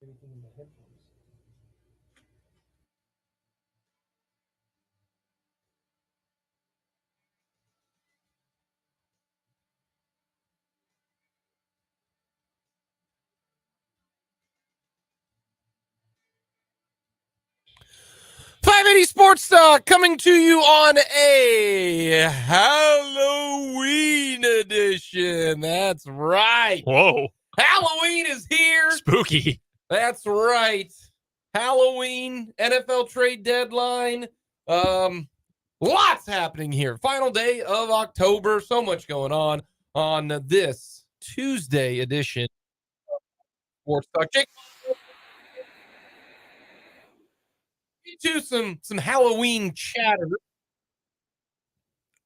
Anything in the headphones. .580 Sports Talk coming to you on a Halloween edition. That's right. Whoa. Halloween is here. Spooky. That's right. Halloween, NFL trade deadline. Lots happening here. Final day of October. So much going on this Tuesday edition of Sports Talk. Jake, to some Halloween chatter.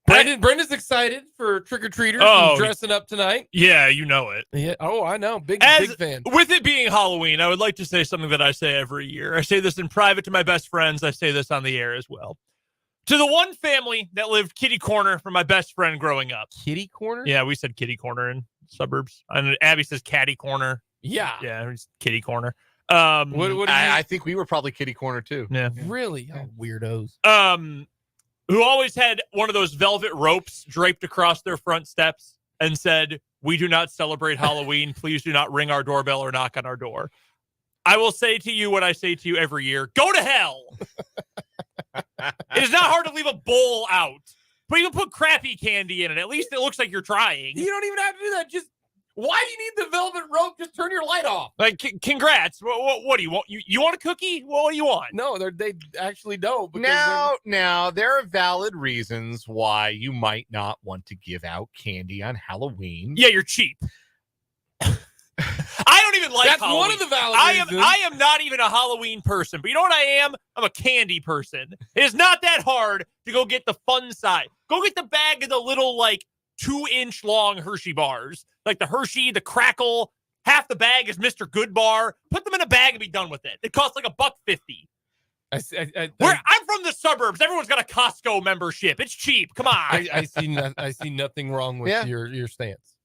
Brendan's excited for trick-or-treaters and dressing up tonight. Yeah, you know it. Yeah. Oh, I know. Big fan. With it being Halloween, I would like to say something that I say every year. I say this in private to my best friends. I say this on the air as well. To the one family that lived kitty corner for my best friend growing up. Kitty corner? Yeah, we said kitty corner in suburbs. And Abby says catty corner. Yeah. Yeah, it's kitty corner. I think we were probably kitty corner too. Yeah. Really? Oh, weirdos. Who always had one of those velvet ropes draped across their front steps and said, "We do not celebrate Halloween. Please do not ring our doorbell or knock on our door." I will say to you what I say to you every year: go to hell. It is not hard to leave a bowl out, but you can put crappy candy in it. At least it looks like you're trying. You don't even have to do that. Just why do you need the velvet rope? Just turn your light off. Like, congrats. What do you want? You want a cookie? What do you want? No, they actually don't. Now, there are valid reasons why you might not want to give out candy on Halloween. Yeah, you're cheap. I don't even like That's Halloween. one of the valid reasons. I am not even a Halloween person, but you know what I am? I'm a candy person. It is not that hard to go get the fun side. Go get the bag of the little, 2-inch long Hershey bars. Like the Hershey, the Crackle, half the bag is Mr. Goodbar. Put them in a bag and be done with it. It costs like $1.50. I'm from the suburbs. Everyone's got a Costco membership. It's cheap. Come on. I see nothing wrong with your stance.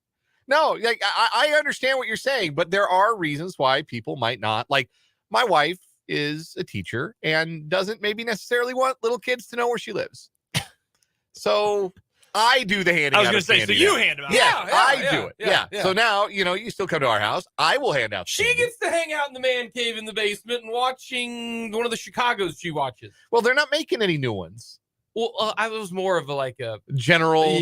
No, I understand what you're saying, but there are reasons why people might not. Like, my wife is a teacher and doesn't maybe necessarily want little kids to know where she lives. So I do the handing out. I was going to say, so you hand them out. Yeah, I do it. Yeah. So now, you still come to our house. I will hand out. She gets to hang out in the man cave in the basement and watching one of the Chicagos she watches. Well, they're not making any new ones. Well, I was more of a general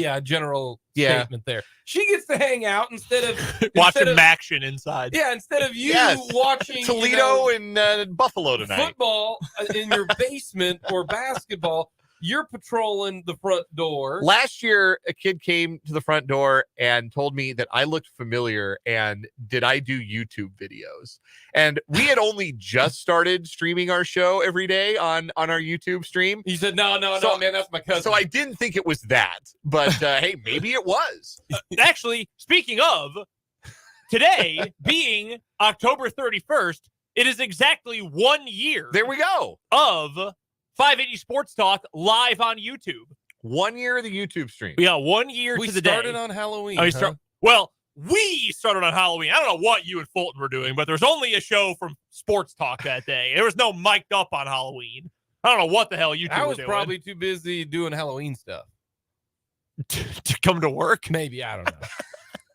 statement there. She gets to hang out instead of watching action inside. Yeah, instead of you watching Toledo and Buffalo tonight. Football in your basement or basketball. You're patrolling the front door. Last year, a kid came to the front door and told me that I looked familiar and did I do YouTube videos? And we had only just started streaming our show every day on our YouTube stream. He said, no, man, that's my cousin. So I didn't think it was that. But, hey, maybe it was. Actually, speaking of, today being October 31st, it is exactly 1 year. There we go. Of 580 Sports Talk live on YouTube. 1 year of the YouTube stream. Yeah, 1 year to the day. We started on Halloween. We started on Halloween. I don't know what you and Fulton were doing, but there's only a show from Sports Talk that day. There was no mic'd up on Halloween. I don't know what the hell you two were doing. I was probably too busy doing Halloween stuff. to come to work? Maybe. I don't know.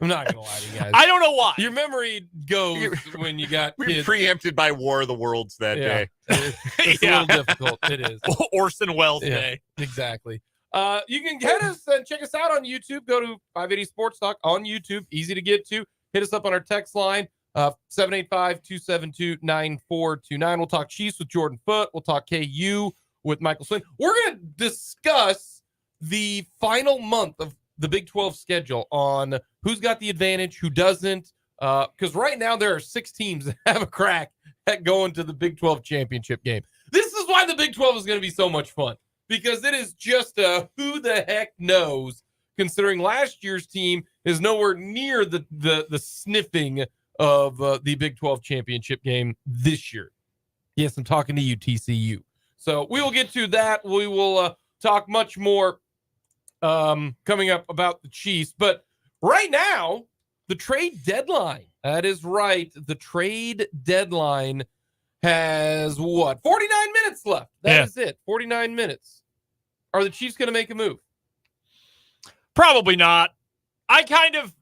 I'm not going to lie to you guys. I don't know why. Your memory goes when you got kids. We're preempted by War of the Worlds that day. It's a little difficult. It is. Orson Welles Day. Exactly. You can get us and check us out on YouTube. Go to 580 Sports Talk on YouTube. Easy to get to. Hit us up on our text line, 785-272-9429. We'll talk Chiefs with Jordan Foote. We'll talk KU with Michael Swain. We're going to discuss the final month of the Big 12 schedule on who's got the advantage, who doesn't. Because right now there are 6 teams that have a crack at going to the Big 12 championship game. This is why the Big 12 is going to be so much fun, because it is just a who the heck knows, considering last year's team is nowhere near the sniffing of the Big 12 championship game this year. Yes, I'm talking to you, TCU. So we will get to that. We will talk much more coming up about the Chiefs. But right now, the trade deadline That is right. The trade deadline has 49 minutes left. That is it. 49 minutes. Are the Chiefs going to make a move? Probably not. I don't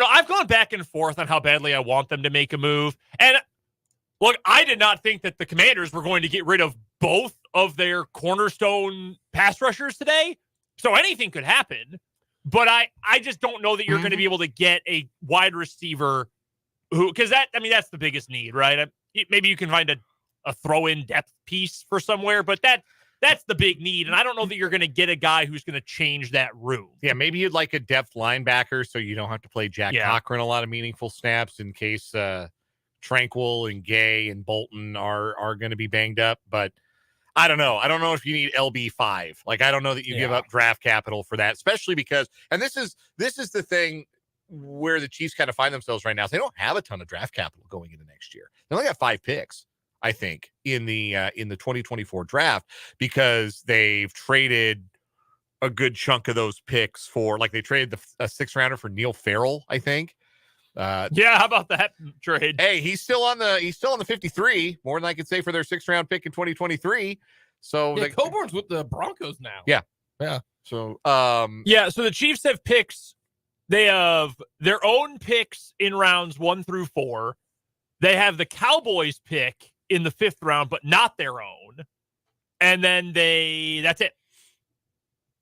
know. I've gone back and forth on how badly I want them to make a move. And look, I did not think that the Commanders were going to get rid of both of their cornerstone pass rushers today. So anything could happen. But I just don't know that you're going to be able to get a wide receiver because that's the biggest need, right? Maybe you can find a throw-in depth piece for somewhere, but that's the big need. And I don't know that you're going to get a guy who's going to change that room. Yeah, maybe you'd like a depth linebacker so you don't have to play Jack Cochran a lot of meaningful snaps in case Tranquil and Gay and Bolton are going to be banged up. But I don't know. I don't know if you need LB5. Like, I don't know that you give up draft capital for that, especially because, and this is the thing where the Chiefs kind of find themselves right now. They don't have a ton of draft capital going into next year. They only got 5 picks, I think, in the 2024 draft because they've traded a good chunk of those picks for, like, they traded a 6th rounder for Neil Farrell, I think. How about that trade? Hey, he's still on the 53, more than I could say for their 6th round pick in 2023. So Coburn's with the Broncos now. Yeah. So so the Chiefs have picks. They have their own picks in rounds 1 through 4. They have the Cowboys pick in the 5th round, but not their own. And then that's it.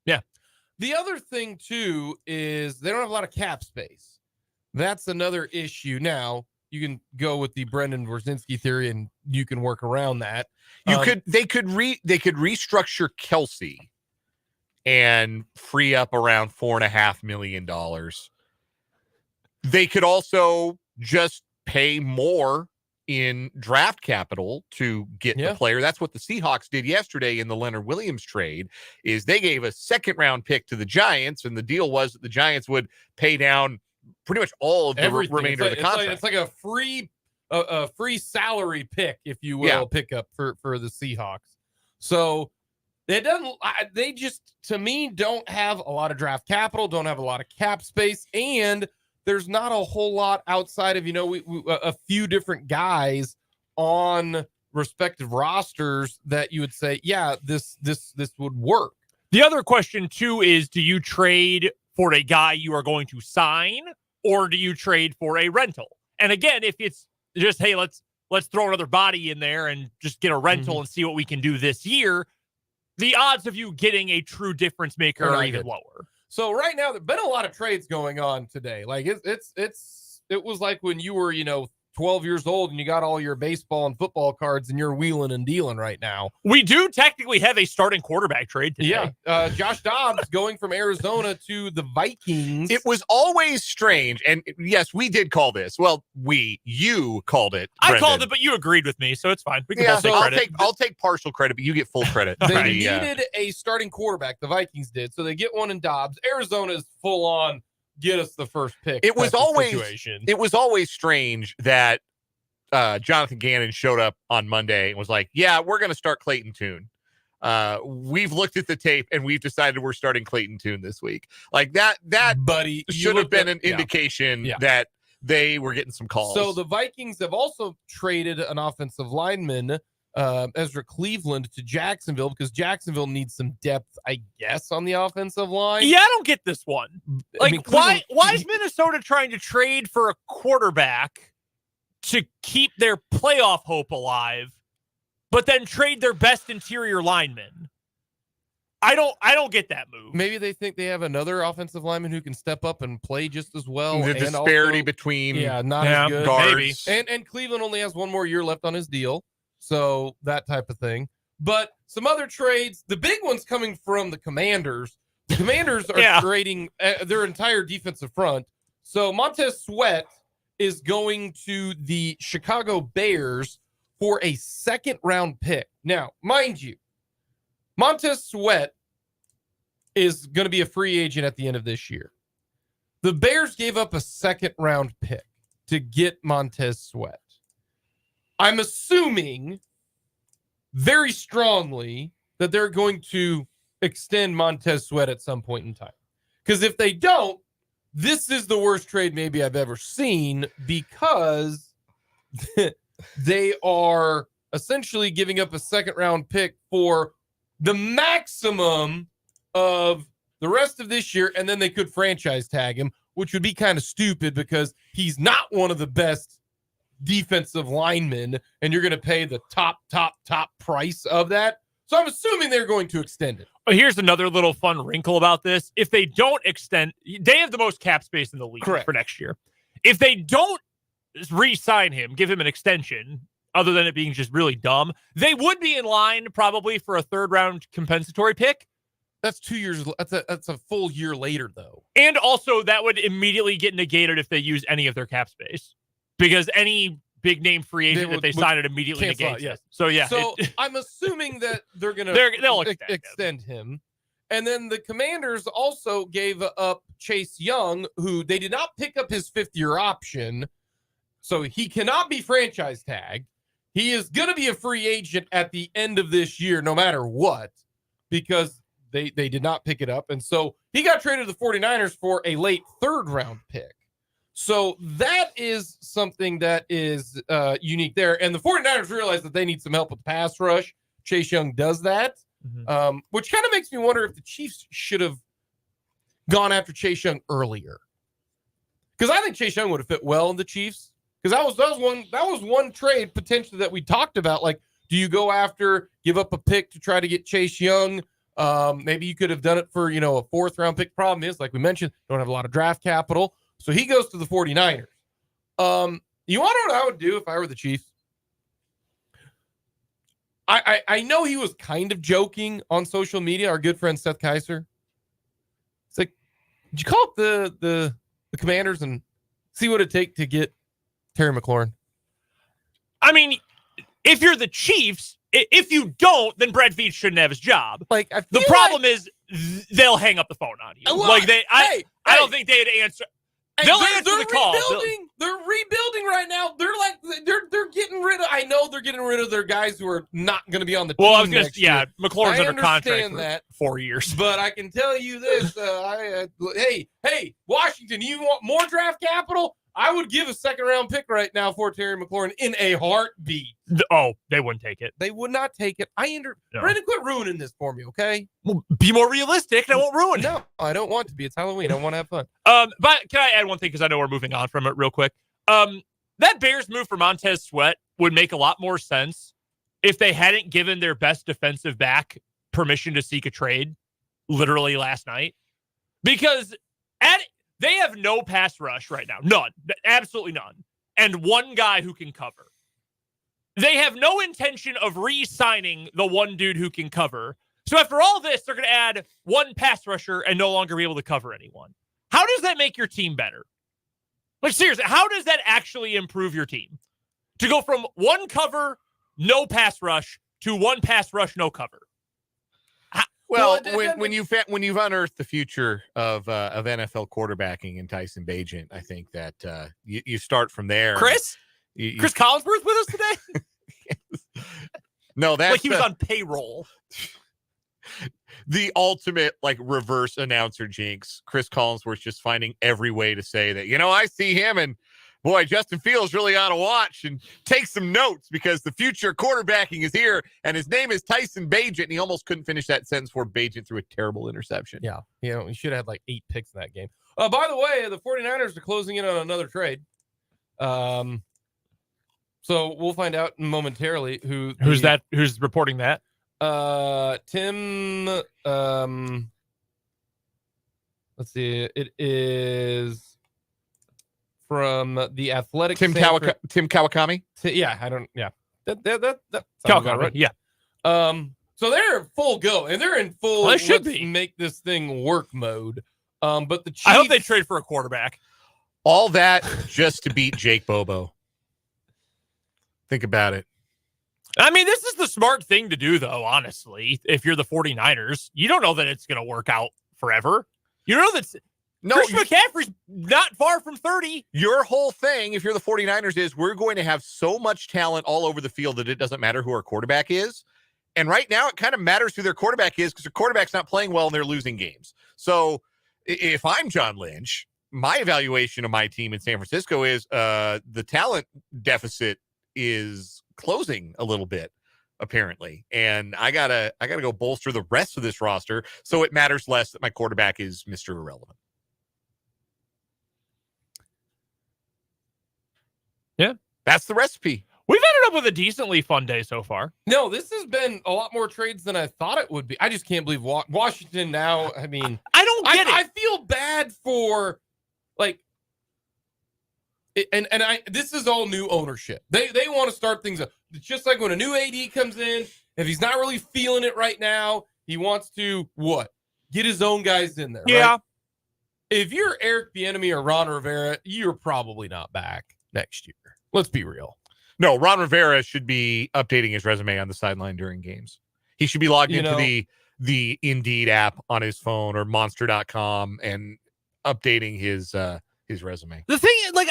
Yeah. The other thing too is they don't have a lot of cap space. That's another issue. Now, you can go with the Brendan Wrzinski theory and you can work around that. They could restructure Kelsey and free up around $4.5 million. They could also just pay more in draft capital to get the player. That's what the Seahawks did yesterday in the Leonard Williams trade, is they gave a 2nd round pick to the Giants, and the deal was that the Giants would pay down pretty much all of the remainder of the contract. It's like a free salary pick, if you will, pick up for the Seahawks. So they just, to me, don't have a lot of draft capital, don't have a lot of cap space, and there's not a whole lot outside of, a few different guys on respective rosters that you would say, this would work. The other question too is, do you trade for a guy you are going to sign, or do you trade for a rental? And again, if it's just, hey, let's throw another body in there and just get a rental and see what we can do this year, the odds of you getting a true difference maker are even lower. So right now, there've been a lot of trades going on today. Like it was like when you were, 12 years old and you got all your baseball and football cards and you're wheeling and dealing right now. We do technically have a starting quarterback trade today. Yeah. Josh Dobbs going from Arizona to the Vikings. It was always strange. And yes, we did call this. Well, you called it. I called it, but you agreed with me, so it's fine. We can both take credit. I'll take partial credit, but you get full credit. They needed a starting quarterback. The Vikings did. So they get one in Dobbs. Arizona is full on. Get us the first pick. It was always strange that Jonathan Gannon showed up on Monday and was like, "Yeah, we're going to start Clayton Tune. We've looked at the tape and we've decided we're starting Clayton Tune this week." Like that, buddy, should have been an indication that they were getting some calls. So the Vikings have also traded an offensive lineman, Ezra Cleveland, to Jacksonville because Jacksonville needs some depth, I guess, on the offensive line. Yeah, I don't get this one. Like, why is Minnesota trying to trade for a quarterback to keep their playoff hope alive, but then trade their best interior lineman? I don't get that move. Maybe they think they have another offensive lineman who can step up and play just as well. The disparity between not as good guards. And Cleveland only has one more year left on his deal. So that type of thing. But some other trades, the big ones coming from the Commanders. The Commanders are trading their entire defensive front. So Montez Sweat is going to the Chicago Bears for a 2nd round pick. Now, mind you, Montez Sweat is going to be a free agent at the end of this year. The Bears gave up a 2nd round pick to get Montez Sweat. I'm assuming very strongly that they're going to extend Montez Sweat at some point in time. Because if they don't, this is the worst trade maybe I've ever seen because they are essentially giving up a second-round pick for the maximum of the rest of this year, and then they could franchise tag him, which would be kind of stupid because he's not one of the best defensive linemen, and you're going to pay the top price of that. So I'm assuming they're going to extend it. But here's another little fun wrinkle about this. If they don't extend, they have the most cap space in the league for next year. If they don't re-sign him, give him an extension, other than it being just really dumb, they would be in line probably for a third-round compensatory pick. That's 2 years. That's a full year later, though. And also, that would immediately get negated if they use any of their cap space, because any big-name free agent that they sign it immediately negates it. So, yeah. So, I'm assuming that they'll extend him. And then the Commanders also gave up Chase Young, who they did not pick up his fifth-year option, so he cannot be franchise tagged. He is going to be a free agent at the end of this year, no matter what, because they did not pick it up. And so he got traded to the 49ers for a late third-round pick. So that is something that is unique there. And the 49ers realized that they need some help with the pass rush. Chase Young does that, which kind of makes me wonder if the Chiefs should have gone after Chase Young earlier. Because I think Chase Young would have fit well in the Chiefs. Because that was one trade potentially that we talked about. Like, do you go after, give up a pick to try to get Chase Young? Maybe you could have done it for, a fourth-round pick. Problem is, like we mentioned, don't have a lot of draft capital. So he goes to the 49ers. You want to know what I would do if I were the Chiefs? I know he was kind of joking on social media, our good friend Seth Kaiser. It's like, did you call up the Commanders and see what it'd take to get Terry McLaurin? I mean, if you're the Chiefs, if you don't, then Brett Veach shouldn't have his job. Like, the problem is they'll hang up the phone on you. I don't think they'd answer. They'll answer the call. They're rebuilding right now. They're getting rid of. I know they're getting rid of their guys who are not going to be on the team. Well, I was going to. Yeah, McLaurin's under contract for 4 years. But I can tell you this: hey, Washington, you want more draft capital? I would give a second-round pick right now for Terry McLaurin in a heartbeat. Oh, they wouldn't take it. They would not take it. Brandon, quit ruining this for me, okay? Well, be more realistic, and I won't ruin it. No, I don't want to be. It's Halloween. I want to have fun. But can I add one thing, because I know we're moving on from it real quick? That Bears move for Montez Sweat would make a lot more sense if they hadn't given their best defensive back permission to seek a trade literally last night. Because they have no pass rush right now. None. Absolutely none. And one guy who can cover. They have no intention of re-signing the one dude who can cover. So after all this, they're going to add one pass rusher and no longer be able to cover anyone. How does that make your team better? Like, seriously, how does that actually improve your team? To go from one cover, no pass rush, to one pass rush, no cover. Well, when you've unearthed the future of NFL quarterbacking in Tyson Bagent, I think that you start from there. Chris Collinsworth with us today? No, that's like he was on payroll. The ultimate reverse announcer jinx. Chris Collinsworth just finding every way to say that, I see him and boy, Justin Fields really ought to watch and take some notes because the future quarterbacking is here, and his name is Tyson Bagent, and he almost couldn't finish that sentence before Bagent threw a terrible interception. Yeah, he should have had 8 picks in that game. By the way, the 49ers are closing in on another trade. So we'll find out momentarily who's reporting that. Tim, let's see, it is from the Athletic. Tim Kawakami. That sounds about right. Yeah. So they're full go, and they're in full. Well, should be make this thing work mode. But the Chiefs, I hope they trade for a quarterback. All that just to beat Jake Bobo. Think about it. I mean, this is the smart thing to do, though, honestly. If you're the 49ers, you don't know that it's going to work out forever. You know that Christian McCaffrey's not far from 30. Your whole thing, if you're the 49ers, is we're going to have so much talent all over the field that it doesn't matter who our quarterback is. And right now, it kind of matters who their quarterback is because their quarterback's not playing well and they're losing games. So if I'm John Lynch, my evaluation of my team in San Francisco is the talent deficit is closing a little bit, apparently. And I gotta go bolster the rest of this roster so it matters less that my quarterback is Mr. Irrelevant. Yeah. That's the recipe. We've ended up with a decently fun day so far. No, this has been a lot more trades than I thought it would be. I just can't believe Washington now. I mean, I don't get it. I feel bad for like, and this is all new ownership. They want to start things up. It's just like when a new AD comes in, if he's not really feeling it right now, he wants to get his own guys in there. Yeah. Right? If you're Eric Bieniemy or Ron Rivera, you're probably not back next year. Let's be real. No, Ron Rivera should be updating his resume on the sideline during games. He should be logged into the Indeed app on his phone or monster.com and updating his resume. The thing is, like,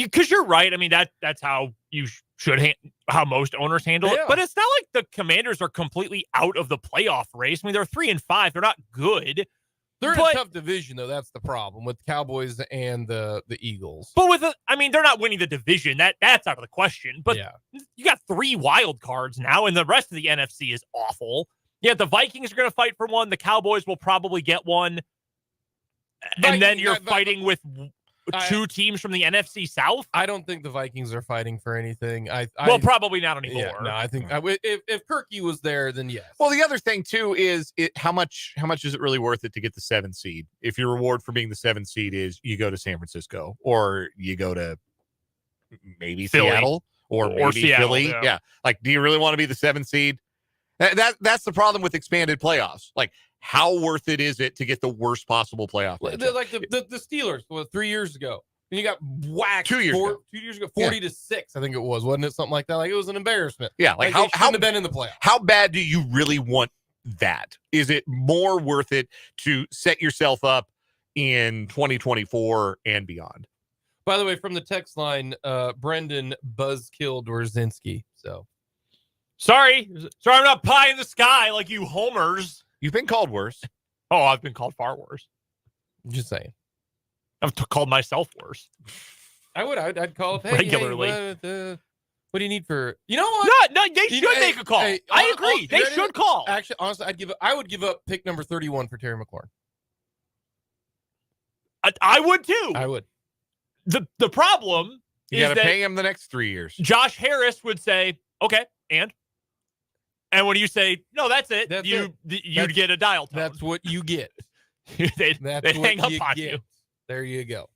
because you're right. I mean, that's how you should how most owners handle it. But it's not like the Commanders are completely out of the playoff race. I mean, they're 3-5. They're not good. They're in a tough division, though. That's the problem with the Cowboys and the Eagles. But they're not winning the division. That's out of the question. But you got 3 wild cards now, and the rest of the NFC is awful. Yeah, the Vikings are going to fight for one. The Cowboys will probably get one. And then you're fighting with 2 teams from the NFC South. I don't think the Vikings are fighting for anything. Probably not anymore. Yeah, no, I think if Kirky was there, then yes. Well, the other thing too is how much is it really worth it to get the 7th seed? If your reward for being the 7th seed is you go to San Francisco or you go to maybe Philly. Seattle or maybe Seattle, Philly, yeah. Like, do you really want to be the 7th seed? That's the problem with expanded playoffs. Like, how worth it is it to get the worst possible playoff? Like the Steelers 3 years ago. And you got whacked 2 years ago. 2 years ago, 40-6, I think it was, wasn't it? Something like that. Like, it was an embarrassment. Yeah, like how have been in the playoffs. How bad do you really want that? Is it more worth it to set yourself up in 2024 and beyond? By the way, from the text line, Brendan buzzkilled Dworzinski. So sorry, I'm not pie in the sky like you homers. You've been called worse. Oh, I've been called far worse. Just saying. I've called myself worse. I'd call it regularly. What do you need for? You know what? No, they should make a call. I agree. They should call. Actually, honestly, I would give up pick number 31 for Terry McLaurin. I would too. I would. The problem you got to pay him the next 3 years. Josh Harris would say, "Okay," and when you say, "No, that's it," you'd get a dial tone. That's what you get. they hang up on you. There you go.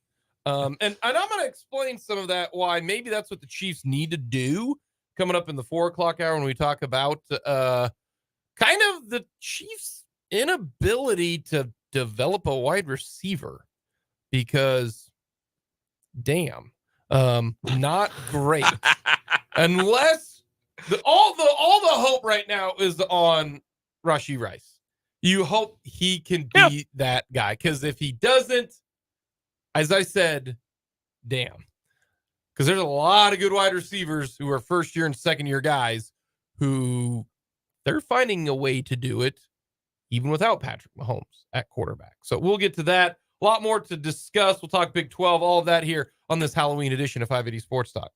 And I'm going to explain some of that, why maybe that's what the Chiefs need to do coming up in the 4:00 hour when we talk about kind of the Chiefs' inability to develop a wide receiver, because damn, not great. Unless all the hope right now is on Rashee Rice. You hope he can be that guy, because if he doesn't, as I said, damn. Because there's a lot of good wide receivers who are first-year and second-year guys who they're finding a way to do it even without Patrick Mahomes at quarterback. So we'll get to that. A lot more to discuss. We'll talk Big 12, all of that here on this Halloween edition of 580 Sports Talk.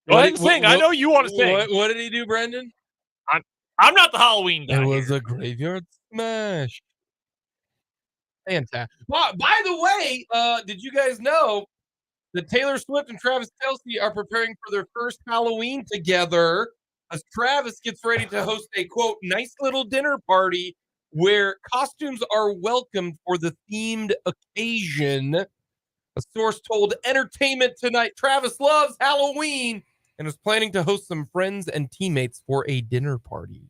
Go ahead and sing. I know you want to sing. What did he do, Brendan? I'm not the Halloween guy. It was here. a graveyard smash. Fantastic. By the way, did you guys know that Taylor Swift and Travis Kelce are preparing for their first Halloween together as Travis gets ready to host a, quote, nice little dinner party where costumes are welcomed for the themed occasion. A source told Entertainment Tonight Travis loves Halloween and is planning to host some friends and teammates for a dinner party.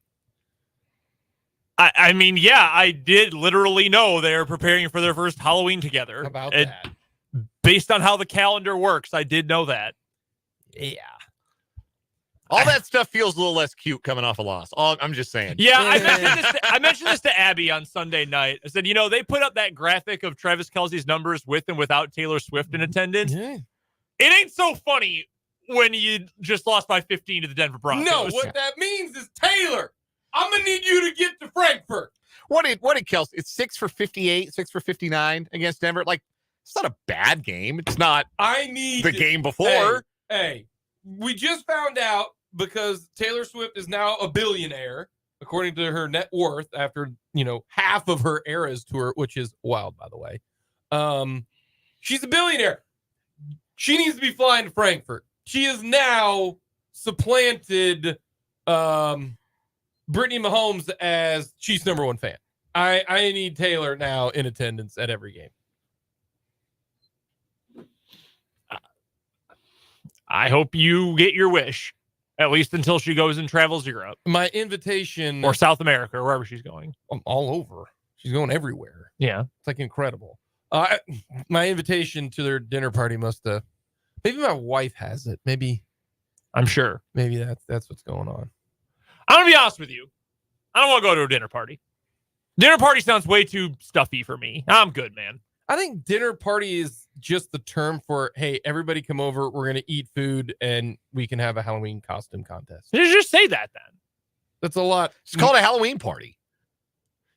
I mean, yeah, I did literally know they're preparing for their first Halloween together. How about that? Based on how the calendar works, I did know that. Yeah. All that stuff feels a little less cute coming off a loss. I'm just saying. Yeah, I mentioned this to Abby on Sunday night. I said, they put up that graphic of Travis Kelce's numbers with and without Taylor Swift in attendance. Yeah. It ain't so funny when you just lost by 15 to the Denver Broncos. No, what that means is, Taylor, I'm going to need you to get to Frankfurt. What did Kelce? It's 6 for 58, 6 for 59 against Denver. Like, it's not a bad game. It's not the game before. Hey, we just found out because Taylor Swift is now a billionaire, according to her net worth after, half of her Eras tour, which is wild, by the way. She's a billionaire. She needs to be flying to Frankfurt. She has now supplanted Brittany Mahomes as Chiefs' #1 fan. I need Taylor now in attendance at every game. I hope you get your wish, at least until she goes and travels Europe. My invitation... Or South America, or wherever she's going. All over. She's going everywhere. Yeah. It's like incredible. My invitation to their dinner party must have... Maybe my wife has it. Maybe... I'm sure. Maybe that's what's going on. I'm going to be honest with you. I don't want to go to a dinner party. Dinner party sounds way too stuffy for me. I'm good, man. I think dinner party is just the term for, hey, everybody come over. We're going to eat food and we can have a Halloween costume contest. Just say that then. That's a lot. It's called a Halloween party.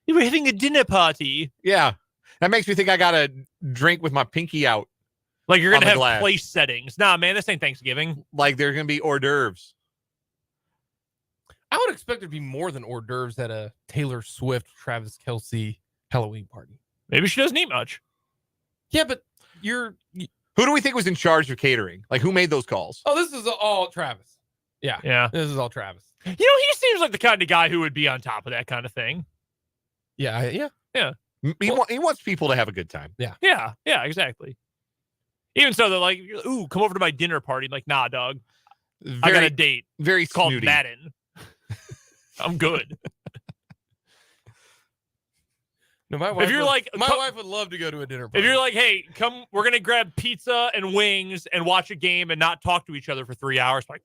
You were having a dinner party. Yeah. That makes me think I got to drink with my pinky out. Like you're going to have glass. place settings. Nah, man, this ain't Thanksgiving. Like there's going to be hors d'oeuvres. I would expect it to be more than hors d'oeuvres at a Taylor Swift, Travis Kelce Halloween party. Maybe she doesn't eat much. Yeah, but who do we think was in charge of catering? Like who made those calls? Oh, this is all Travis. Yeah. This is all Travis. He seems like the kind of guy who would be on top of that kind of thing. Yeah. He wants people to have a good time. Yeah, exactly. Even so, they're like, ooh, come over to my dinner party. Like, nah, dog. I got a date. Very it's called snooty. Madden. I'm good. No, my wife. My wife would love to go to a dinner party. If you're like, hey, come, we're gonna grab pizza and wings and watch a game and not talk to each other for 3 hours. Like,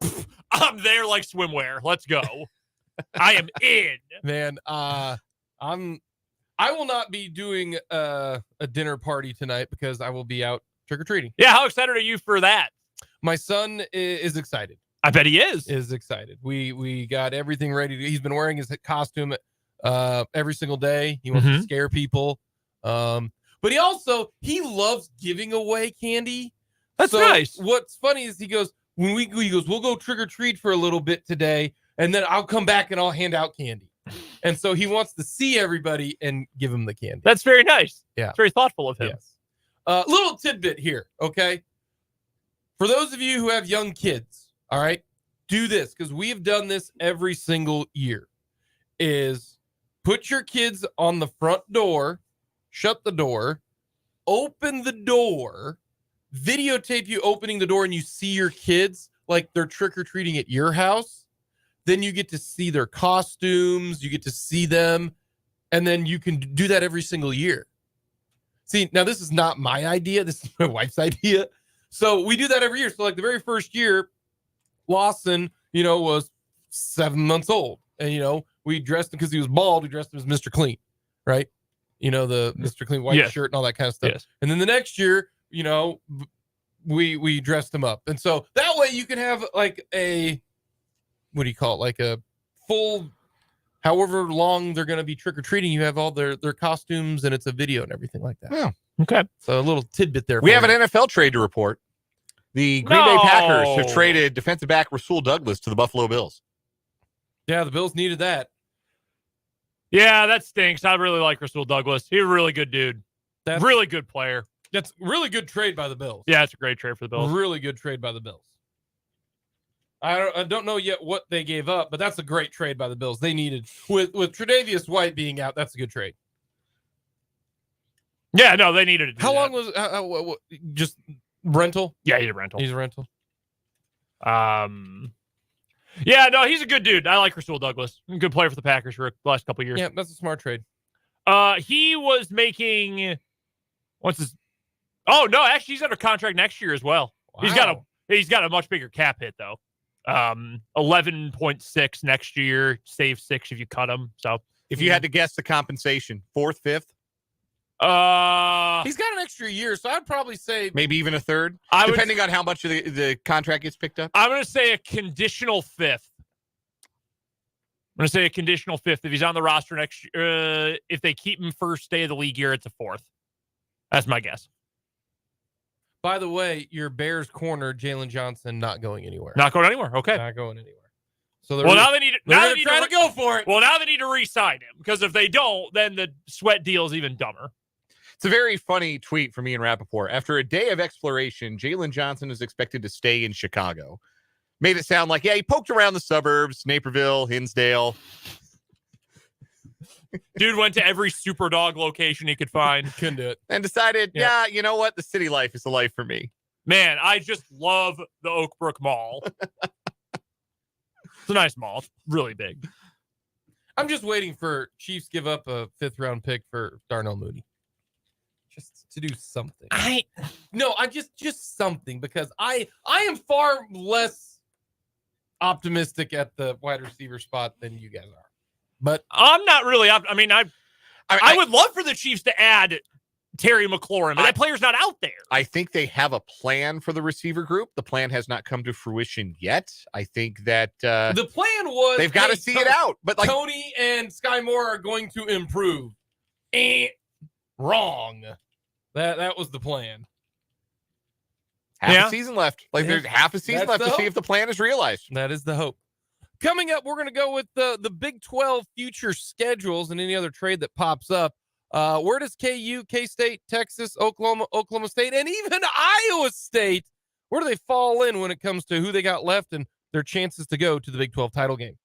I'm there like swimwear. Let's go. I am in. Man, I will not be doing a dinner party tonight because I will be out trick-or-treating. Yeah, how excited are you for that? My son is excited. I bet he is. Is excited. We got everything ready. He's been wearing his costume every single day. He wants to scare people. But he loves giving away candy. That's nice. What's funny is he goes, we'll go trick-or-treat for a little bit today, and then I'll come back and I'll hand out candy. And so he wants to see everybody and give them the candy. That's very nice. Yeah. It's very thoughtful of him. Yes. Little tidbit here, okay? For those of you who have young kids, all right, do this because we have done this every single year. Is put your kids on the front door, shut the door, open the door, videotape you opening the door, and you see your kids like they're trick-or-treating at your house. Then you get to see their costumes, you get to see them, and then you can do that every single year. See, now this is not my idea. This is my wife's idea. So we do that every year. So like the very first year, Lawson, was 7 months old. And, we dressed him because he was bald. We dressed him as Mr. Clean, right? The Mr. Clean white shirt and all that kind of stuff. Yes. And then the next year, we dressed him up. And so that way you can have like a, what do you call it? Like a full, however long they're going to be trick-or-treating, you have all their costumes and it's a video and everything like that. Yeah. Okay. So a little tidbit there. We have an NFL trade to report. The Green Bay Packers have No. traded defensive back Rasul Douglas to the Buffalo Bills. Yeah, the Bills needed that. Yeah, that stinks. I really like Rasul Douglas. He's a really good dude. Really good player. That's really good trade by the Bills. Yeah, it's a great trade for the Bills. Really good trade by the Bills. I don't know yet what they gave up, but that's a great trade by the Bills. They needed with Tre'Davious White being out. That's a good trade. Yeah, no, they needed it. How long was what, just rental? Yeah, he's a rental. He's a rental. Yeah, no, he's a good dude. I like Rasul Douglas. Good player for the Packers for the last couple of years. Yeah, that's a smart trade. He was making what's his? Oh no, actually, he's under contract next year as well. Wow. He's got a much bigger cap hit though. 11.6 next year. Save 6 if you cut him. So If you had to guess the compensation, 4th, 5th, He's got an extra year, so I'd probably say maybe even a 3rd, depending on how much of the contract gets picked up. I'm going to say a conditional 5th. I'm going to say a conditional 5th. If he's on the roster next year, if they keep him first day of the league year, it's a 4th. That's my guess. By the way, your Bears corner, Jalen Johnson, not going anywhere. Not going anywhere. Okay. Not going anywhere. So Now they need to. they're Now gonna they need try to go for it. Well, now they need to re-sign him because if they don't, then the Sweat deal is even dumber. It's a very funny tweet from Ian Rappaport. After a day of exploration, Jalen Johnson is expected to stay in Chicago. Made it sound like, yeah, he poked around the suburbs, Naperville, Hinsdale. Dude went to every super dog location he could find. Couldn't do it. And decided, yeah, you know what? The city life is the life for me. Man, I just love the Oakbrook Mall. It's a nice mall. It's really big. I'm just waiting for Chiefs give up a 5th round pick for Darnell Mooney. Just to do something. I just something because I am far less optimistic at the wide receiver spot than you guys are. But I'm not really. I would love for the Chiefs to add Terry McLaurin, but that player's not out there. I think they have a plan for the receiver group. The plan has not come to fruition yet. I think that the plan was they've got to see it out. But like Tony and Sky Moore are going to improve. Wrong. That was the plan. half a season left. Like there's half a season That's left to see if the plan is realized. That is the hope. Coming up, we're going to go with the Big 12 future schedules and any other trade that pops up. Where does KU, K-State, Texas, Oklahoma State, and even Iowa State, where do they fall in when it comes to who they got left and their chances to go to the Big 12 title game?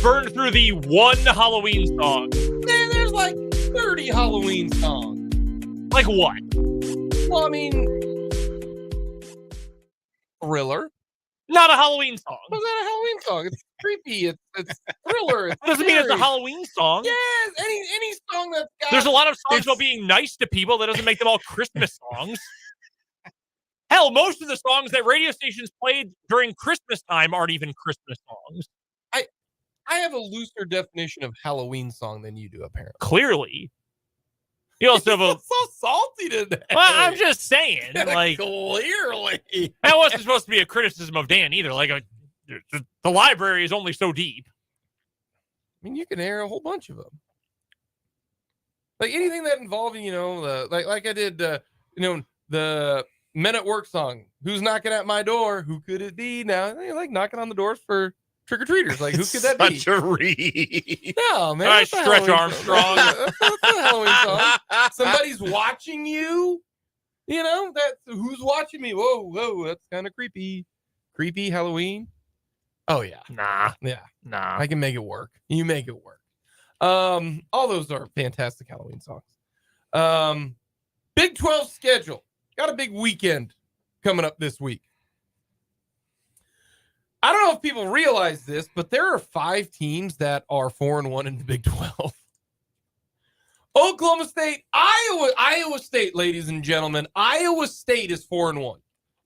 burned through the one Halloween song. Man, there's like 30 Halloween songs. Like what? Well, I mean, Thriller. Not a Halloween song. Was that a Halloween song? It's creepy. It's Thriller. It's That doesn't mean it's a scary. Halloween song. Yes, any song that's got. There's a lot of songs It's- about being nice to people. That doesn't make them all Christmas songs. Hell, most of the songs that radio stations played during Christmas time aren't even Christmas songs. I have a looser definition of Halloween song than you do, apparently. Clearly. You also have a... so salty today. Well, I'm just saying. Like, clearly. that wasn't supposed to be a criticism of Dan either. Like, the library is only so deep. I mean, you can air a whole bunch of them. Like anything that involving, like I did, the Men at Work song. Who's knocking at my door? Who could it be? Now, like knocking on the doors for trick-or-treaters. Like, who could that be? Such a read. No, man. All right, that's a Stretch Halloween Armstrong. song. That's a Halloween song. Somebody's watching you. That's who's watching me. Whoa, that's kind of creepy. Creepy Halloween. Oh yeah. Nah. I can make it work. You make it work. All those are fantastic Halloween songs. Big 12 schedule. Got a big weekend coming up this week. I don't know if people realize this, but there are 5 teams that are 4-1 in the Big 12. Oklahoma State, Iowa State, ladies and gentlemen. Iowa State is 4-1.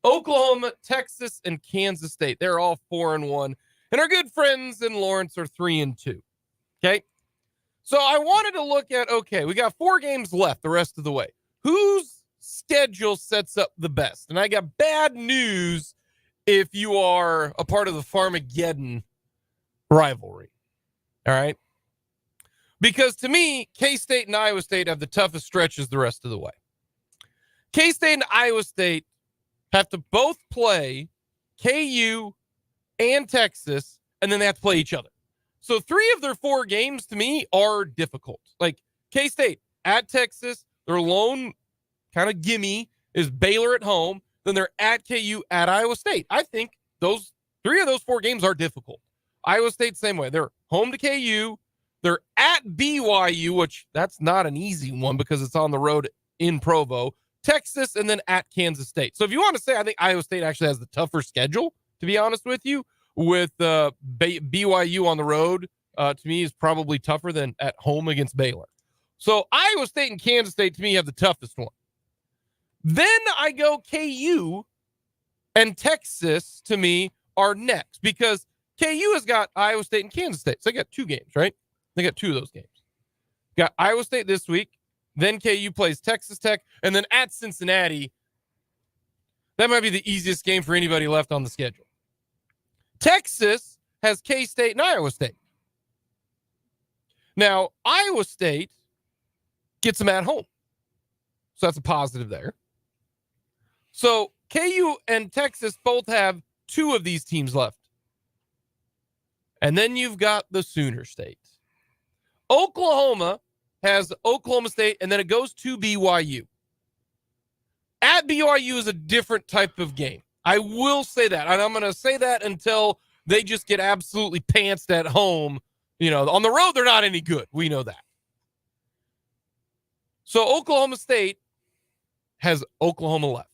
Oklahoma, Texas, and Kansas State. They're all 4-1. And our good friends in Lawrence are 3-2. Okay. So I wanted to look at, we got 4 games left the rest of the way. Whose schedule sets up the best? And I got bad news if you are a part of the Farmageddon rivalry. All right. Because to me, K-State and Iowa State have the toughest stretches the rest of the way. K-State and Iowa State have to both play KU and Texas, and then they have to play each other. So 3 of their 4 games to me are difficult. Like K-State at Texas, their lone kind of gimme is Baylor at home. Then they're at KU at Iowa State. I think those 3 of those 4 games are difficult. Iowa State, same way. They're home to KU. They're at BYU, which that's not an easy one because it's on the road in Provo. Texas, and then at Kansas State. So if you want to say, I think Iowa State actually has the tougher schedule, to be honest with you, with BYU on the road, to me is probably tougher than at home against Baylor. So Iowa State and Kansas State, to me, have the toughest one. Then I go KU and Texas, to me, are next because KU has got Iowa State and Kansas State. So they got 2 games, right? They got 2 of those games. Got Iowa State this week. Then KU plays Texas Tech. And then at Cincinnati, that might be the easiest game for anybody left on the schedule. Texas has K-State and Iowa State. Now, Iowa State gets them at home. So that's a positive there. So KU and Texas both have 2 of these teams left. And then you've got the Sooner State. Oklahoma has Oklahoma State, and then it goes to BYU. At BYU is a different type of game. I will say that. And I'm going to say that until they just get absolutely pantsed at home. On the road, they're not any good. We know that. So Oklahoma State has Oklahoma left.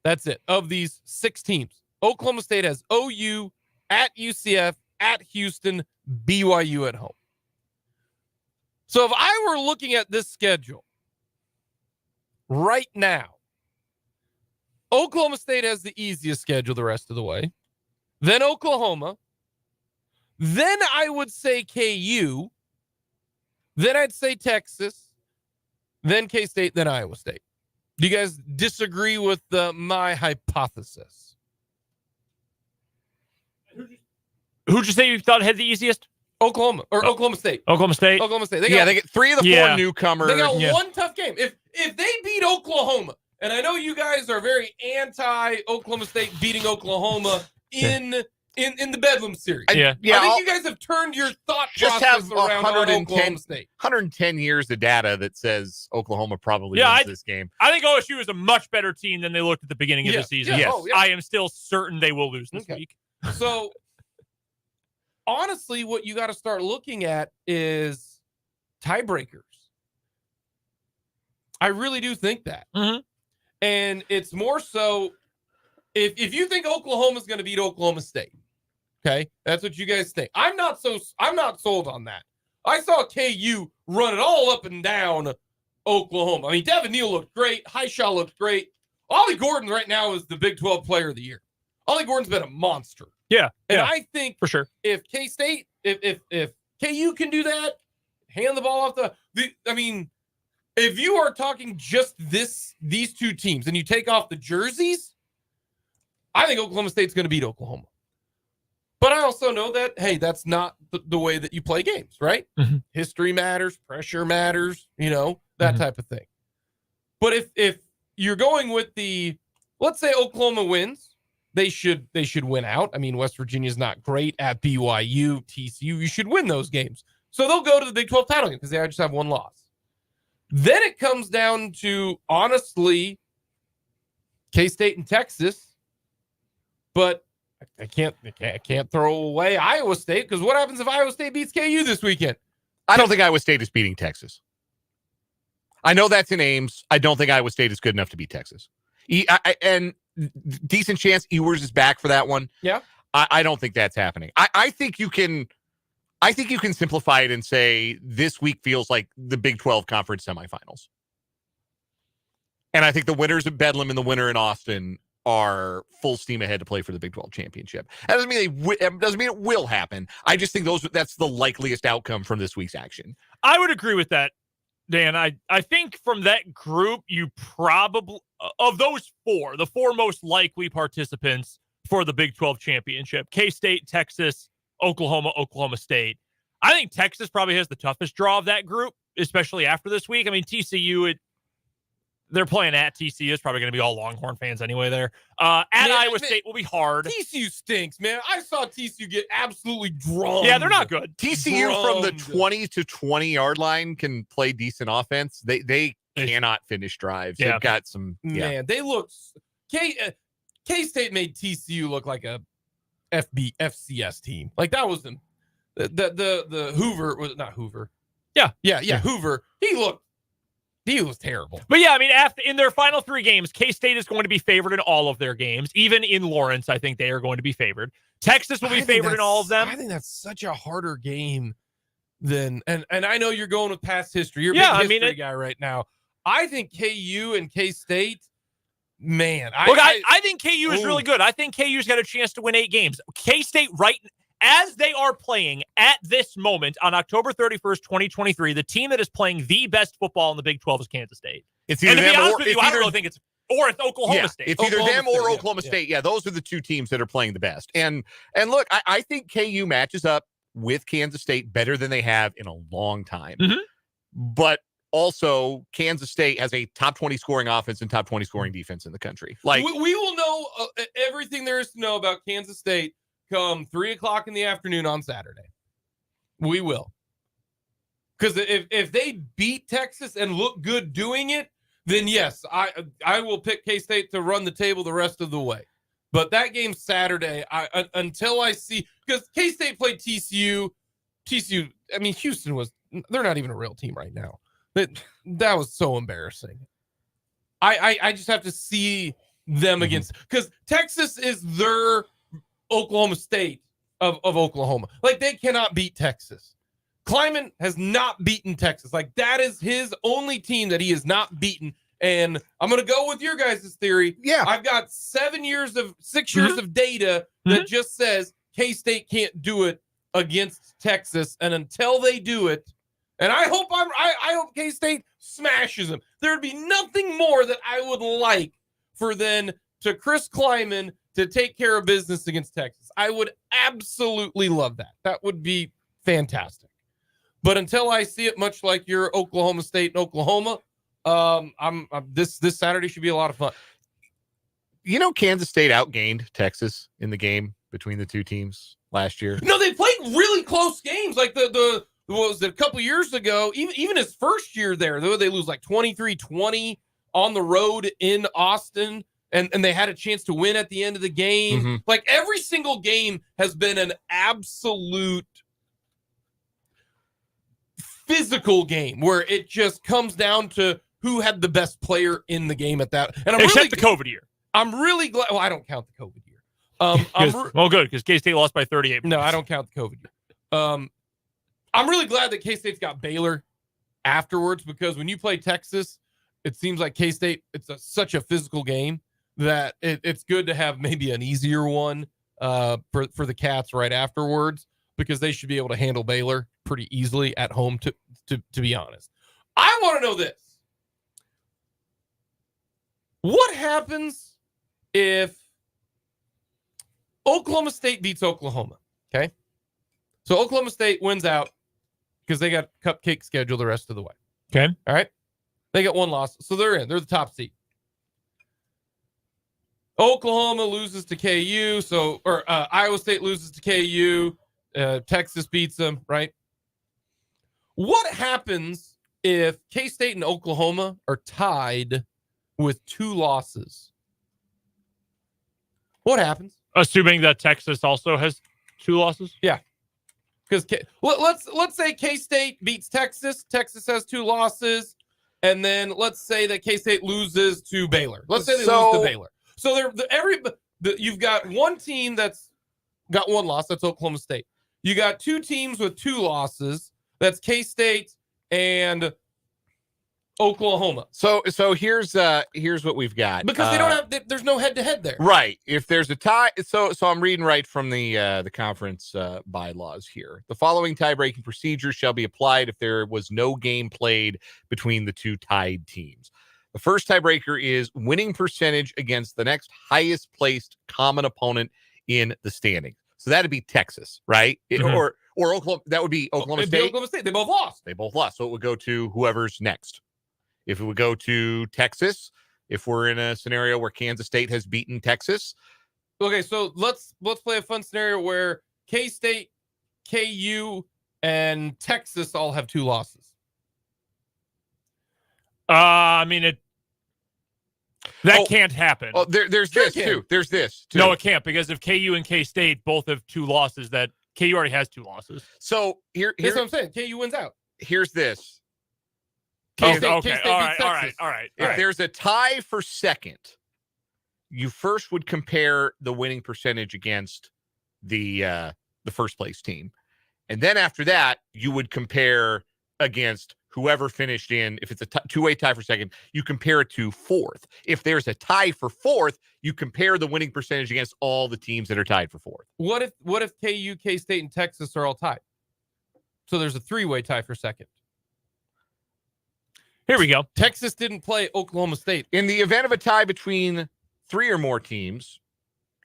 That's it. Of these 6 teams, Oklahoma State has OU, at UCF, at Houston, BYU at home. So if I were looking at this schedule right now, Oklahoma State has the easiest schedule the rest of the way. Then Oklahoma. Then I would say KU. Then I'd say Texas. Then K-State. Then Iowa State. Do you guys disagree with my hypothesis? Who'd you say you thought had the easiest? Oklahoma Oklahoma State. Oklahoma State. Oklahoma State. They get 3 of the 4 newcomers. They got one tough game. If they beat Oklahoma, and I know you guys are very anti Oklahoma State beating Oklahoma in the Bedlam series. Yeah. I think you guys have turned your thought Just process have around on Oklahoma State. 110 years of data that says Oklahoma probably wins this game. I think OSU is a much better team than they looked at the beginning of the season. Yeah. Yes. Oh, yeah. I am still certain they will lose this week. So honestly, what you got to start looking at is tiebreakers. I really do think that. Mhm. And it's more so if you think Oklahoma's going to beat Oklahoma State, okay, that's what you guys think. I'm not sold on that. I saw KU run it all up and down Oklahoma. I mean, Devin Neal looked great. Highshaw looked great. Ollie Gordon right now is the Big 12 Player of the Year. Ollie Gordon's been a monster. Yeah. And yeah, I think for sure. if K-State, if KU can do that, hand the ball off I mean, if you are talking just these two teams and you take off the jerseys, I think Oklahoma State's going to beat Oklahoma. But I also know that, hey, that's not the way that you play games, right? Mm-hmm. History matters, pressure matters, that type of thing. But if you're going with let's say Oklahoma wins, they should win out. I mean, West Virginia's not great at BYU, TCU. You should win those games. So they'll go to the Big 12 title game because they just have one loss. Then it comes down to, honestly, K-State and Texas. But I can't throw away Iowa State, because what happens if Iowa State beats KU this weekend? I don't think Iowa State is beating Texas. I know that's in Ames. I don't think Iowa State is good enough to beat Texas. And decent chance Ewers is back for that one. Yeah. I don't think that's happening. I think you can simplify it and say this week feels like the Big 12 conference semifinals. And I think the winners of Bedlam and the winner in Austin are full steam ahead to play for the Big 12 championship. That doesn't mean it will happen. I just think that's the likeliest outcome from this week's action. I would agree with that, Dan. I think from that group, you probably, of those four, the four most likely participants for the Big 12 championship, K-State, Texas, Oklahoma State. I think Texas probably has the toughest draw of that group, especially after this week. I mean, TCU, they're playing at TCU. It's probably going to be all Longhorn fans anyway there. Iowa State will be hard. TCU stinks, man. I saw TCU get absolutely drummed. Yeah, they're not good. TCU from the 20 to 20 yard line can play decent offense. They cannot finish drives. Yeah. They've got some. Man, they look. K-State made TCU look like a FCS team. Like that was the Hoover was not Hoover. Yeah. Hoover. He was terrible. But yeah, I mean, in their final three games, K-State is going to be favored in all of their games. Even in Lawrence, I think they are going to be favored. Texas will be favored in all of them. I think that's such a harder game than, and I know you're going with past history. You're a big history guy right now. I think KU and K-State, man. I think KU is really good. I think KU's got a chance to win 8 games. K-State as they are playing at this moment on October 31st, 2023, the team that is playing the best football in the Big 12 is Kansas State. It's either them or I don't really think it's Oklahoma State. It's either them or Oklahoma State. Yeah, those are the two teams that are playing the best. And look, I think KU matches up with Kansas State better than they have in a long time. Mm-hmm. But also, Kansas State has a top 20 scoring offense and top 20 scoring defense in the country. Like we will know everything there is to know about Kansas State come 3:00 in the afternoon on Saturday. We will. Because if they beat Texas and look good doing it, then yes, I will pick K-State to run the table the rest of the way. But that game Saturday, until I see, because K-State played TCU. I mean, Houston they're not even a real team right now. That was so embarrassing. I just have to see them against, because Texas is their Oklahoma State of Oklahoma. Like, they cannot beat Texas. Kleiman has not beaten Texas. Like, that is his only team that he has not beaten. And I'm going to go with your guys' theory. Yeah. I've got 6 years of data that just says K-State can't do it against Texas. And until they do it, and I hope K-State smashes them. There'd be nothing more that I would like for then to Chris Kleiman to take care of business against Texas. I would absolutely love that. That would be fantastic. But until I see it, much like your Oklahoma State and Oklahoma, this Saturday should be a lot of fun. You know, Kansas State outgained Texas in the game between the two teams last year. No, they played really close games. Like what was it, a couple years ago, even his first year there, though, they lose like 23-20 on the road in Austin. and they had a chance to win at the end of the game. Mhm. Like every single game has been an absolute physical game where it just comes down to who had the best player in the game at that. And Except the COVID year. I'm really glad. Well, I don't count the COVID year. Well, good, because K-State lost by 38 points. No, I don't count the COVID year. I'm really glad that K-State's got Baylor afterwards, because when you play Texas, it seems like K-State, it's such a physical game that it's good to have maybe an easier one for the Cats right afterwards, because they should be able to handle Baylor pretty easily at home, to be honest. I want to know this. What happens if Oklahoma State beats Oklahoma? Okay. So Oklahoma State wins out because they got cupcake schedule the rest of the way. Okay. All right. They got one loss. So they're in. They're the top seed. Oklahoma loses to KU. Or Iowa State loses to KU. Texas beats them, right? What happens if K-State and Oklahoma are tied with 2 losses? What happens? Assuming that Texas also has 2 losses? Yeah. Because let's say K-State beats Texas. Texas has 2 losses. And then let's say that K-State loses to Baylor. Let's say they lose to Baylor. So you've got one team that's got 1 loss. That's Oklahoma State. You got 2 teams with 2 losses. That's K-State and Oklahoma. So here's what we've got. Because they don't have, there's no head-to-head there. Right. If there's a tie, so I'm reading right from the conference bylaws here. The following tie-breaking procedures shall be applied if there was no game played between the 2 tied teams. The first tiebreaker is winning percentage against the next highest placed common opponent in the standings. So that'd be Texas, right? Or Oklahoma. That would be Oklahoma State. Oklahoma State. They both lost. They both lost. So it would go to whoever's next. If it would go to Texas, if we're in a scenario where Kansas State has beaten Texas. Okay, so let's play a fun scenario where K-State, KU, and Texas all have 2 losses. I mean, that can't happen. Oh, there's this too. There's this too. No, it can't, because if KU and K-State both have 2 losses, that KU already has 2 losses. So here's what I'm saying. KU wins out. Here's this. Okay. K-State All right. If there's a tie for second, you first would compare the winning percentage against the first place team. And then after that, you would compare against whoever finished in. If it's a two-way tie for second, you compare it to fourth. If there's a tie for fourth, you compare the winning percentage against all the teams that are tied for fourth. What if KU, K-State, and Texas are all tied? So there's a 3-way tie for second. Here we go. Texas didn't play Oklahoma State. In the event of a tie between 3 or more teams,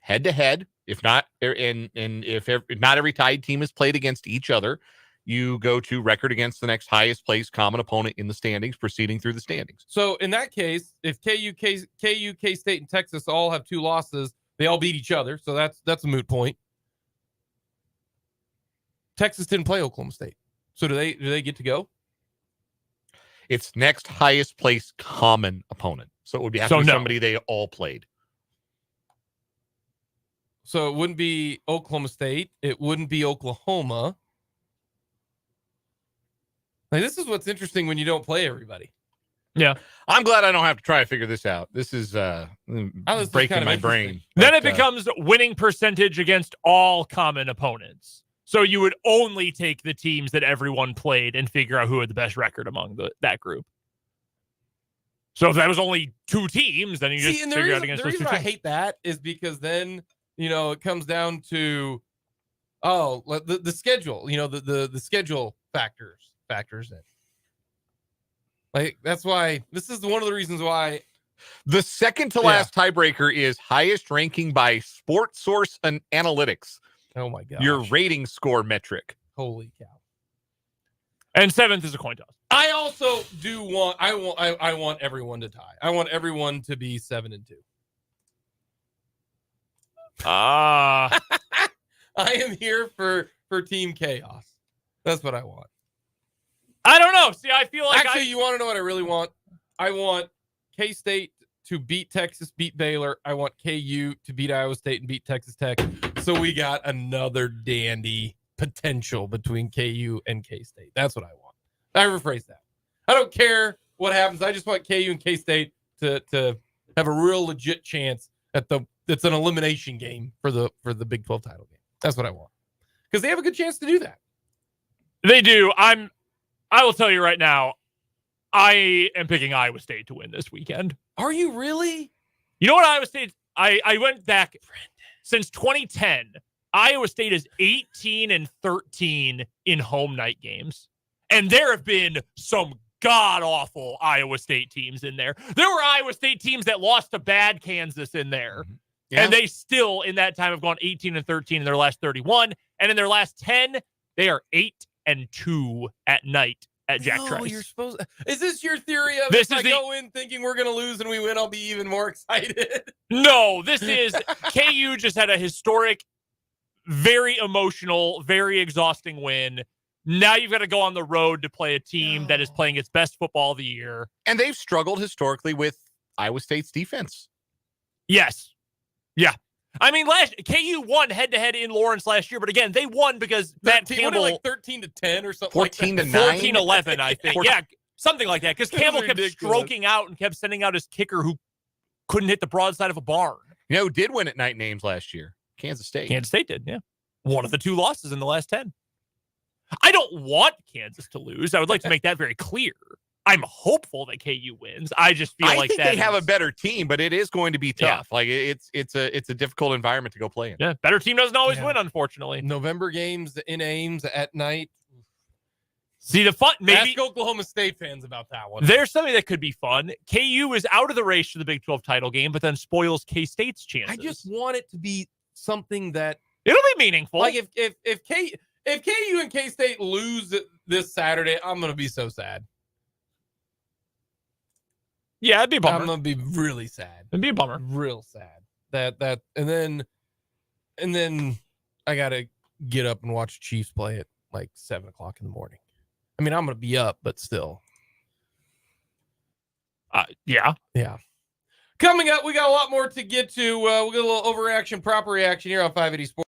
head to head, if not, and if not every tied team is played against each other, you go to record against the next highest placed common opponent in the standings, proceeding through the standings. So in that case, if KU, K-State, and Texas all have 2 losses, they all beat each other. So that's a moot point. Texas didn't play Oklahoma State. So do they get to go? It's next highest placed common opponent. So it would be after somebody they all played. So it wouldn't be Oklahoma State. It wouldn't be Oklahoma. Like, this is what's interesting when you don't play everybody. Yeah. I'm glad I don't have to try to figure this out. This is breaking my brain. Then it becomes winning percentage against all common opponents. So you would only take the teams that everyone played and figure out who had the best record among that group. So if that was only 2 teams, then you just figure out against those 2 teams. The reason I hate that is because then, it comes down to, the schedule, the schedule factors in. Like, that's why this is one of the reasons why. The second to last tiebreaker is highest ranking by Sports Source and Analytics. Oh my God. Your rating score metric. Holy cow. And 7th is a coin toss. I also do want I want everyone to tie. I want everyone to be 7-2. I am here for team chaos. That's what I want. I don't know. See, I feel like actually, you want to know what I really want? I want K-State to beat Texas, beat Baylor. I want KU to beat Iowa State and beat Texas Tech. So we got another dandy potential between KU and K-State. That's what I want. I rephrase that. I don't care what happens. I just want KU and K-State to have a real legit chance at it's an elimination game for the Big 12 title game. That's what I want. Because they have a good chance to do that. They do. I will tell you right now, I am picking Iowa State to win this weekend. Are you really? You know what Iowa State, I went back since 2010. Iowa State is 18-13 in home night games. And there have been some god-awful Iowa State teams in there. There were Iowa State teams that lost to bad Kansas in there. Yeah. And they still, in that time, have gone 18-13 in their last 31. And in their last 10, they are 8-2 at night at Jack Trice. You're supposed. Is this your theory of this? If I go in thinking we're going to lose and we win, I'll be even more excited? No, this is KU just had a historic, very emotional, very exhausting win. Now you've got to go on the road to play a team that is playing its best football of the year. And they've struggled historically with Iowa State's defense. Yes. Yeah. I mean, KU won head-to-head in Lawrence last year, but again, they won because Matt Campbell... like 13-10 or something 14-9? 14-11, I think. Yeah, something like that. Because Campbell kept stroking out and kept sending out his kicker who couldn't hit the broadside of a barn. You know who did win at night names last year? Kansas State. Kansas State did, yeah. One of the 2 losses in the last 10. I don't want Kansas to lose. I would like to make that very clear. I'm hopeful that KU wins. I just feel like they have a better team, but it is going to be tough. Yeah. Like it's a difficult environment to go play in. Yeah, better team doesn't always win, unfortunately. November games in Ames at night. See the fun. Maybe ask Oklahoma State fans about that one. There's something that could be fun. KU is out of the race for the Big 12 title game, but then spoils K-State's chances. I just want it to be something that it'll be meaningful. Like if KU and K-State lose this Saturday, I'm gonna be so sad. Yeah, it'd be a bummer. I'm gonna be really sad. It'd be a bummer. Real sad. That and then I gotta get up and watch Chiefs play at like 7:00 in the morning. I mean, I'm gonna be up, but still. Yeah. Coming up, we got a lot more to get to. We'll get a little overreaction, proper reaction here on 580 Sports.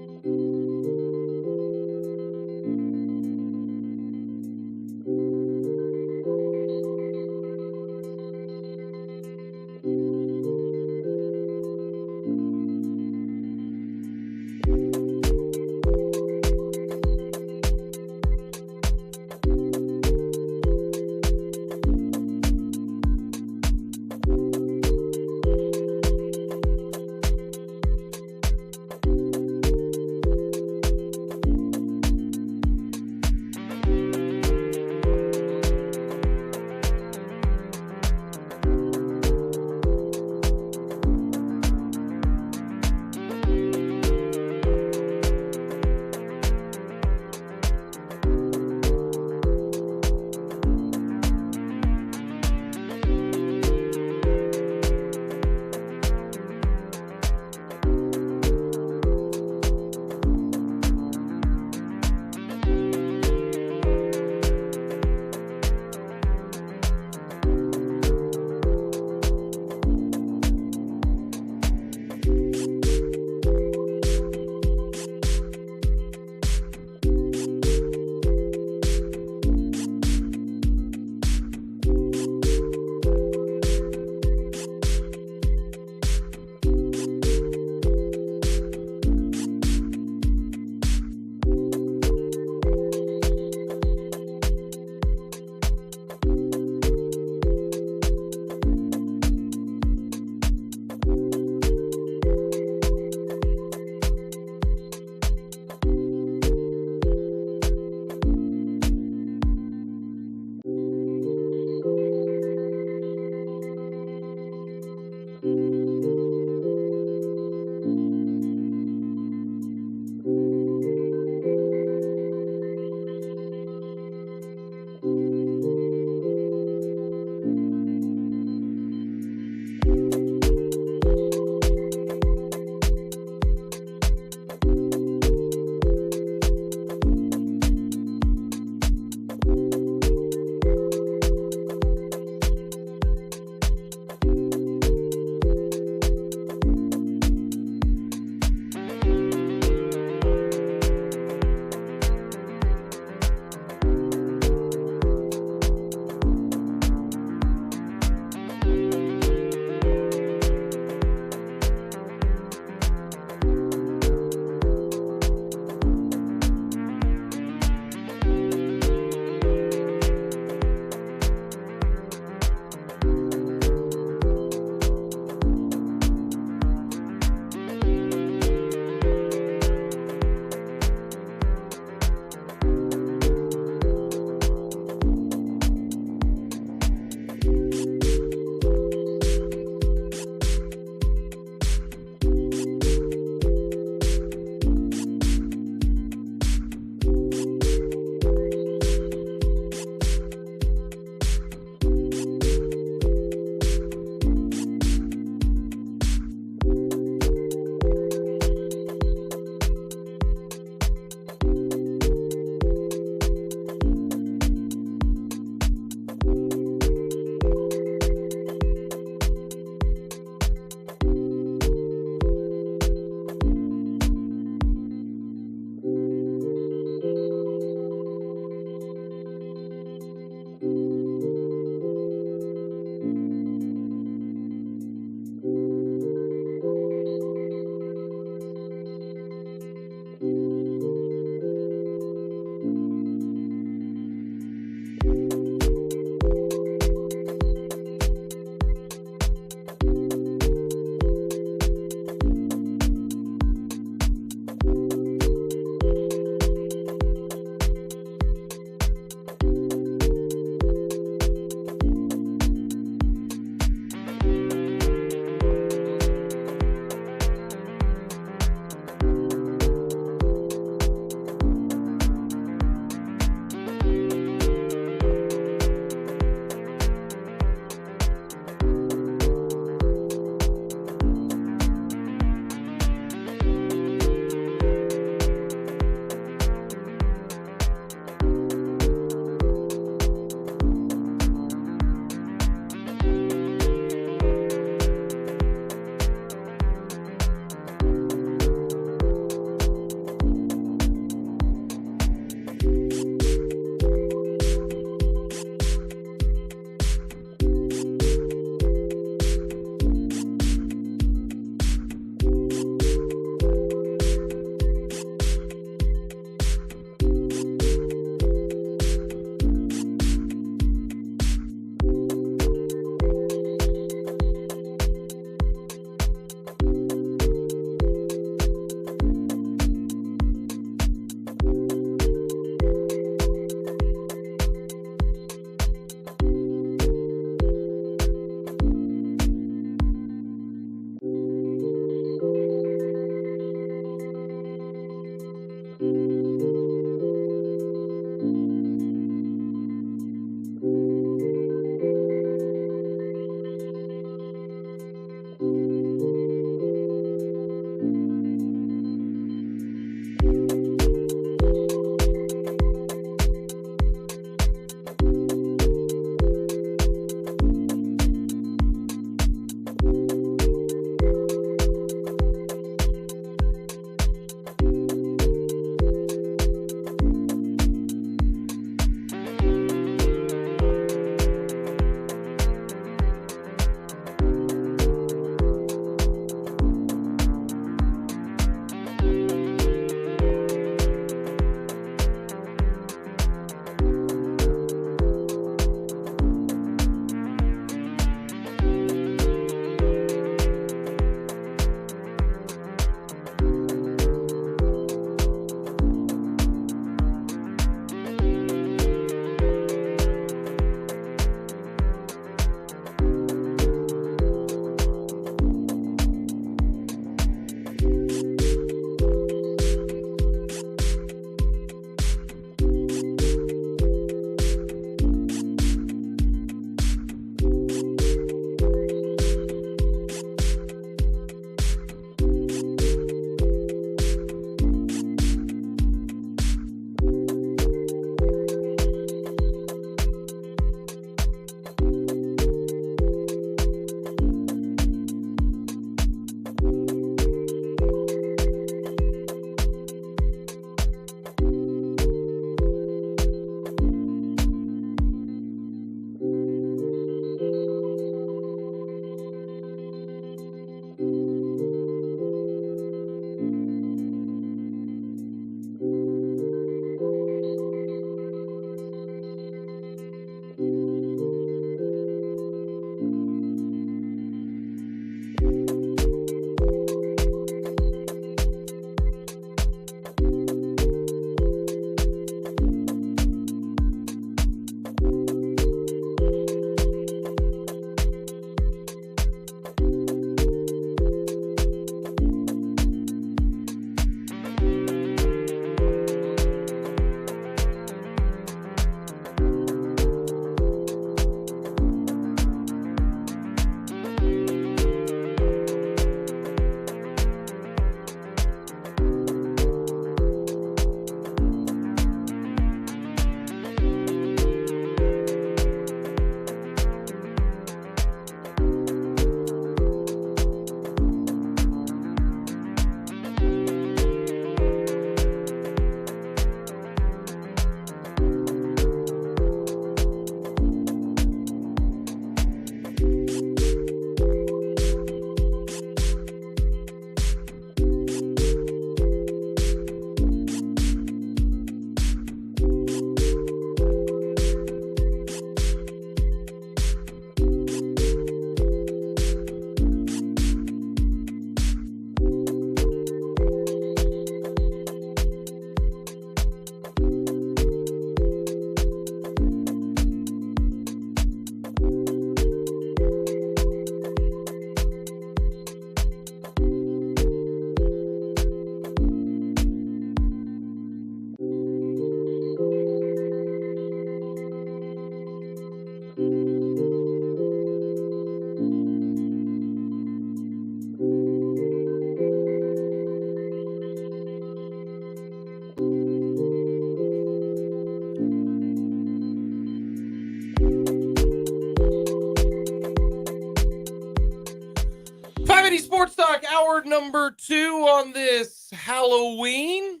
Sports Talk hour number 2 on this Halloween.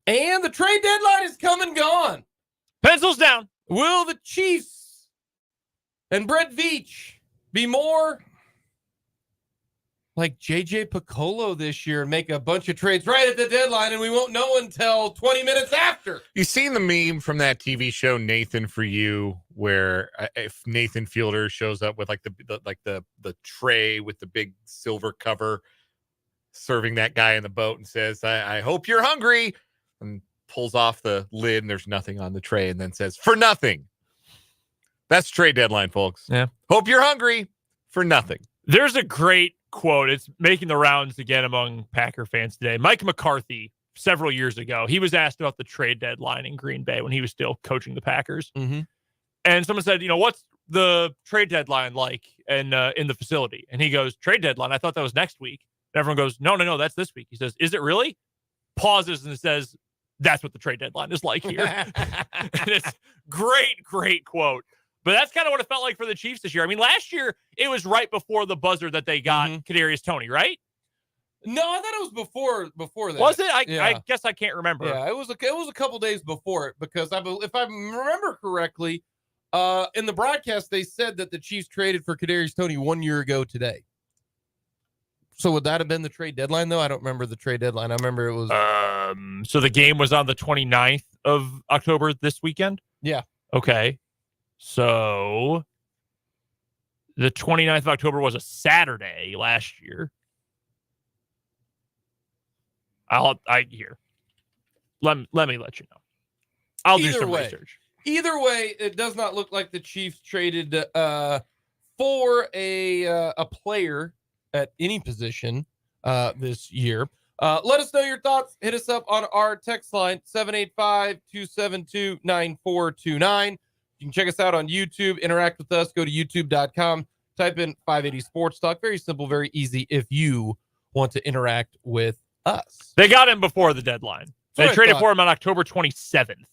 And the trade deadline is come and gone. Pencils down. Will the Chiefs and Brett Veach be more like JJ Piccolo this year and make a bunch of trades right at the deadline, and we won't know until 20 minutes after? You seen the meme from that TV show Nathan for You, where if Nathan Fielder shows up with the tray with the big silver cover, serving that guy in the boat and says, I hope you're hungry, and pulls off the lid and there's nothing on the tray, and then says, for nothing. That's trade deadline, folks. Yeah. Hope you're hungry for nothing. There's a great quote. It's making the rounds again among Packer fans today. Mike McCarthy, several years ago, he was asked about the trade deadline in Green Bay when he was still coaching the Packers. Mm-hmm. And someone said, what's the trade deadline like in the facility? And he goes, trade deadline? I thought that was next week. And everyone goes, no, that's this week. He says, is it really? Pauses and says, that's what the trade deadline is like here. And it's great quote. But that's kind of what it felt like for the Chiefs this year. I mean, last year, it was right before the buzzer that they got Kadarius Toney, right? No, I thought it was before that. Was it? I guess I can't remember. Yeah, it was a couple days before it, because if I remember correctly, in the broadcast, they said that the Chiefs traded for Kadarius Toney 1 year ago today. So would that have been the trade deadline, though? I don't remember the trade deadline. I remember it was... So the game was on the 29th of October this weekend? Yeah. Okay. So the 29th of October was a Saturday last year. Let me let you know. I'll do some research. Either way, it does not look like the Chiefs traded for a player at any position this year. Let us know your thoughts. Hit us up on our text line, 785-272-9429. You can check us out on YouTube. Interact with us. Go to youtube.com. Type in 580 Sports Talk. Very simple, very easy if you want to interact with us. They got him before the deadline. They traded for him on October 27th.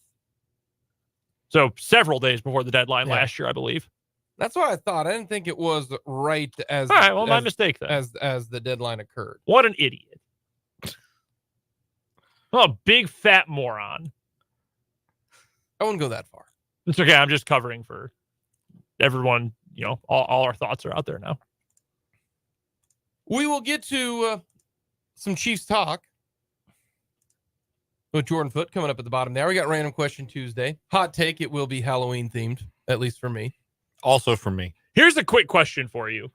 So several days before the deadline last year, I believe. That's what I thought. I didn't think it was right as... All right, well, my mistake then. As the deadline occurred. What an idiot. Oh, big fat moron. I wouldn't go that far. It's okay. I'm just covering for everyone. All our thoughts are out there now. We will get to some Chiefs talk with Jordan Foote coming up at the bottom there. We got Random Question Tuesday. Hot take, it will be Halloween themed, at least for me. Also for me. Here's a quick question for you.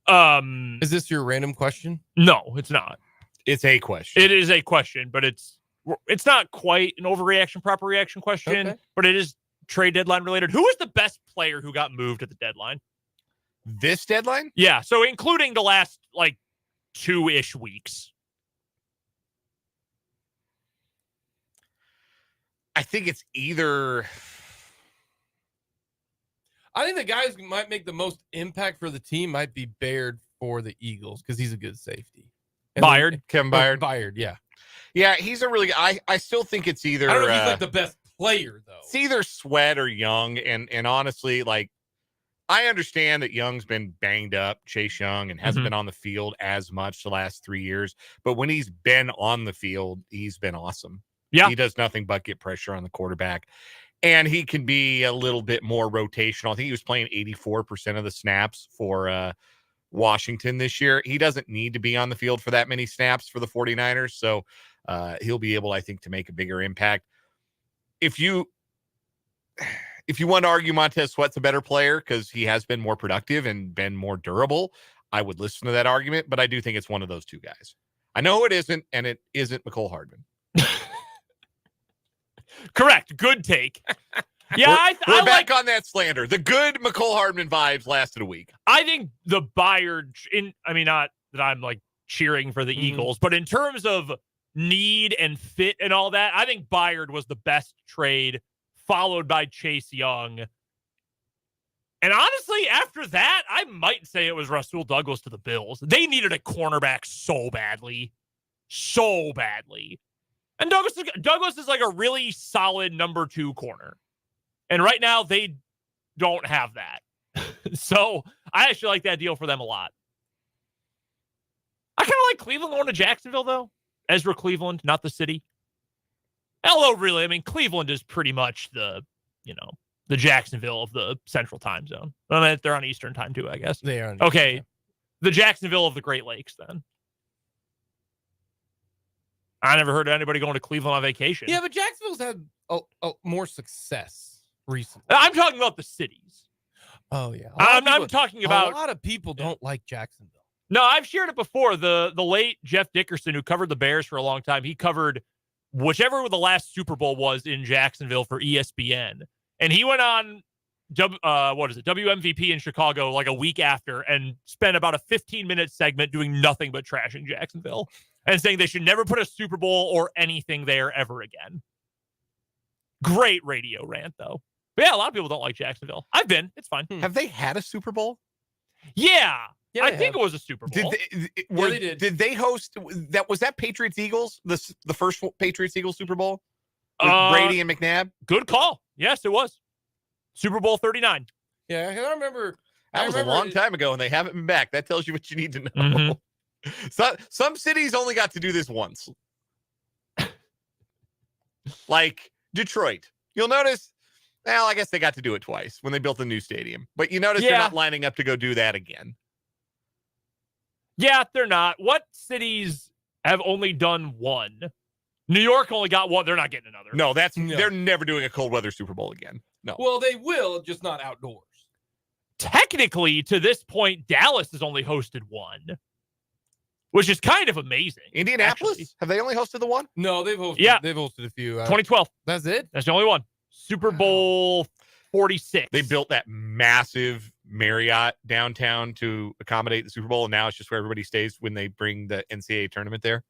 Is this your random question? No, it's not. It's a question. It is a question, but it's not quite an overreaction, proper reaction question, but it is trade deadline related. Who is the best player who got moved at the deadline? This deadline? Yeah, so including the last 2-ish weeks. I think it's either... I think the guys who might make the most impact for the team might be Baird for the Eagles, because he's a good safety. Kevin Byard. Byard, yeah. Yeah, he's a really good... I still think it's either... I don't know if he's the best player, though. It's either Sweat or Young, and honestly, I understand that Young's been banged up, Chase Young, and hasn't been on the field as much the last 3 years, but when he's been on the field, he's been awesome. Yeah. He does nothing but get pressure on the quarterback. And he can be a little bit more rotational. I think he was playing 84% of the snaps for Washington this year. He doesn't need to be on the field for that many snaps for the 49ers. So he'll be able, I think, to make a bigger impact. If you want to argue Montez Sweat's a better player because he has been more productive and been more durable, I would listen to that argument. But I do think it's one of those two guys. I know it isn't, and it isn't McCole Hardman. Correct. Good take. Yeah, we're back on that slander. The good McCole Hardman vibes lasted a week. I think the Byard, not that I'm cheering for the Eagles, but in terms of need and fit and all that, I think Byard was the best trade, followed by Chase Young. And honestly, after that, I might say it was Rasul Douglas to the Bills. They needed a cornerback so badly. So badly. And Douglas is a really solid number 2 corner. And right now, they don't have that. So I actually like that deal for them a lot. I kind of like Cleveland going to Jacksonville, though. Ezra Cleveland, not the city. Although, really, I mean, Cleveland is pretty much the Jacksonville of the Central Time Zone. I mean, they're on Eastern Time, too, I guess. They are. Okay, the Jacksonville of the Great Lakes, then. I never heard of anybody going to Cleveland on vacation. Yeah, but Jacksonville's had more success recently. I'm talking about the cities. Oh, yeah. I'm talking about... A lot of people don't like Jacksonville. No, I've shared it before. The late Jeff Dickerson, who covered the Bears for a long time, he covered whichever the last Super Bowl was in Jacksonville for ESPN. And he went on, WMVP in Chicago like a week after and spent about a 15-minute segment doing nothing but trashing Jacksonville and saying they should never put a Super Bowl or anything there ever again. Great radio rant, though. But yeah, a lot of people don't like Jacksonville. I've been. It's fine. Have they had a Super Bowl? Yeah. Yeah, I think it was a Super Bowl. They did. Did they host that? Was that Patriots Eagles? The first Patriots Eagles Super Bowl with Brady and McNabb? Good call. Yes, it was. Super Bowl 39. Yeah, I remember. That was a long time ago, and they haven't been back. That tells you what you need to know. Mm-hmm. So, some cities only got to do this once. Like Detroit. You'll notice, well, I guess they got to do it twice when they built the new stadium. But you notice they're not lining up to go do that again. Yeah, they're not. What cities have only done one? New York only got one. They're not getting another. No, they're never doing a cold weather Super Bowl again. No. Well, they will, just not outdoors. Technically, to this point, Dallas has only hosted one, which is kind of amazing. Indianapolis? Actually. Have they only hosted the one? No, they've hosted. Yeah. They've hosted a few. 2012. That's it. That's the only one. Super Bowl 46. They built that massive Marriott downtown to accommodate the Super Bowl, and now it's just where everybody stays when they bring the NCAA tournament there.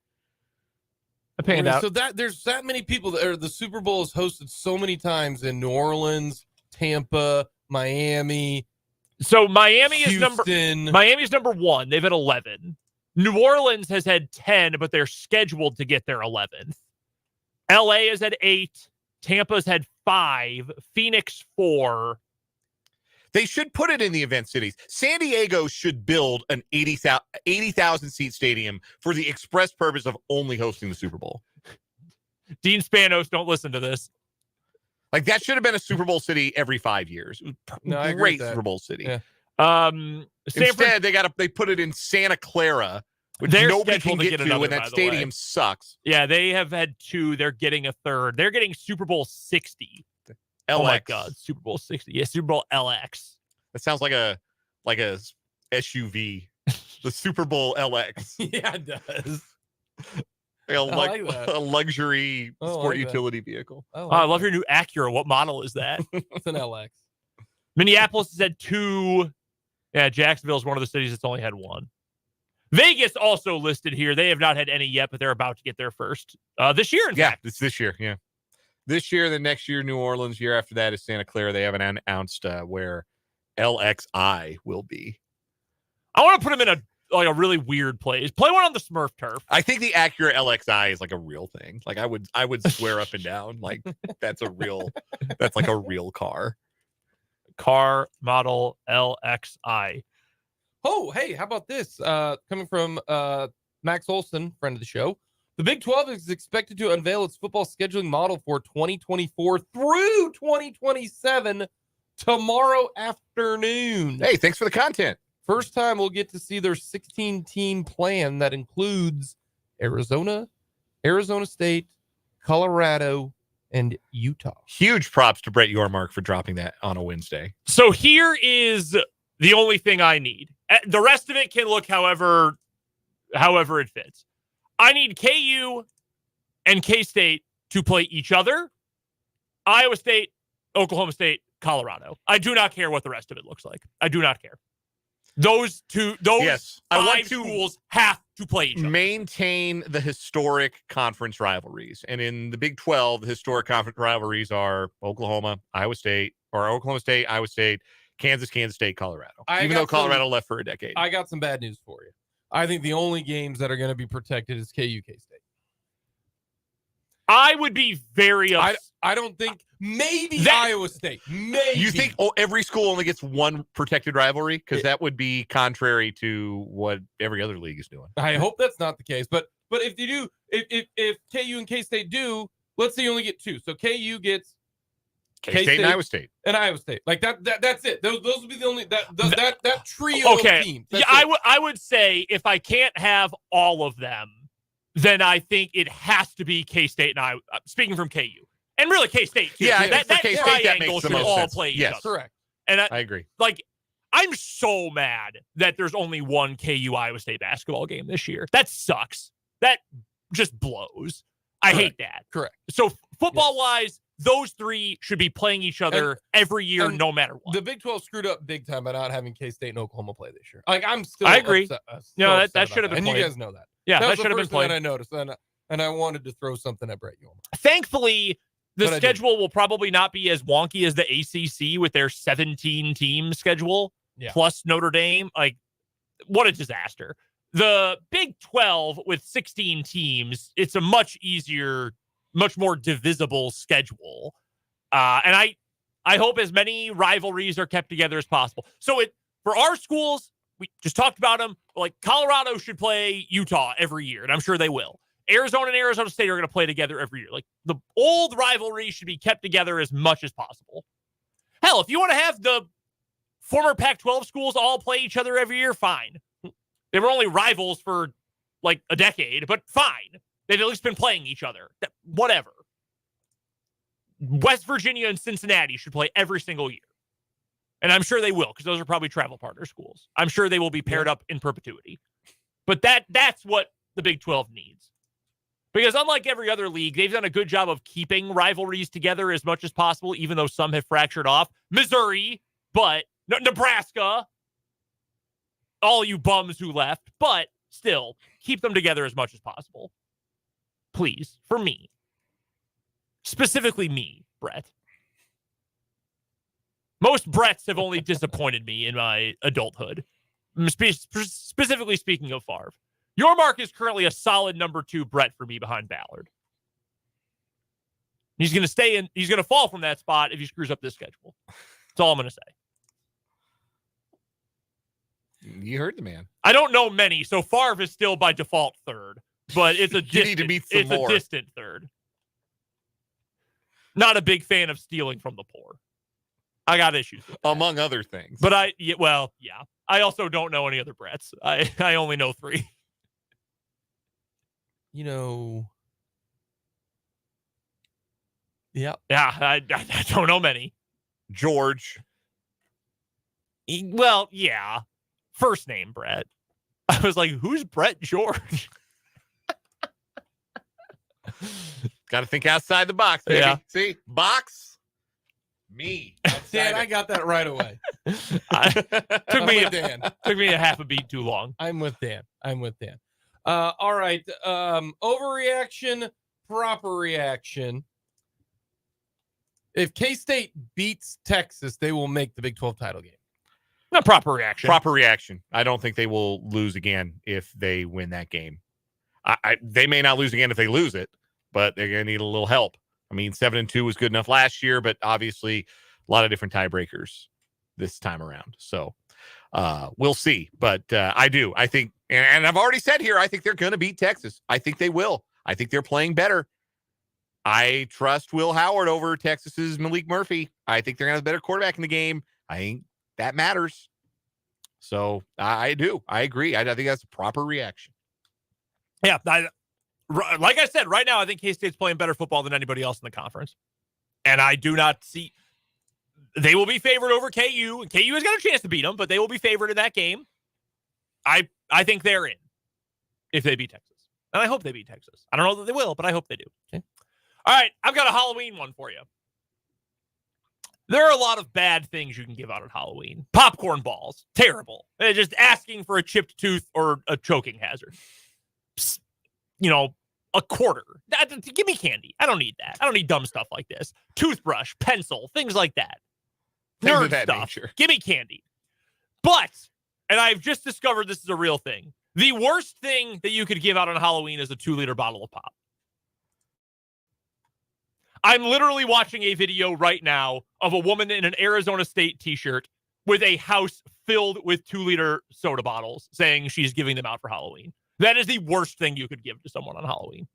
I panned out. So there's that many people that the Super Bowl is hosted so many times in New Orleans, Tampa, Miami. So Miami's Houston. number one. They've had 11. New Orleans has had 10, but they're scheduled to get their 11th. LA has had 8. Tampa's had 5. Phoenix 4. They should put it in the event cities. San Diego should build an 80,000 seat stadium for the express purpose of only hosting the Super Bowl. Dean Spanos, don't listen to this. Like, that should have been a Super Bowl city every 5 years. No, I agree Great with that. Super Bowl city. Yeah. Instead, they put it in Santa Clara, which They're nobody scheduled can to get get to, another, and that by the stadium way. sucks. Yeah, they have had 2. They're getting a third. They're getting Super Bowl 60. LX. Oh my God, Super Bowl 60. Yeah, Super Bowl LX. That sounds like a SUV. The Super Bowl LX. Yeah, it does. Like like that. a luxury I sport like that. utility vehicle. Oh, I love your new Acura. What model is that? It's an LX. Minneapolis has had 2. Yeah, Jacksonville is one of the cities that's only had 1. Vegas also listed here. They have not had any yet, but they're about to get their first this year. In fact, it's this year. Yeah, this year, the next year, New Orleans. Year after that is Santa Clara. They haven't announced where LXI will be. I want to put them in a really weird place. Play one on the Smurf turf. I think the Acura LXI is like a real thing. Like I would swear up and down like that's like a real car. Car model LXI. Oh, hey, how about this? Coming from Max Olson, friend of the show. The Big 12 is expected to unveil its football scheduling model for 2024 through 2027 tomorrow afternoon. Hey, thanks for the content. First time we'll get to see their 16-team plan that includes Arizona, Arizona State, Colorado, and Utah. Huge props to Brett Yormark for dropping that on a Wednesday. So here is the only thing I need. The rest of it can look however it fits. I need KU and K-State to play each other. Iowa State, Oklahoma State, Colorado. I do not care what the rest of it looks like. I do not care. Those Yes, I want 5 to schools have to play each other. maintain the historic conference rivalries. And in the Big 12, the historic conference rivalries are Oklahoma, Iowa State, Iowa State, Kansas State, Colorado. Even though Colorado left for a decade. I got some bad news for you. I think the only games that are going to be protected is KU K-State. I would be very upset. I don't think maybe That- Iowa State. Maybe You think every school only gets one protected rivalry? Because that would be contrary to what every other league is doing. I hope that's not the case. But if you do, if KU and K-State do, let's say you only get two. So KU gets K-State and Iowa State. and Iowa State. Like that's it. Those would be the only that trio of teams. Yeah, I would say if I can't have all of them, then I think it has to be K-State and Iowa. Speaking from KU. And really K-State too. Yeah, that K-State, that triangle makes the should most all sense. play each Yes. other. Correct. And I agree. I'm so mad that there's only one KU Iowa State basketball game this year. That sucks. That just blows. I hate that. Correct. So football-wise, those three should be playing each other every year, no matter what. The Big 12 screwed up big time by not having K-State and Oklahoma play this year. Like I'm still I agree. No, that should have been and played. you guys know that. Yeah, that should have been first thing played. that I noticed, and I wanted to throw something at Brett Yulman. Thankfully, the But I schedule will probably not be as wonky as the ACC with their 17-team schedule plus Notre Dame. Like, what a disaster. The Big 12 with 16 teams, it's a much easier, much more divisible schedule. And I hope as many rivalries are kept together as possible. So for our schools, we just talked about them. Like Colorado should play Utah every year, and I'm sure they will. Arizona and Arizona State are going to play together every year. Like the old rivalry should be kept together as much as possible. Hell, if you want to have the former Pac-12 schools all play each other every year, fine. They were only rivals for like a decade, but fine. They've at least been playing each other. Whatever. West Virginia and Cincinnati should play every single year. And I'm sure they will, because those are probably travel partner schools. I'm sure they will be paired up in perpetuity. But that's what the Big 12 needs. Because unlike every other league, they've done a good job of keeping rivalries together as much as possible, even though some have fractured off. Missouri, but Nebraska, all you bums who left, but still keep them together as much as possible. Please, for me. Specifically me, Brett. Most Bretts have only disappointed me in my adulthood. Specifically speaking of Favre. Your mark is currently a solid number 2 Brett for me behind Ballard. He's going to stay in. He's going to fall from that spot if he screws up this schedule. That's all I'm going to say. You heard the man. I don't know many, so Favre is still by default 3rd, but it's a You need to meet some more. a distant 3rd. Not a big fan of stealing from the poor. I got issues with that. Among other things. But I also don't know any other Bretts. I only know 3. You know, yeah. I don't know many. George. Well, yeah. First name, Brett. I was like, who's Brett George? Got to think outside the box, baby. Yeah. See? Box. Me. Dan, I got that right away. Took I'm me with Dan. a half a beat too long. I'm with Dan. All right. Overreaction, proper reaction. If K-State beats Texas, they will make the Big 12 title game. Not proper reaction. Proper reaction. I don't think they will lose again if they win that game. They may not lose again if they lose it, but they're going to need a little help. I mean, 7-2 was good enough last year, but obviously a lot of different tiebreakers this time around. So we'll see. But I think, and I've already said here, I think they're going to beat Texas. I think they will. I think they're playing better. I trust Will Howard over Texas's Malik Murphy. I think they're going to have a better quarterback in the game. I think that matters. So I do. I agree. I think that's a proper reaction. Yeah. Like I said, right now, I think K-State's playing better football than anybody else in the conference. And I do not see... They will be favored over KU. And KU has got a chance to beat them, but they will be favored in that game. I think they're in if they beat Texas. And I hope they beat Texas. I don't know that they will, but I hope they do. Okay. All right. I've got a Halloween one for you. There are a lot of bad things you can give out at Halloween. Popcorn balls. Terrible. They're just asking for a chipped tooth or a choking hazard. Psst, a quarter. Give me candy. I don't need that. I don't need dumb stuff like this. Toothbrush, pencil, things like that. Things Nerd of that stuff. nature. Give me candy. But, and I've just discovered this is a real thing. The worst thing that you could give out on Halloween is a 2-liter bottle of pop. I'm literally watching a video right now of a woman in an Arizona State t-shirt with a house filled with 2-liter soda bottles saying she's giving them out for Halloween. That is the worst thing you could give to someone on Halloween.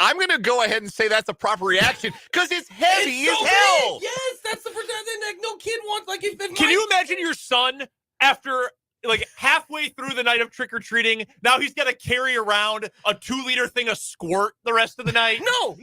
I'm going to go ahead and say that's a proper reaction because it's heavy as hell. Yes, that's the first time that no kid wants. Like, can you imagine your son after like halfway through the night of trick-or-treating, now he's got to carry around a 2-liter thing of squirt the rest of the night? No.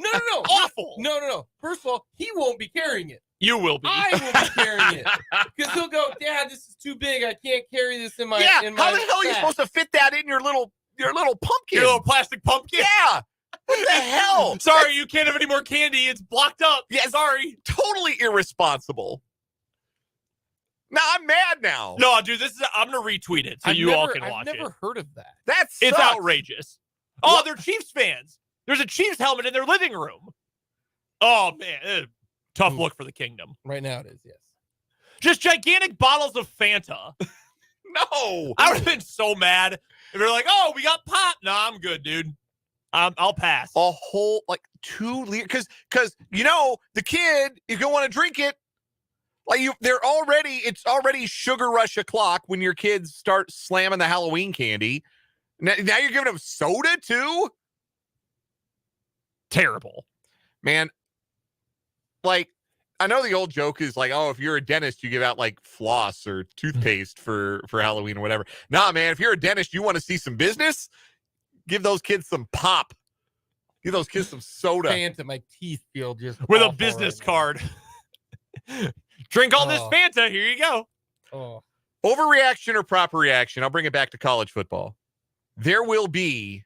Awful. No. First of all, he won't be carrying it. You will be. I will be carrying it. Because he'll go, Dad, this is too big. I can't carry this in my how in the hell my are you sack." supposed to fit that in your little pumpkin? Your little plastic pumpkin? Yeah. What the hell? Sorry, you can't have any more candy. It's blocked up. Yeah, sorry. Totally irresponsible. Now I'm mad now. No, dude, I'm gonna retweet it so you all can watch it. I've never heard of that. It's outrageous. Oh, they're Chiefs fans. There's a Chiefs helmet in their living room. Oh man, tough look for the kingdom. Right now it is, yes. Just gigantic bottles of Fanta. No. I would have been so mad if they're like, "Oh, we got pop." No, I'm good, dude. I'll pass. A whole 2 liters because the kid is gonna want to drink it. Like it's already sugar rush o'clock when your kids start slamming the Halloween candy. Now you're giving them soda too? Terrible. Man, I know the old joke is oh, if you're a dentist, you give out floss or toothpaste for Halloween or whatever. Nah, man, if you're a dentist, you want to see some business, give those kids some pop. Give those kids some soda. Fanta, my teeth feel just with a awful business right card. Drink all this Fanta. Here you go. Oh. Overreaction or proper reaction? I'll bring it back to college football. There will be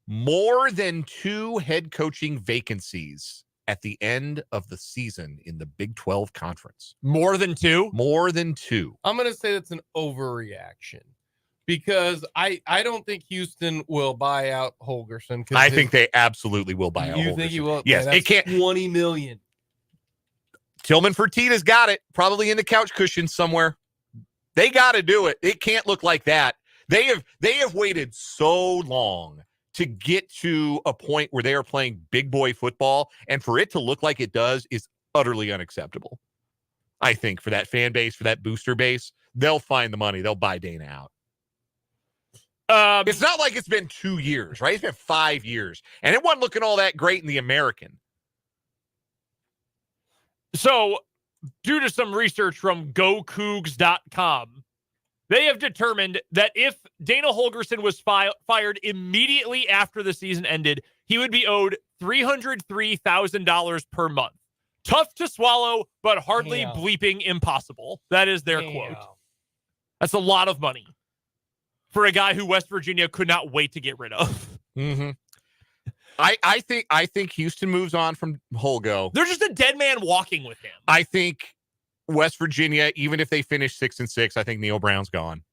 more than 2 head coaching vacancies at the end of the season in the Big 12 conference. More than 2? More than 2. I'm going to say that's an overreaction because I don't think Houston will buy out Holgorsen. I think they absolutely will buy out Holgorsen. You think he will? Yes, it can't. $20 million. Tillman Fertitta's got it, probably in the couch cushion somewhere. They got to do it. It can't look like that. They have waited so long to get to a point where they are playing big boy football, and for it to look like it does is utterly unacceptable. I think for that fan base, for that booster base, they'll find the money. They'll buy Dana out. It's not like it's been 2 years, right? It's been 5 years, and it wasn't looking all that great in the American. So, due to some research from GoCougs.com, they have determined that if Dana Holgorsen was fired immediately after the season ended, he would be owed $303,000 per month. Tough to swallow, but hardly bleeping impossible. That is their quote. That's a lot of money for a guy who West Virginia could not wait to get rid of. Mm-hmm. I think Houston moves on from Holgo. They're just a dead man walking with him. I think West Virginia, even if they finish 6-6, I think Neil Brown's gone.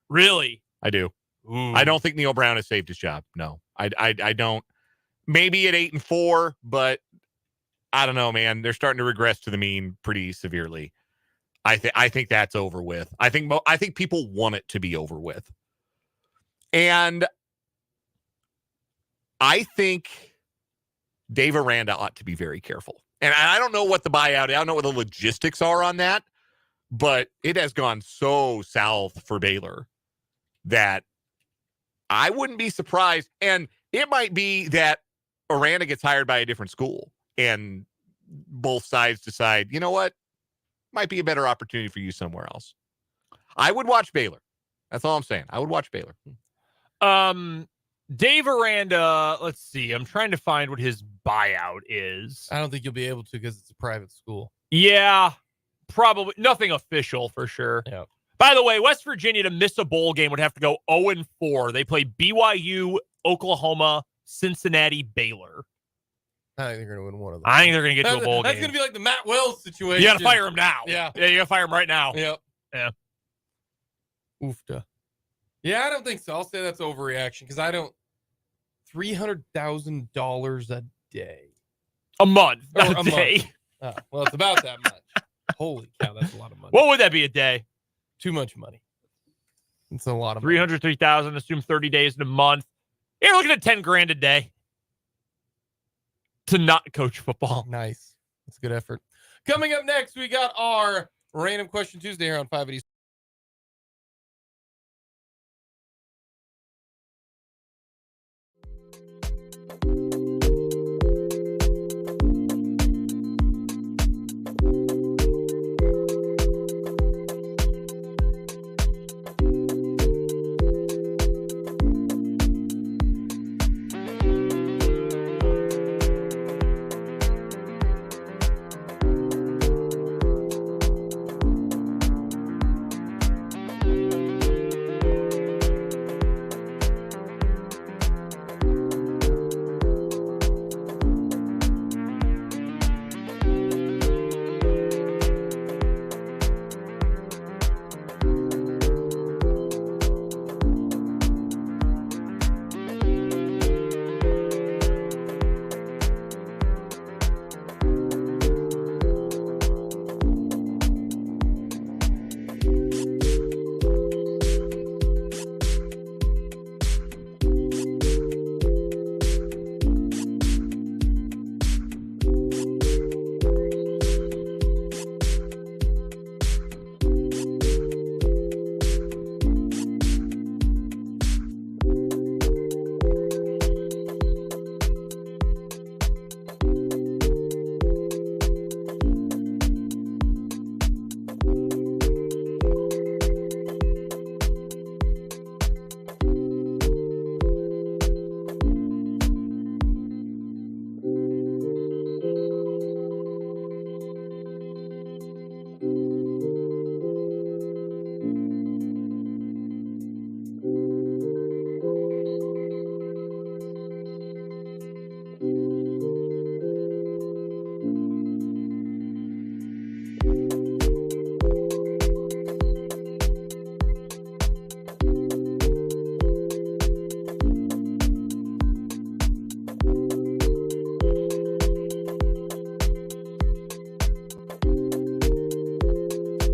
Really? I do. Ooh. I don't think Neil Brown has saved his job. No, I don't. Maybe at 8-4, but I don't know, man. They're starting to regress to the mean pretty severely. I think that's over with. I think people want it to be over with, and I think Dave Aranda ought to be very careful. And I don't know what the buyout, I don't know what the logistics are on that, but it has gone so south for Baylor that I wouldn't be surprised. And it might be that Aranda gets hired by a different school and both sides decide, you know what, might be a better opportunity for you somewhere else. I would watch Baylor. That's all I'm saying. I would watch Baylor. Dave Aranda, let's see. I'm trying to find what his buyout is. I don't think you'll be able to because it's a private school. Yeah, probably nothing official for sure. Yeah. By the way, West Virginia to miss a bowl game would have to go 0-4. They play BYU, Oklahoma, Cincinnati, Baylor. I think they're going to win one of them. I think they're going to get to a bowl game. That's going to be like the Matt Wells situation. You got to fire him now. Yeah. Yeah, you got to fire him right now. Yep. Yeah. Oofta. Yeah, I don't think so. I'll say that's overreaction because I don't. $300,000 a day. A month, Or not a day. Month. Oh, well, it's about that much. Holy cow, that's a lot of money. What would that be a day? Too much money. It's a lot of money. 303,000. Assume 30 days in a month. You're looking at $10,000 a day. to not coach football. Nice. That's a good effort. Coming up next, we got our Random Question Tuesday here on 580.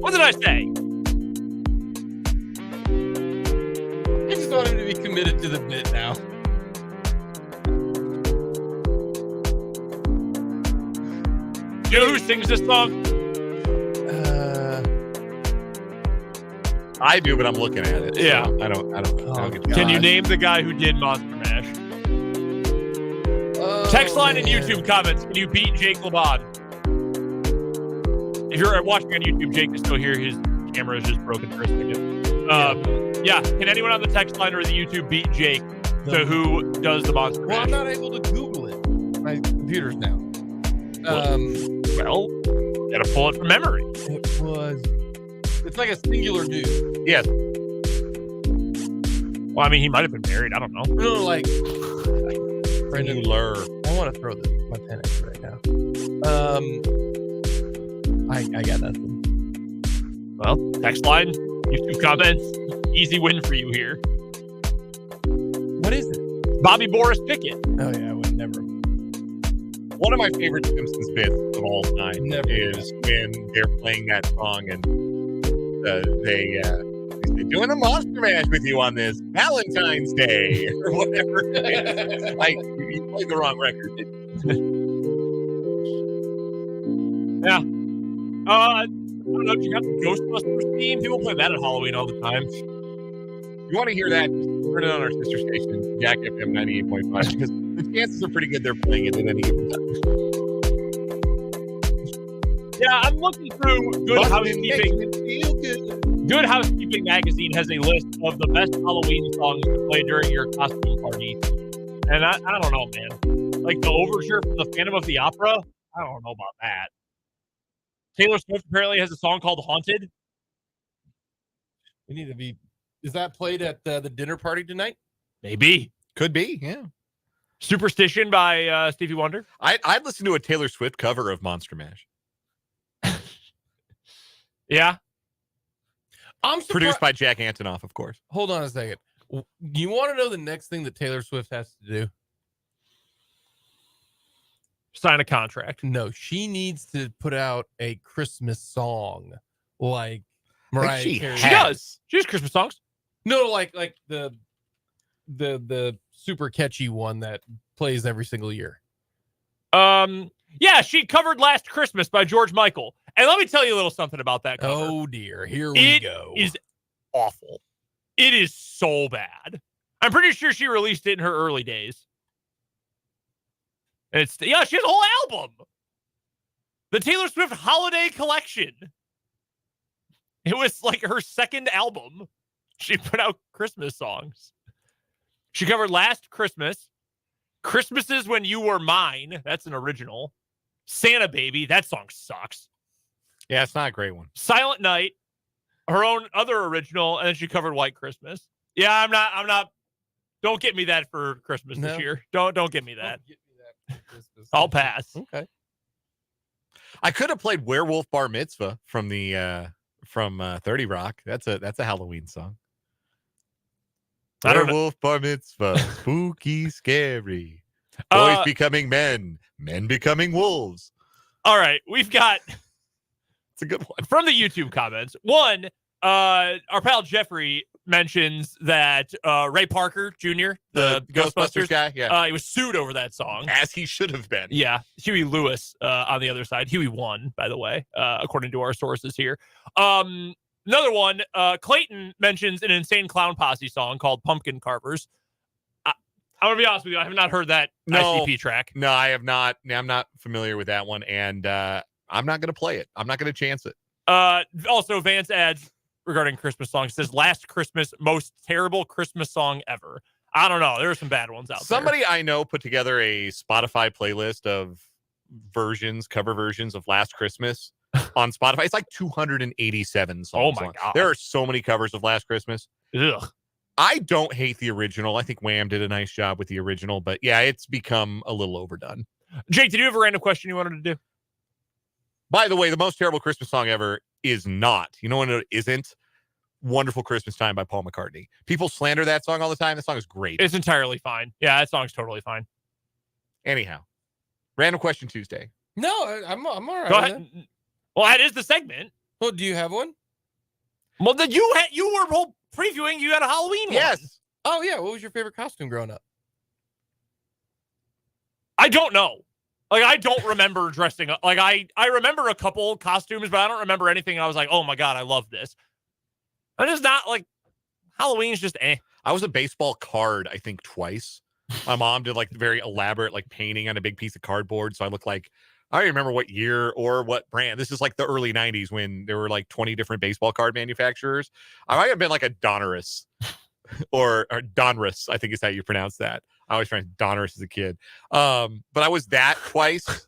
What did I say? I just want him to be committed to the bit now. You know who sings this song? I do, but I'm looking at it. Yeah. So I don't get Can you name the guy who did Monster Mash? Text line and YouTube comments. Can you beat Jake LeBon? If you're watching on YouTube, Jake is still here. His camera is just broken for a second. Yeah. Can anyone on the text line or the YouTube beat Jake to who does the Monster Well, Mash? I'm not able to Google it. My computer's down. Well, gotta pull it from memory. It's like a singular dude. Yes. Well, I mean, he might have been married. I don't know. No, like Brendan Lur. I want to throw my pen at you right now. I got nothing. Well, text line, YouTube comments. Easy win for you here. What is it? Bobby Boris Pickett. Oh yeah, I would never. One of my favorite Simpsons bits of all time is when they're playing that song and they're doing a Monster Mash with you on this Valentine's Day or whatever. Like, you played the wrong record. Yeah. I don't know if you got the Ghostbusters theme. People play that at Halloween all the time. You want to hear that? Just turn it on our sister station, Jack FM 98.5, because the chances are pretty good they're playing it at any given time. Yeah, I'm looking through Good Housekeeping. Good Housekeeping magazine has a list of the best Halloween songs to play during your costume party. And I don't know, man. Like the overture from the Phantom of the Opera? I don't know about that. Taylor Swift apparently has a song called Haunted. We need to be. Is that played at the dinner party tonight? Maybe. Could be, yeah. Superstition by Stevie Wonder. I'd listen to a Taylor Swift cover of Monster Mash. Yeah. I'm produced by Jack Antonoff, of course. Hold on a second. You want to know the next thing that Taylor Swift has to do? Sign a contract. No, she needs to put out a Christmas song like Mariah Carey. She does. She has Christmas songs. No, like the super catchy one that plays every single year. Yeah, she covered Last Christmas by George Michael. And let me tell you a little something about that cover. Oh, dear. Here we go. It is awful. It is so bad. I'm pretty sure she released it in her early days. And she has a whole album. The Taylor Swift Holiday Collection. It was like her second album. She put out Christmas songs. She covered Last Christmas, Christmases When You Were Mine. That's an original. Santa Baby. That song sucks. Yeah, it's not a great one. Silent Night, her own other original, and then she covered White Christmas. Yeah, I'm not. Don't get me that for Christmas this year. Don't get me that. Don't get me that for Christmas. I'll pass. Okay. I could have played Werewolf Bar Mitzvah from 30 Rock. That's a Halloween song. I don't know. Werewolf Bar Mitzvah, spooky, scary. Boys becoming men becoming wolves. All right, we've got. It's a good one. From the YouTube comments, one, our pal Jeffrey mentions that Ray Parker Jr., the Ghostbusters guy, he was sued over that song. As he should have been. Yeah, Huey Lewis on the other side. Huey won, by the way, according to our sources here. Another one, Clayton mentions an Insane Clown Posse song called Pumpkin Carvers. I'm going to be honest with you, I have not heard that ICP track. No, I have not. I'm not familiar with that one, and I'm not going to play it. I'm not going to chance it. Also, Vance adds regarding Christmas songs, says Last Christmas, most terrible Christmas song ever. I don't know. There are some bad ones out there. Somebody I know put together a Spotify playlist of cover versions of Last Christmas on Spotify. It's like 287 songs. Oh my God. There are so many covers of Last Christmas. Ugh. I don't hate the original. I think Wham did a nice job with the original, but yeah, it's become a little overdone. Jake, did you have a random question you wanted to do? By the way, the most terrible Christmas song ever is not. You know what it isn't? Wonderful Christmas Time by Paul McCartney. People slander that song all the time. That song is great. It's entirely fine. Yeah, that song's totally fine. Anyhow, random question Tuesday. No, I'm all right. Go ahead. Well, that is the segment. Well, do you have one? Well, then you were previewing. You had a Halloween one. Yes. Oh, yeah. What was your favorite costume growing up? I don't know. Like, I don't remember dressing up. Like, I remember a couple costumes, but I don't remember anything. I was like, oh my God, I love this. I'm just not like, Halloween's just eh. I was a baseball card, I think, twice. My mom did like very elaborate like painting on a big piece of cardboard. So I look like, I don't remember what year or what brand. This is like the early 90s when there were like 20 different baseball card manufacturers. I might have been like a Donruss or Donruss, I think is how you pronounce that. I always tried Donruss as a kid. But I was that twice.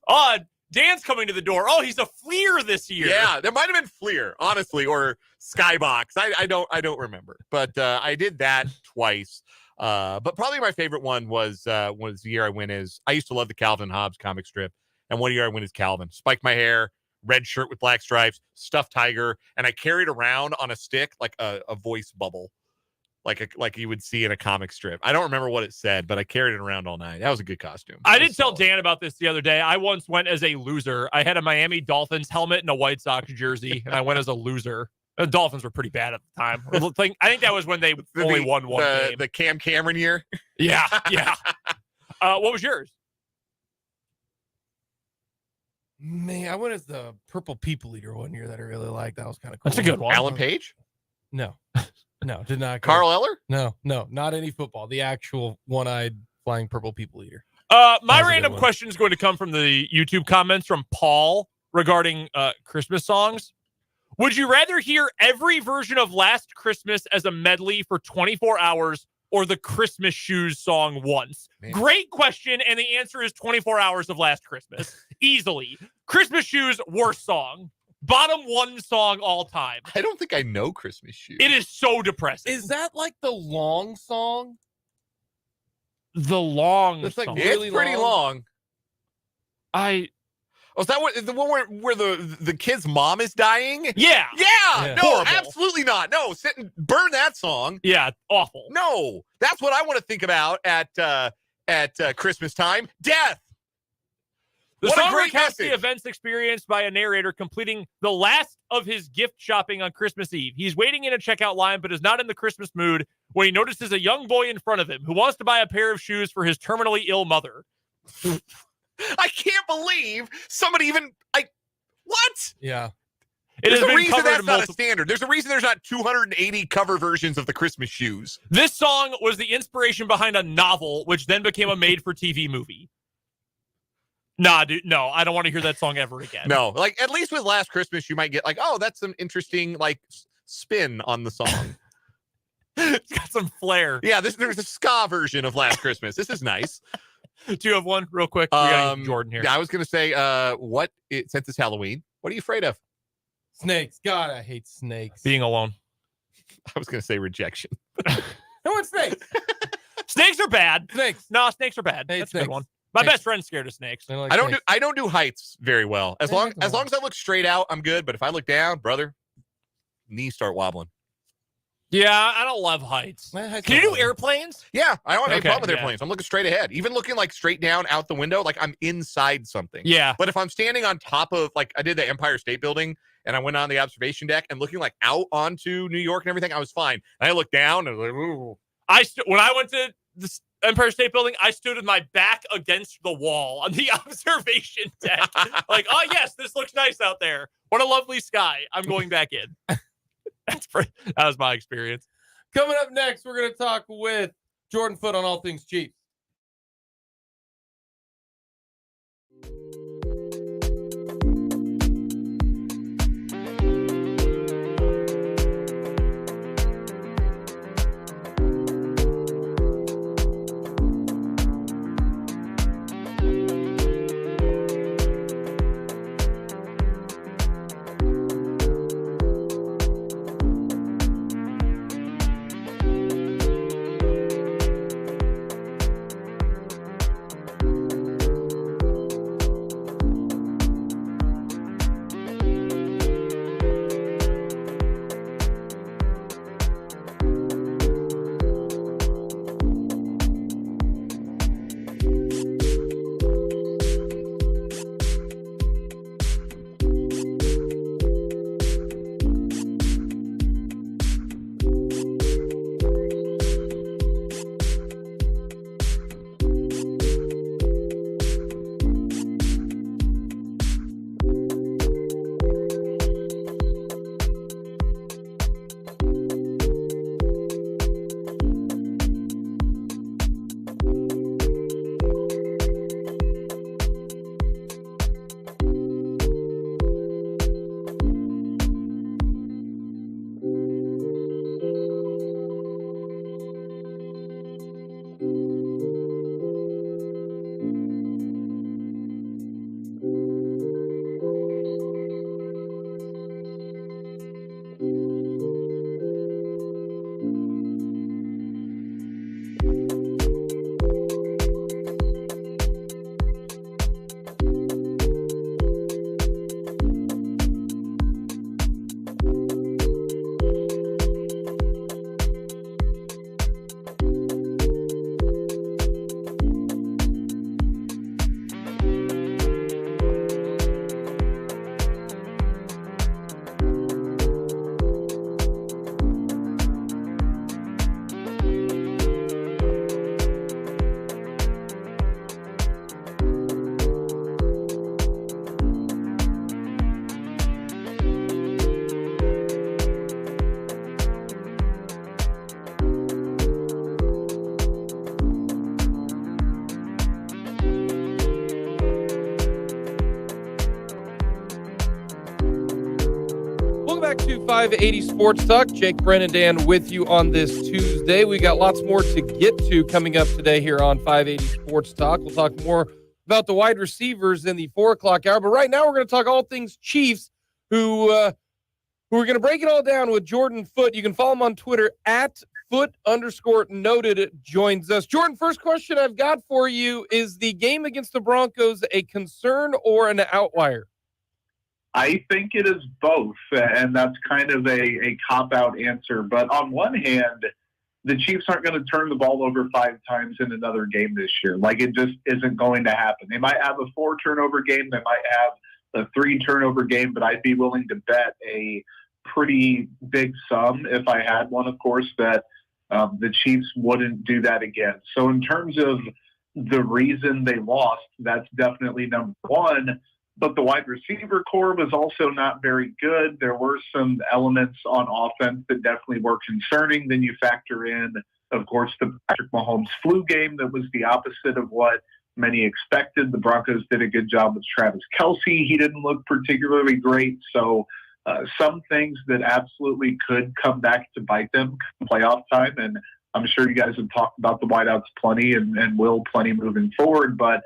Dan's coming to the door. Oh, he's a Fleer this year. Yeah, there might have been Fleer, honestly, or Skybox. I don't remember. But I did that twice. But probably my favorite one was the year I went as I used to love the Calvin Hobbes comic strip. And one year I went as Calvin. Spiked my hair, red shirt with black stripes, stuffed tiger, and I carried around on a stick like a voice bubble. Like you would see in a comic strip. I don't remember what it said, but I carried it around all night. That was a good costume. I did tell Dan about this the other day. I once went as a loser. I had a Miami Dolphins helmet and a White Sox jersey, and I went as a loser. The Dolphins were pretty bad at the time. I think that was when they only won one game. The Cam Cameron year? Yeah. What was yours? Man, I went as the Purple People Eater one year that I really liked. That was kind of cool. That's a good one. Alan Page? No, did not. Carl Eller? No, not any football. The actual one-eyed flying Purple People Eater. My random question is going to come from the YouTube comments from Paul regarding Christmas songs. Would you rather hear every version of Last Christmas as a medley for 24 hours or the Christmas Shoes song once? Man. Great question, and the answer is 24 hours of Last Christmas. Easily. Christmas Shoes, worst song. Bottom one song all time. I don't think I know Christmas Shoes. It is so depressing. Is that like the long song? The long It's like song. really It's pretty long. Is that what the one where the kid's mom is dying? Yeah. No, horrible. absolutely not. No, sit and burn that song. Yeah, awful. No, that's what I want to think about at Christmas time. Death. The What a song great recounts message. the events experienced by a narrator completing the last of his gift shopping on Christmas Eve. He's waiting in a checkout line, but is not in the Christmas mood when he notices a young boy in front of him who wants to buy a pair of shoes for his terminally ill mother. I can't believe somebody even what? Yeah. There's has a been reason covered that's in not a multiple. standard. There's a reason there's not 280 cover versions of the Christmas shoes. This song was the inspiration behind a novel, which then became a made-for-TV movie. Nah, dude, no, I don't want to hear that song ever again. No, like at least with Last Christmas, you might get like, oh, that's some interesting like spin on the song. It's got some flair. Yeah, there's a ska version of Last Christmas. This is nice. Do you have one real quick? We got Jordan here. Yeah, I was gonna say, since it's Halloween, what are you afraid of? Snakes. God, I hate snakes. Being alone. I was gonna say rejection. I want snakes. Snakes are bad. Snakes. No, snakes are bad. Hate That's a snakes. good one. My Snakes. best friend's scared of snakes. I, like I snakes. don't do heights very well. As Yeah, long that's as long as I look straight out, I'm good. But if I look down, brother, knees start wobbling. Yeah, I don't love heights. Heights Can you don't do bother me. airplanes? Yeah, I don't have any Okay, problem with yeah. airplanes. I'm looking straight ahead, even looking like straight down out the window, like I'm inside something. Yeah. But if I'm standing on top of, like I did the Empire State Building and I went on the observation deck and looking like out onto New York and everything, I was fine. And I looked down and I was like, ooh. When I went to the Empire State Building, I stood with my back against the wall on the observation deck. Like, oh yes, this looks nice out there. What a lovely sky. I'm going back in. That was my experience. Coming up next, we're going to talk with Jordan Foote on all things Chiefs. Back to 580 Sports Talk. Jake, Brennan, Dan with you on this Tuesday. We got lots more to get to coming up today here on 580 Sports Talk. We'll talk more about the wide receivers in the 4 o'clock hour. But right now we're going to talk all things Chiefs, who are going to break it all down with Jordan Foote. You can follow him on Twitter at @Foot_noted joins us. Jordan, first question I've got for you, is the game against the Broncos a concern or an outlier? I think it is both, and that's kind of a cop-out answer. But on one hand, the Chiefs aren't going to turn the ball over 5 times in another game this year. Like, it just isn't going to happen. They might have a 4-turnover game. They might have a 3-turnover game, but I'd be willing to bet a pretty big sum, if I had one, of course, that the Chiefs wouldn't do that again. So in terms of the reason they lost. That's definitely number one. But the wide receiver core was also not very good. There were some elements on offense that definitely were concerning. Then you factor in, of course, the Patrick Mahomes flu game that was the opposite of what many expected. The Broncos did a good job with Travis Kelce. He didn't look particularly great. So some things that absolutely could come back to bite them come playoff time. And I'm sure you guys have talked about the wideouts plenty and will plenty moving forward. But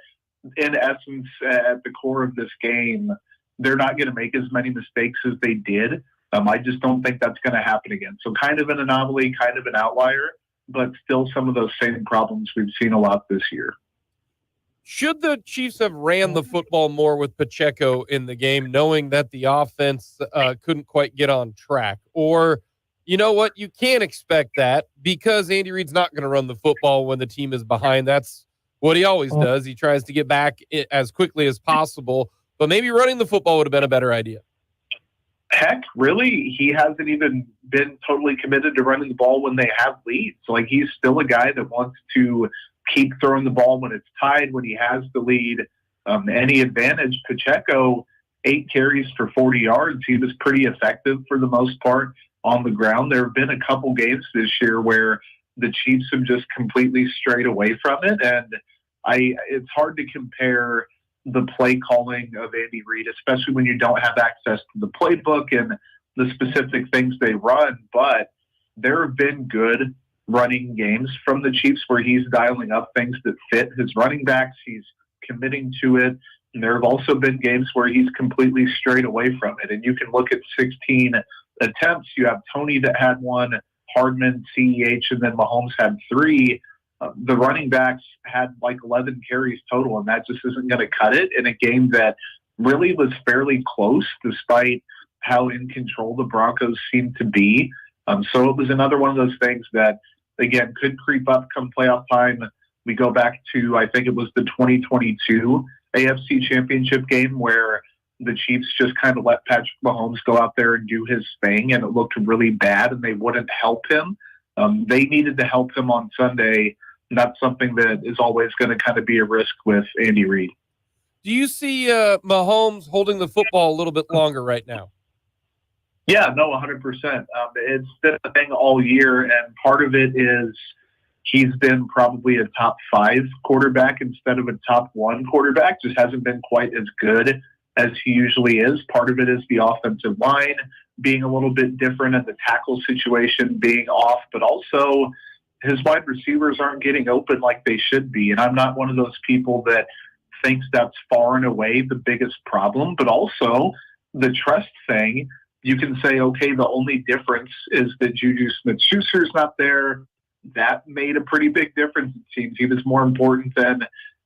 in essence, at the core of this game, they're not going to make as many mistakes as they did. I just don't think that's going to happen again. So kind of an anomaly, kind of an outlier, but still some of those same problems we've seen a lot this year. Should the Chiefs have ran the football more with Pacheco in the game, knowing that the offense couldn't quite get on track? Or, you know what, you can't expect that because Andy Reid's not going to run the football when the team is behind. That's what he always does. He tries to get back as quickly as possible, but maybe running the football would have been a better idea. Heck, really, he hasn't even been totally committed to running the ball when they have leads. Like, he's still a guy that wants to keep throwing the ball when it's tied, when he has the lead. Any advantage, Pacheco, 8 carries for 40 yards. He was pretty effective for the most part on the ground. There have been a couple games this year where the Chiefs have just completely strayed away from it. And it's hard to compare the play calling of Andy Reid, especially when you don't have access to the playbook and the specific things they run. But there have been good running games from the Chiefs where he's dialing up things that fit his running backs. He's committing to it. And there have also been games where he's completely strayed away from it. And you can look at 16 attempts. You have Tony that had one, Hardman, CEH, and then Mahomes had 3. The running backs had like 11 carries total, and that just isn't going to cut it in a game that really was fairly close despite how in control the Broncos seemed to be. So it was another one of those things that, again, could creep up come playoff time. We go back to, I think it was the 2022 AFC Championship game where the Chiefs just kind of let Patrick Mahomes go out there and do his thing, and it looked really bad, and they wouldn't help him. They needed to help him on Sunday, and that's something that is always going to kind of be a risk with Andy Reid. Do you see Mahomes holding the football a little bit longer right now? Yeah, no, 100%. It's been a thing all year, and part of it is he's been probably a top 5 quarterback instead of a top 1 quarterback. Just hasn't been quite as good as he usually is. Part of it is the offensive line being a little bit different and the tackle situation being off, but also his wide receivers aren't getting open like they should be. And I'm not one of those people that thinks that's far and away the biggest problem, but also the trust thing. You can say, okay, the only difference is that Juju Smith-Schuster's not there. That made a pretty big difference, it seems. He was more important than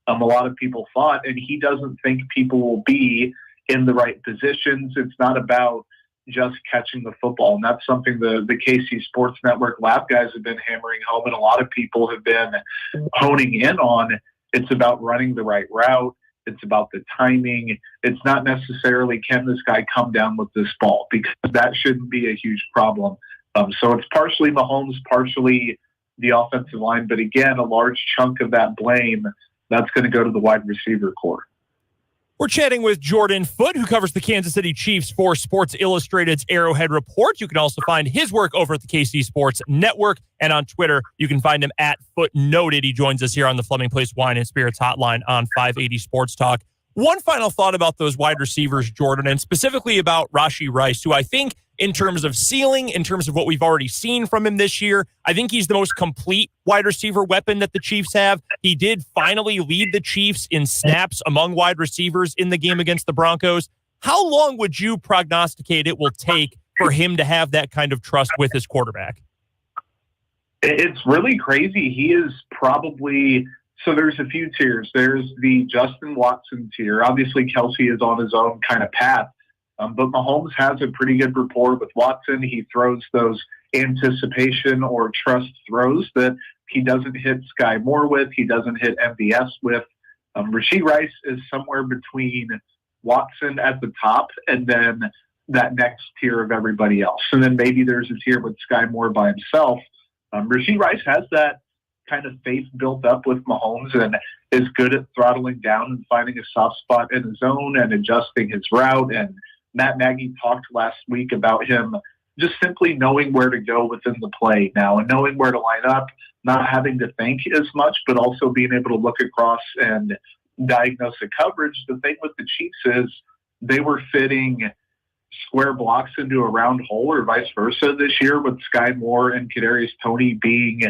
a lot of people thought, and he doesn't think people will be in the right positions. It's not about just catching the football, and that's something the KC Sports Network lab guys have been hammering home, and a lot of people have been honing in on. It's about running the right route. It's about the timing. It's not necessarily can this guy come down with this ball, because that shouldn't be a huge problem. So it's partially Mahomes, partially the offensive line, but again, a large chunk of that blame, that's going to go to the wide receiver core. We're chatting with Jordan Foote, who covers the Kansas City Chiefs for Sports Illustrated's Arrowhead Report. You can also find his work over at the KC Sports Network, and on Twitter, you can find him at FootNoted. He joins us here on the Fleming Place Wine and Spirits Hotline on 580 Sports Talk. One final thought about those wide receivers, Jordan, and specifically about Rashee Rice, who I think in terms of ceiling, in terms of what we've already seen from him this year, I think he's the most complete wide receiver weapon that the Chiefs have. He did finally lead the Chiefs in snaps among wide receivers in the game against the Broncos. How long would you prognosticate it will take for him to have that kind of trust with his quarterback? It's really crazy. He is probably... So there's a few tiers. There's the Justin Watson tier. Obviously, Kelce is on his own kind of path. But Mahomes has a pretty good rapport with Watson. He throws those anticipation or trust throws that he doesn't hit Sky Moore with. He doesn't hit MVS with. Rashee Rice is somewhere between Watson at the top and then that next tier of everybody else. And then maybe there's a tier with Sky Moore by himself. Rashee Rice has that kind of faith built up with Mahomes and is good at throttling down and finding a soft spot in his zone and adjusting his route. And Matt Nagy talked last week about him just simply knowing where to go within the play now and knowing where to line up, not having to think as much, but also being able to look across and diagnose the coverage. The thing with the Chiefs is they were fitting square blocks into a round hole or vice versa this year, with Sky Moore and Kadarius Toney being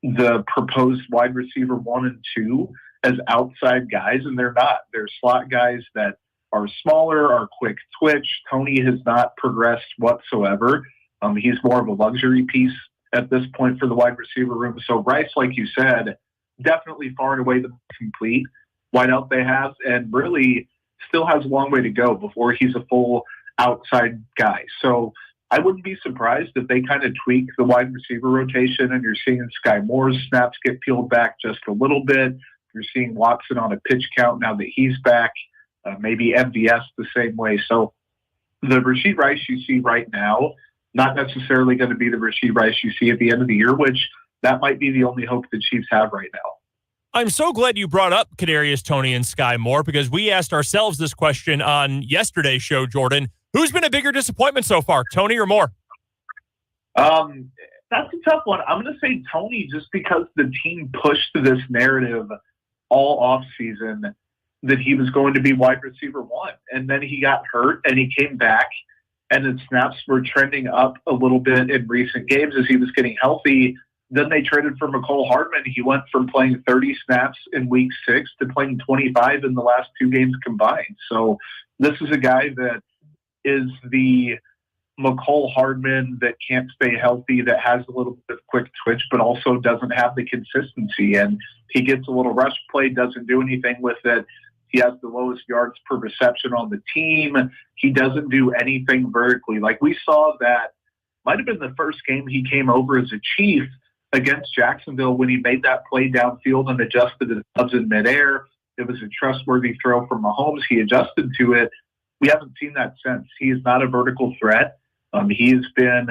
the proposed wide receiver 1 and 2 as outside guys, and they're not. They're slot guys that are smaller, are quick twitch. Toney has not progressed whatsoever. He's more of a luxury piece at this point for the wide receiver room. So Rice, like you said, definitely far and away the complete wideout they have, and really still has a long way to go before he's a full outside guy. So I wouldn't be surprised if they kind of tweak the wide receiver rotation and you're seeing Sky Moore's snaps get peeled back just a little bit. You're seeing Watson on a pitch count now that he's back. Maybe MVS the same way. So the Rashid Rice you see right now, not necessarily going to be the Rashid Rice you see at the end of the year, which that might be the only hope the Chiefs have right now. I'm so glad you brought up Kadarius Toney and Sky Moore, because we asked ourselves this question on yesterday's show, Jordan. Who's been a bigger disappointment so far, Toney or Moore? That's a tough one. I'm going to say Toney, just because the team pushed this narrative all off season that he was going to be wide receiver 1. And then he got hurt and he came back, and his snaps were trending up a little bit in recent games as he was getting healthy. Then they traded for McCole Hardman. He went from playing 30 snaps in week 6 to playing 25 in the last 2 games combined. So this is a guy that is the McCole Hardman that can't stay healthy, that has a little bit of quick twitch, but also doesn't have the consistency. And he gets a little rush play, doesn't do anything with it. He has the lowest yards per reception on the team. He doesn't do anything vertically. Like we saw that might have been the first game he came over as a Chief against Jacksonville when he made that play downfield and adjusted his clubs in midair. It was a trustworthy throw from Mahomes. He adjusted to it. We haven't seen that since. He is not a vertical threat. He's been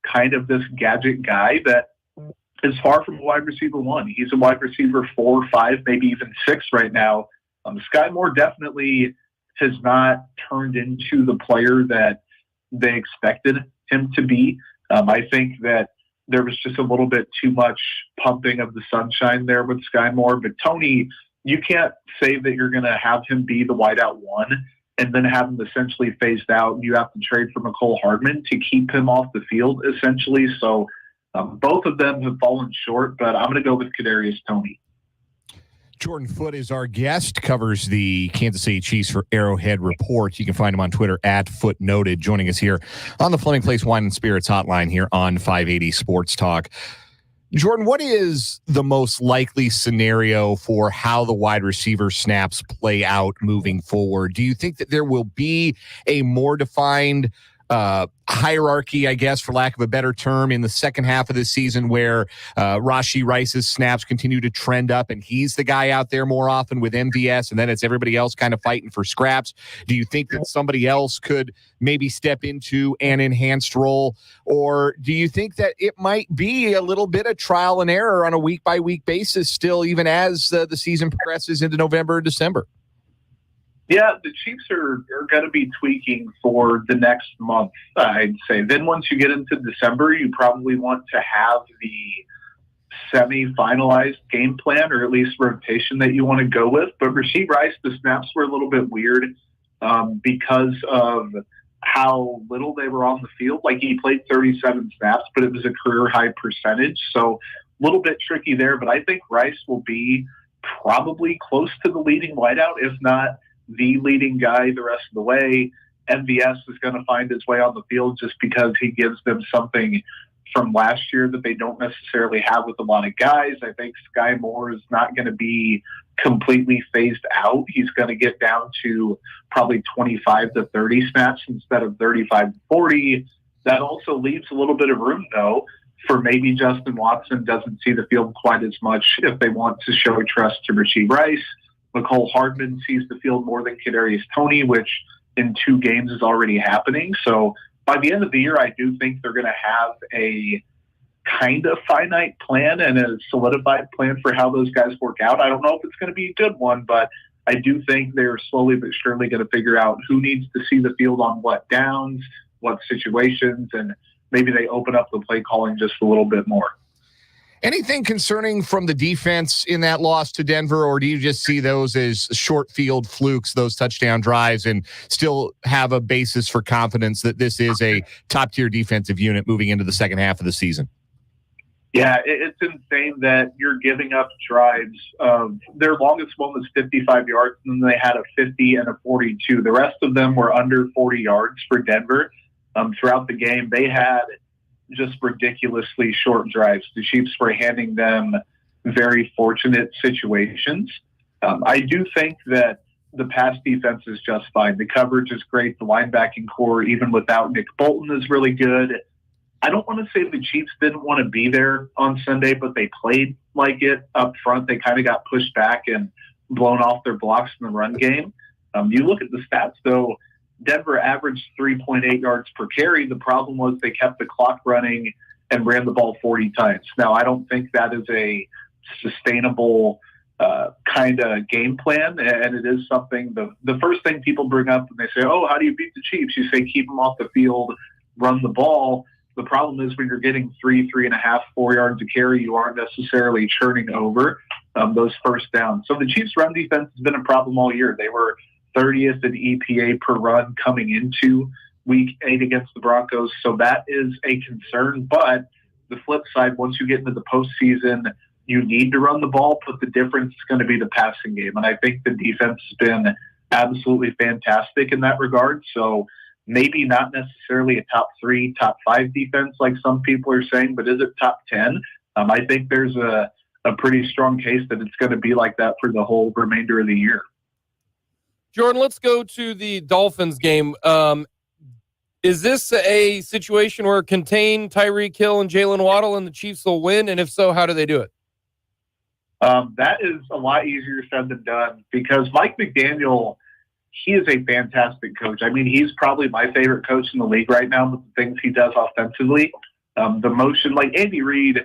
kind of this gadget guy that is far from a wide receiver 1. He's a wide receiver 4, 5, maybe even 6 right now. Sky Moore definitely has not turned into the player that they expected him to be. I think that there was just a little bit too much pumping of the sunshine there with Sky Moore. But Toney, you can't say that you're going to have him be the wideout 1 and then have him essentially phased out. You have to trade for McCole Hardman to keep him off the field, essentially. So both of them have fallen short, but I'm going to go with Kadarius Toney. Jordan Foote is our guest, covers the Kansas City Chiefs for Arrowhead Report. You can find him on Twitter at FooteNoted, joining us here on the Fleming Place Wine and Spirits hotline here on 580 Sports Talk. Jordan, what is the most likely scenario for how the wide receiver snaps play out moving forward? Do you think that there will be a more defined hierarchy, I guess, for lack of a better term, in the second half of the season where Rashee Rice's snaps continue to trend up and he's the guy out there more often with MVS, and then it's everybody else kind of fighting for scraps? Do you think that somebody else could maybe step into an enhanced role, or do you think that it might be a little bit of trial and error on a week-by-week basis still, even as the season progresses into November and December? Yeah, the Chiefs are going to be tweaking for the next month, I'd say. Then once you get into December, you probably want to have the semi-finalized game plan, or at least rotation that you want to go with. But Rashee Rice, the snaps were a little bit weird because of how little they were on the field. Like, he played 37 snaps, but it was a career-high percentage. So a little bit tricky there. But I think Rice will be probably close to the leading wideout, if not the leading guy the rest of the way. MVS is going to find his way on the field just because he gives them something from last year that they don't necessarily have with a lot of guys. I think Sky Moore is not going to be completely phased out. He's going to get down to probably 25 to 30 snaps instead of 35 to 40. That also leaves a little bit of room, though, for maybe Justin Watson doesn't see the field quite as much if they want to show trust to Rashee Rice. McCole Hardman sees the field more than Kadarius Toney, which in 2 games is already happening. So by the end of the year, I do think they're going to have a kind of finite plan and a solidified plan for how those guys work out. I don't know if it's going to be a good one, but I do think they're slowly but surely going to figure out who needs to see the field on what downs, what situations, and maybe they open up the play calling just a little bit more. Anything concerning from the defense in that loss to Denver, or do you just see those as short field flukes, those touchdown drives, and still have a basis for confidence that this is a top-tier defensive unit moving into the second half of the season? Yeah, it's insane that you're giving up drives. Their longest one was 55 yards, and then they had a 50 and a 42. The rest of them were under 40 yards for Denver. Throughout the game, they had just ridiculously short drives. The Chiefs were handing them very fortunate situations. I do think that the pass defense is just fine. The coverage is great. The linebacking core, even without Nick Bolton, is really good. I don't want to say the Chiefs didn't want to be there on Sunday, but they played like it up front. They kind of got pushed back and blown off their blocks in the run game. You look at the stats, though, Denver averaged 3.8 yards per carry. The problem was they kept the clock running and ran the ball 40 times. Now, I don't think that is a sustainable kind of game plan, and it is something the first thing people bring up when they say, oh, how do you beat the Chiefs? You say keep them off the field, run the ball. The problem is when you're getting 3.5, 4 yards a carry, you aren't necessarily churning over those first downs. So the Chiefs' run defense has been a problem all year. They were 30th in EPA per run coming into Week 8 against the Broncos. So that is a concern. But the flip side, once you get into the postseason, you need to run the ball, but the difference is going to be the passing game. And I think the defense has been absolutely fantastic in that regard. So maybe not necessarily a top 3, top 5 defense like some people are saying, but is it top 10? I think there's a pretty strong case that it's going to be like that for the whole remainder of the year. Jordan, let's go to the Dolphins game. Is this a situation where contain Tyreek Hill and Jalen Waddle and the Chiefs will win? And if so, how do they do it? That is a lot easier said than done because Mike McDaniel, he is a fantastic coach. I mean, he's probably my favorite coach in the league right now with the things he does offensively. The motion, like Andy Reid,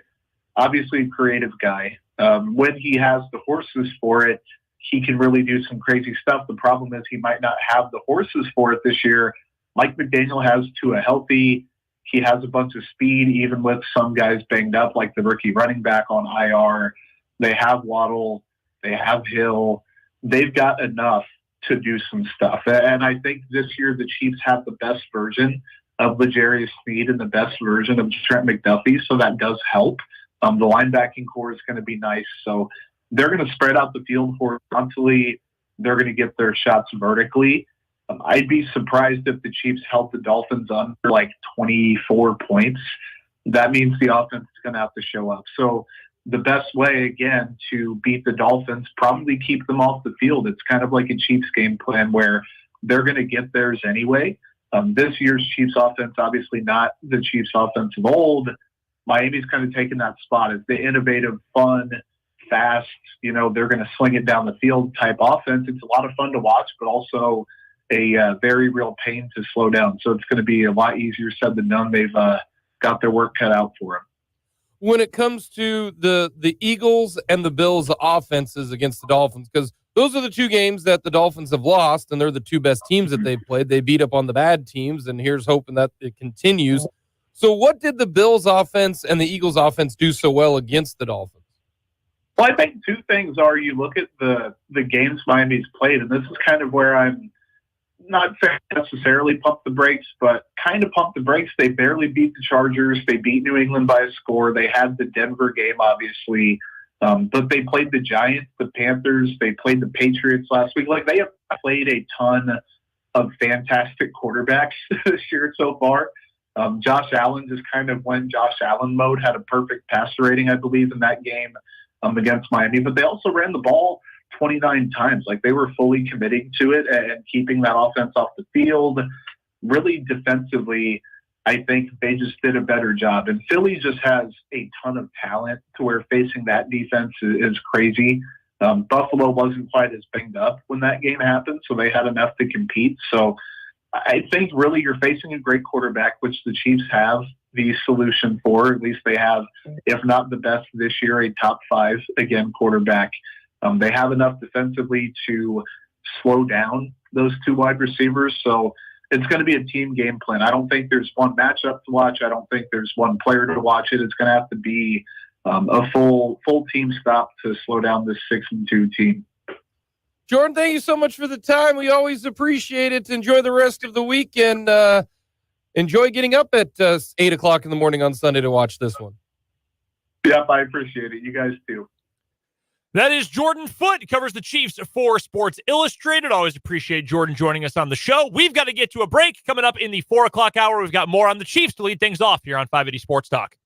obviously a creative guy. When he has the horses for it, he can really do some crazy stuff. The problem is he might not have the horses for it this year. Mike McDaniel has to a healthy. He has a bunch of speed, even with some guys banged up, like the rookie running back on IR. They have Waddle. They have Hill. They've got enough to do some stuff. And I think this year the Chiefs have the best version of L'Jarius Sneed and the best version of Trent McDuffie, so that does help. The linebacking core is going to be nice. So they're going to spread out the field horizontally. They're going to get their shots vertically. I'd be surprised if the Chiefs held the Dolphins under like 24 points. That means the offense is going to have to show up. So the best way, again, to beat the Dolphins, probably keep them off the field. It's kind of like a Chiefs game plan where they're going to get theirs anyway. This year's Chiefs offense, obviously not the Chiefs offense of old. Miami's kind of taken that spot as the innovative, fun, fast, they're going to sling it down the field type offense. It's a lot of fun to watch, but also a very real pain to slow down. So it's going to be a lot easier said than done. They've got their work cut out for them. When it comes to the Eagles and the Bills offenses against the Dolphins, because those are the two games that the Dolphins have lost, and they're the two best teams that they've played. They beat up on the bad teams, and here's hoping that it continues. So what did the Bills offense and the Eagles offense do so well against the Dolphins? Well, I think two things are you look at the games Miami's played, and this is kind of where I'm not necessarily pump the brakes, but kind of pump the brakes. They barely beat the Chargers. They beat New England by a score. They had the Denver game, obviously, but they played the Giants, the Panthers. They played the Patriots last week. Like, they have played a ton of fantastic quarterbacks this year so far. Josh Allen just kind of went Josh Allen mode, had a perfect passer rating, I believe, in that game against Miami. But they also ran the ball 29 times. Like, they were fully committing to it and keeping that offense off the field. Really defensively, I think they just did a better job. And Philly just has a ton of talent to where facing that defense is crazy. Buffalo wasn't quite as banged up when that game happened, so they had enough to compete. So I think really you're facing a great quarterback, which the Chiefs have. the solution for. At least they have, if not the best this year, a top 5 again quarterback. They have enough defensively to slow down those 2 wide receivers. So it's going to be a team game plan. I don't think there's one matchup to watch. I don't think there's one player to watch it. It's going to have to be a full team stop to slow down this 6-2 team. Jordan, thank you so much for the time. We always appreciate it. Enjoy the rest of the week and enjoy getting up at 8 o'clock in the morning on Sunday to watch this one. Yep, I appreciate it. You guys too. That is Jordan Foote. He covers the Chiefs for Sports Illustrated. Always appreciate Jordan joining us on the show. We've got to get to a break. Coming up in the 4 o'clock hour, we've got more on the Chiefs to lead things off here on 580 Sports Talk.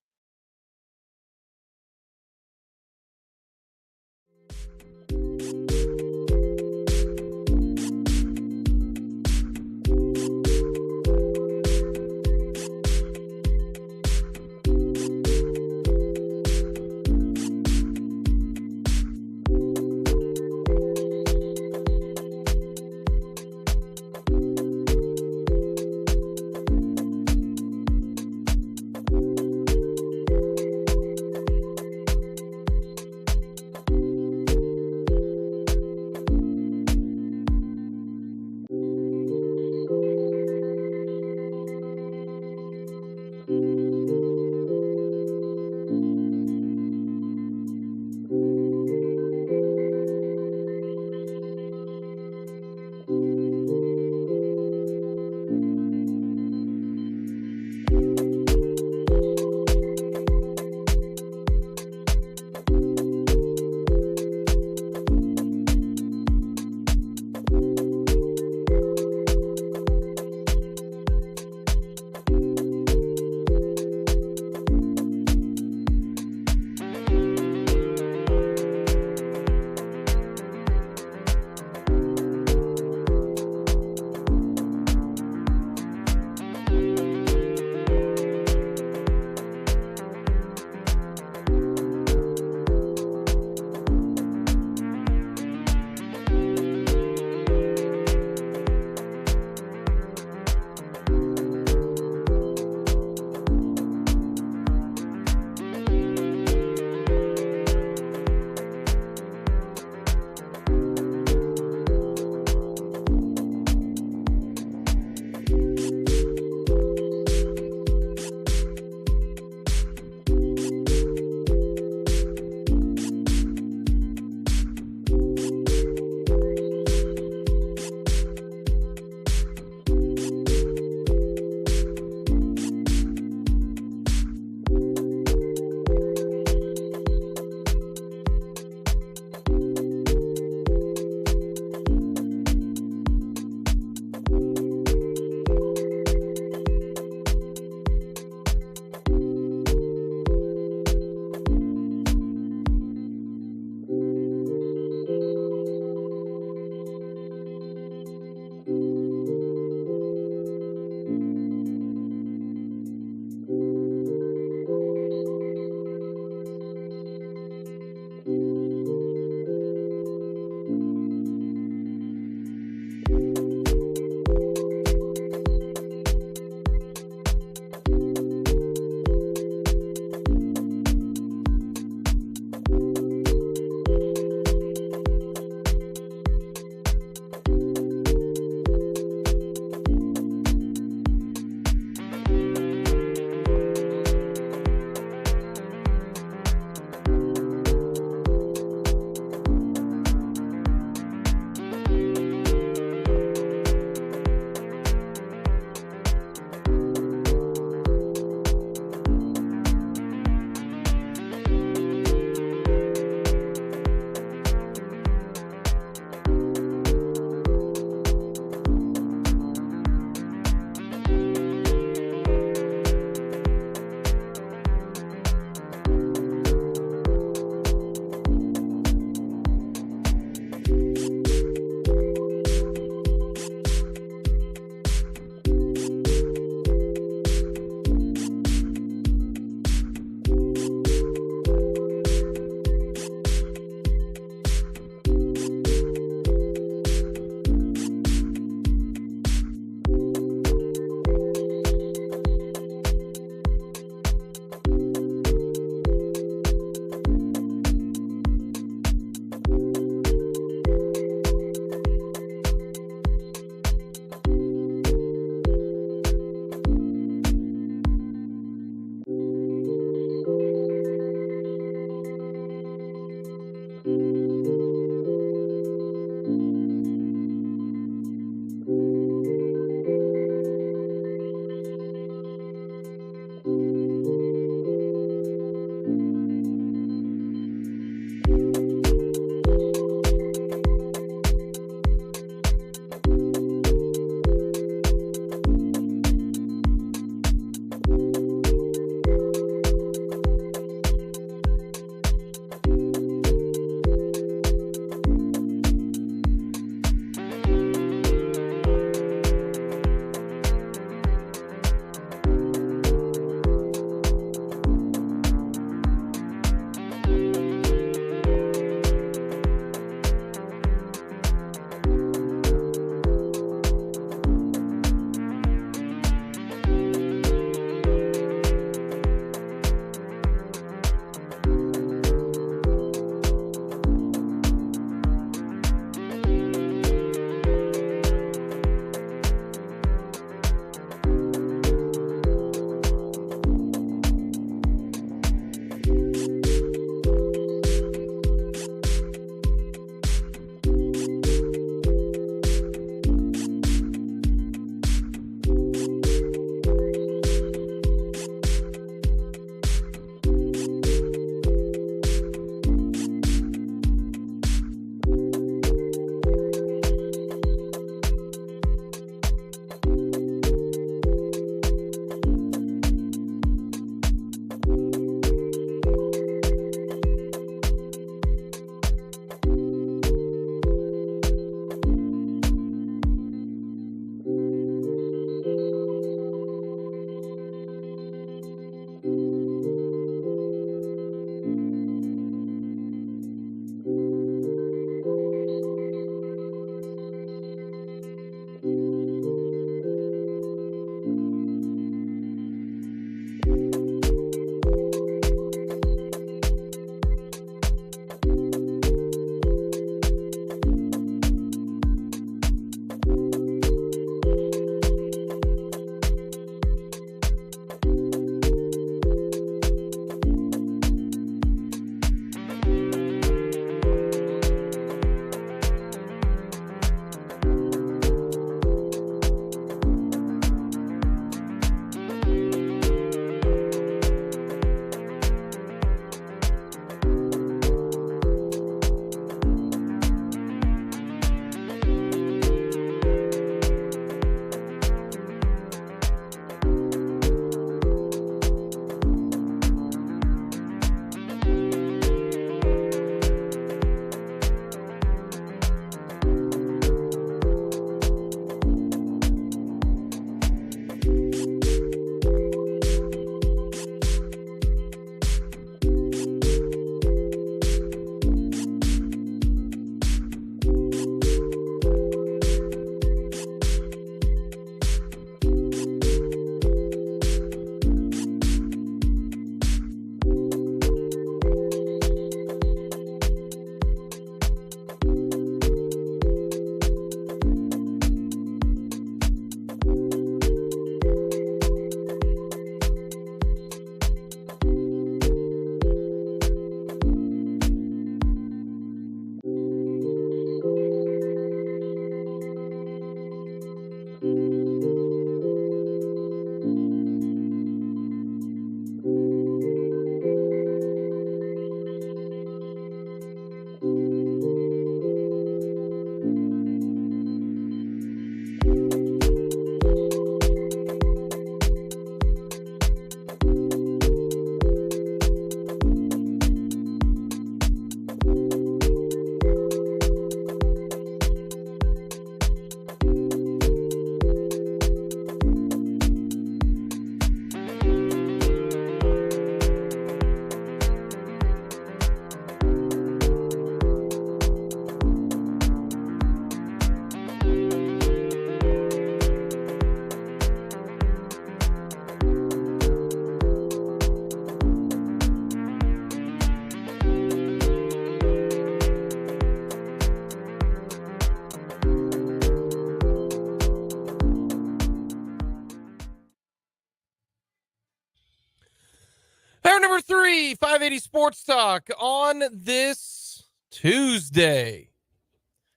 Hour number 3, 580 Sports Talk on this Tuesday.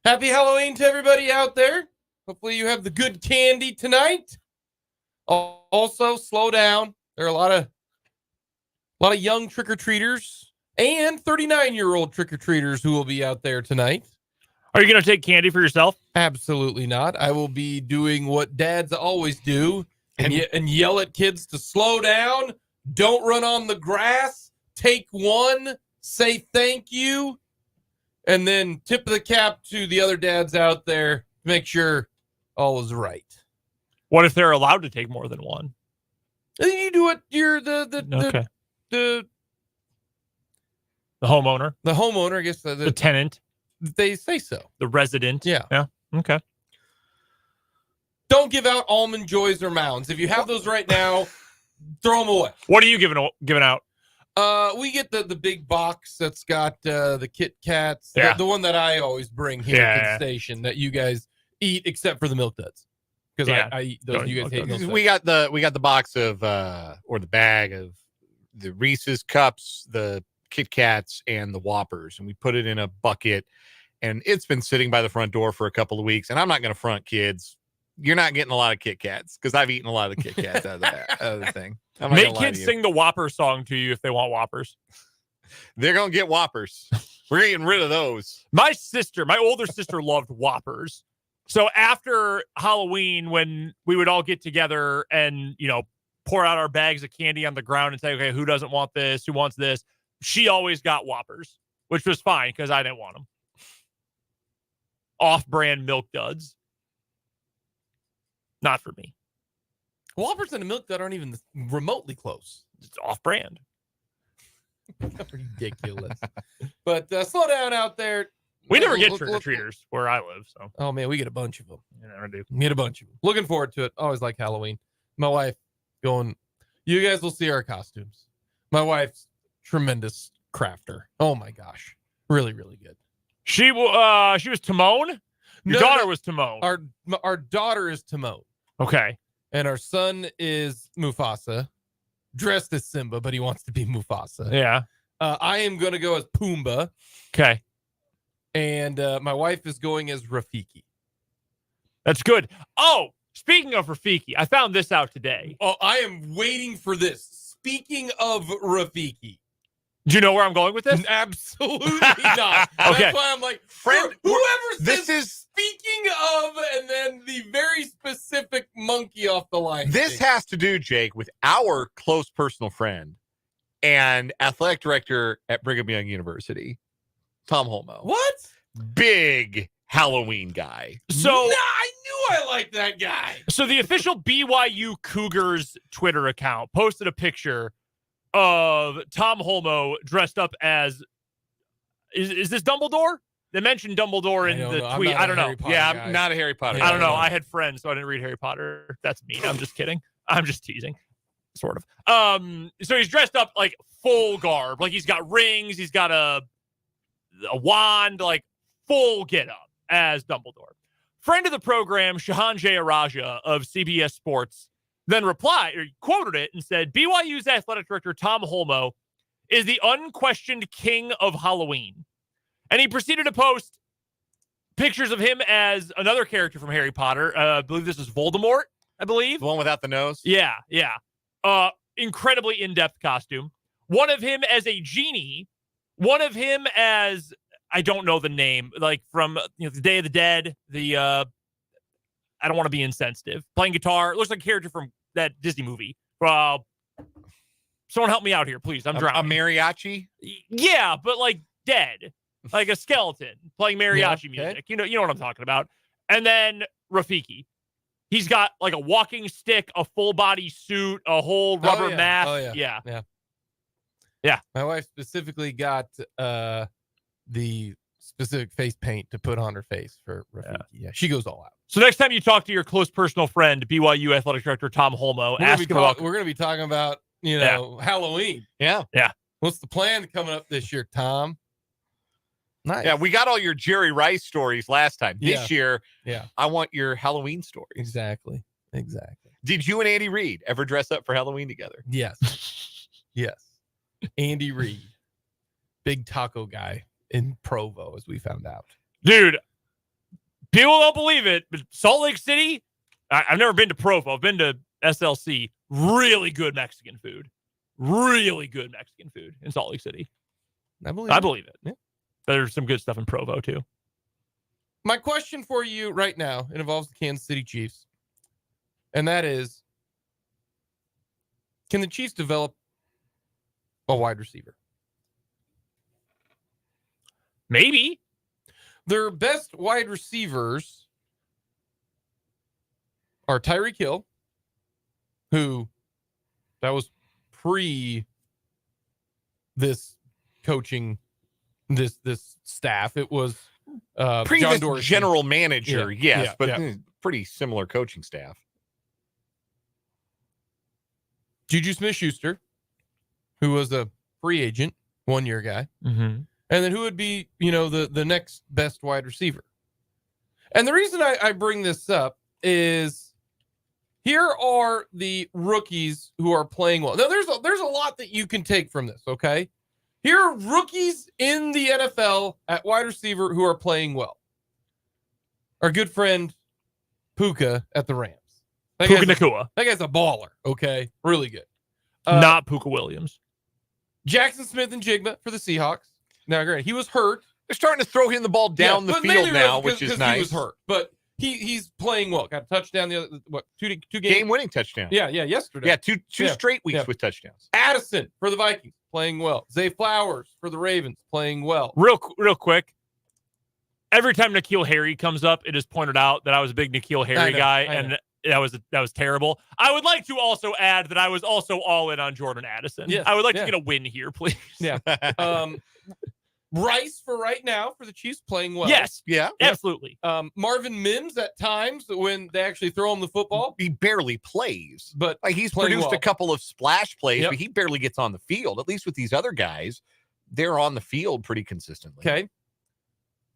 Happy Halloween to everybody out there. Hopefully you have the good candy tonight. Also, slow down. There are a lot of young trick-or-treaters and 39-year-old trick-or-treaters who will be out there tonight. Are you going to take candy for yourself? Absolutely not. I will be doing what dads always do and yell at kids to slow down, don't run on the grass, take one, say thank you, and then tip the cap to the other dads out there to make sure all is right. What if they're allowed to take more than one? And you do it. You're the homeowner. The homeowner, I guess. The tenant. They say so. The resident. Yeah. Yeah. Okay. Don't give out Almond Joys or Mounds. If you have those right now, throw them away. What are you giving out? We get the big box that's got the Kit Kats. Yeah. The one that I always bring here to the station that you guys eat, except for the Milk Duds. Because I eat those. You guys hate those. We got the box of or the bag of the Reese's cups, the Kit Kats, and the Whoppers, and we put it in a bucket, and it's been sitting by the front door for a couple of weeks. And I'm not going to front, kids. You're not getting a lot of Kit Kats because I've eaten a lot of the Kit Kats out of the thing. Make kids sing the Whopper song to you if they want Whoppers. They're going to get Whoppers. We're getting rid of those. My older sister loved Whoppers. So after Halloween, when we would all get together and, pour out our bags of candy on the ground and say, okay, who doesn't want this? Who wants this? She always got Whoppers, which was fine because I didn't want them. Off-brand Milk Duds. Not for me. Whoppers and a Milk Dud aren't even remotely close. It's off-brand. Ridiculous. But slow down out there. We never get trick-or-treaters where I live. So. Oh, man, we get a bunch of them. You never do. We get a bunch of them. Looking forward to it. Always like Halloween. My wife going, you guys will see our costumes. My wife's tremendous crafter. Oh, my gosh. Really, really good. She was Timon? Your daughter was Timon. Our daughter is Timon. Okay. And our son is Mufasa, dressed as Simba, but he wants to be Mufasa. Yeah. I am going to go as Pumbaa. Okay. And my wife is going as Rafiki. That's good. Oh, speaking of Rafiki, I found this out today. Oh, I am waiting for this. Speaking of Rafiki. Do you know where I'm going with this? Absolutely not. Okay. That's why I'm like, friend, whoever says this is speaking of, and then the very specific monkey off the line. This has to do, Jake, with our close personal friend and athletic director at Brigham Young University, Tom Holmoe. What? Big Halloween guy. So I knew I liked that guy. So the official BYU Cougars Twitter account posted a picture of Tom Holmoe dressed up as is this Dumbledore? They mentioned Dumbledore in the tweet. I don't know. Yeah, I'm not a Harry Potter guy. I don't know. I had friends, so I didn't read Harry Potter. That's mean. I'm just kidding. I'm just teasing. Sort of. So he's dressed up like full garb. Like he's got rings, he's got a wand, like full get up as Dumbledore. Friend of the program, Shahan Jayaraja of CBS Sports, then replied or quoted it and said, BYU's athletic director, Tom Holmoe, is the unquestioned king of Halloween. And he proceeded to post pictures of him as another character from Harry Potter. I believe this is Voldemort, I believe. The one without the nose? Yeah. Incredibly in-depth costume. One of him as a genie. One of him as, I don't know the name, like from the Day of the Dead, I don't want to be insensitive. Playing guitar. It looks like a character from that Disney movie. Someone help me out here, please. I'm drowning. A mariachi? Yeah, but like dead. Like a skeleton playing mariachi music. You know what I'm talking about. And then Rafiki. He's got like a walking stick, a full body suit, a whole rubber mask. Oh, yeah. My wife specifically got the specific face paint to put on her face for Rafiki. Yeah, she goes all out. So next time you talk to your close personal friend, BYU athletic director Tom Holmoe, ask him about. We're going to be talking about Halloween. Yeah. What's the plan coming up this year, Tom? Nice. Yeah, we got all your Jerry Rice stories last time. This year, I want your Halloween stories. Exactly. Did you and Andy Reid ever dress up for Halloween together? Yes. Yes. Andy Reid, big taco guy in Provo, as we found out. Dude, people don't believe it, but Salt Lake City, I've never been to Provo. I've been to SLC. Really good Mexican food. Really good Mexican food in Salt Lake City. I believe it. Yeah. There's some good stuff in Provo, too. My question for you right now, it involves the Kansas City Chiefs. And that is, can the Chiefs develop a wide receiver? Maybe. Their best wide receivers are Tyreek Hill, who that was pre this coaching, this staff. It was Pre John this Dorsey. general manager, yes, yeah, but yeah. Pretty similar coaching staff. Juju Smith-Schuster, who was a free agent, 1-year guy. Mm-hmm. And then who would be, the next best wide receiver? And the reason I bring this up is here are the rookies who are playing well. Now, there's a lot that you can take from this, okay? Here are rookies in the NFL at wide receiver who are playing well. Our good friend Puka at the Rams. Puka Nacua. That guy's a baller, okay? Really good. Not Puka Williams. Jackson Smith and Jigba for the Seahawks. Now, granted, he was hurt. They're starting to throw him the ball down the but field mainly now, because- which is because nice. He was hurt, but he's playing well. Got a touchdown the other two games. Game-winning touchdown. Yeah, yesterday. Yeah, two straight weeks with touchdowns. Addison for the Vikings playing well. Zay Flowers for the Ravens playing well. Real quick. Every time N'Keal Harry comes up, it is pointed out that I was a big N'Keal Harry guy, and that was terrible. I would like to also add that I was also all in on Jordan Addison. Yes, I would like to get a win here, please. Yeah. Rice for right now for the Chiefs playing well. Yes. Yeah. Absolutely. Marvin Mims at times when they actually throw him the football. He barely plays. But Like he's playing produced well. a couple of splash plays, Yep. but he barely gets on the field. At least with these other guys, they're on the field pretty consistently. Okay.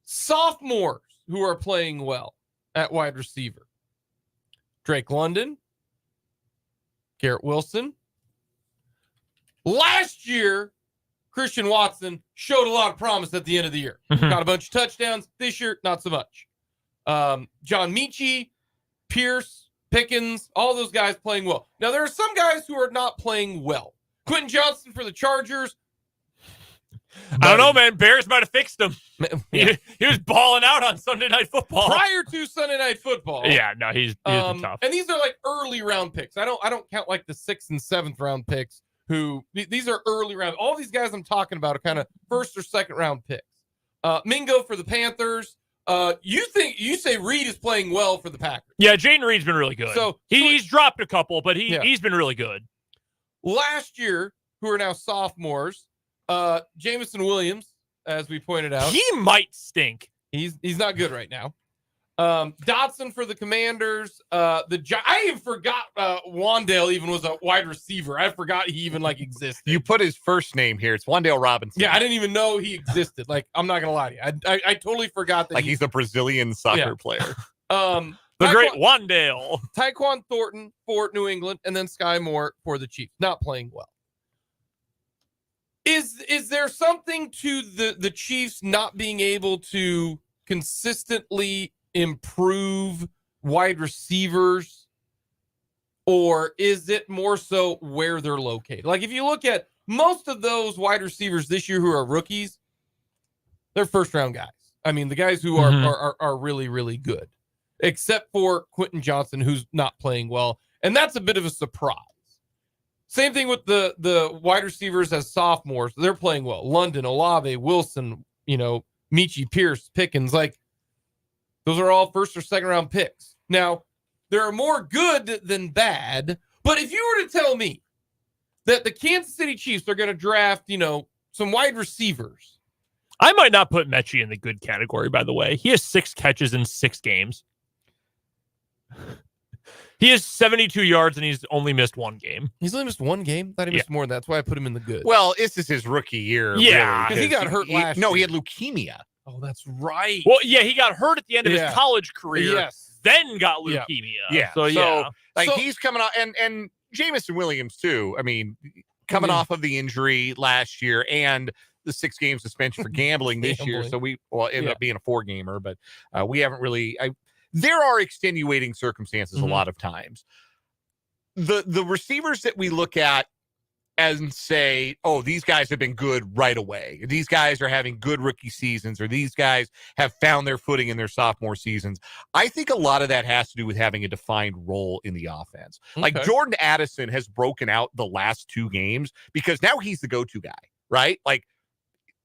Sophomores who are playing well at wide receiver. Drake London, Garrett Wilson. Last year, Christian Watson showed a lot of promise at the end of the year. Got a bunch of touchdowns. This year, not so much. John Mechie, Pierce, Pickens, all those guys playing well. Now, there are some guys who are not playing well. Quentin Johnson for the Chargers. I don't know, man. Bears might have fixed him. Yeah. He was balling out on Sunday Night Football. Prior to Sunday Night Football. Yeah, no, he's been tough. And these are like early round picks. I don't count like the 6th and 7th round picks. These are early round. All these guys I'm talking about are kind of 1st or 2nd round picks. Mingo for the Panthers. You say Reed is playing well for the Packers. Yeah, Jaden Reed's been really good. So he's dropped a couple, but he's been really good. Last year, who are now sophomores, Jamison Williams, as we pointed out, He might stink. he's not good right now. Dotson for the Commanders. I even forgot Wandale even was a wide receiver. I forgot he even existed. You put his first name here. It's Wandale Robinson. Yeah, I didn't even know he existed. I'm not gonna lie to you. I totally forgot that. Like he's a Brazilian soccer player. The great Wandale. Tyquan Thornton for New England, and then Sky Moore for the Chiefs. Not playing well. Is there something to the Chiefs not being able to consistently improve wide receivers, or is it more so where they're located? Like if you look at most of those wide receivers this year who are rookies, they're 1st round guys. I mean, the guys who are really, really good, except for Quentin Johnson, who's not playing well. And that's a bit of a surprise. Same thing with the wide receivers as sophomores. They're playing well. London, Olave, Wilson, Mechie, Pierce, Pickens, those are all 1st or 2nd round picks. Now, there are more good than bad, but if you were to tell me that the Kansas City Chiefs are going to draft, some wide receivers. I might not put Mechie in the good category, by the way. He has 6 catches in 6 games. He has 72 yards, and he's only missed 1 game. He's only missed 1 game? I thought he missed more than that. That's why I put him in the good. Well, this is his rookie year. Yeah, because he got hurt last No, he year. had leukemia. Oh, that's right. Well, yeah, he got hurt at the end of his Yeah. college career, Yes. then got Yeah. leukemia. Yeah. So, yeah. Like So- he's coming out, and Jamison Williams too. I mean, coming off of the injury last year and the 6-game suspension for gambling this year. So we ended up being a 4-gamer, but we haven't really. There are extenuating circumstances a lot of times. The receivers that we look at and say, oh, these guys have been good right away. These guys are having good rookie seasons, or these guys have found their footing in their sophomore seasons. I think a lot of that has to do with having a defined role in the offense. Okay. Like Jordan Addison has broken out the last 2 games because now he's the go-to guy, right? Like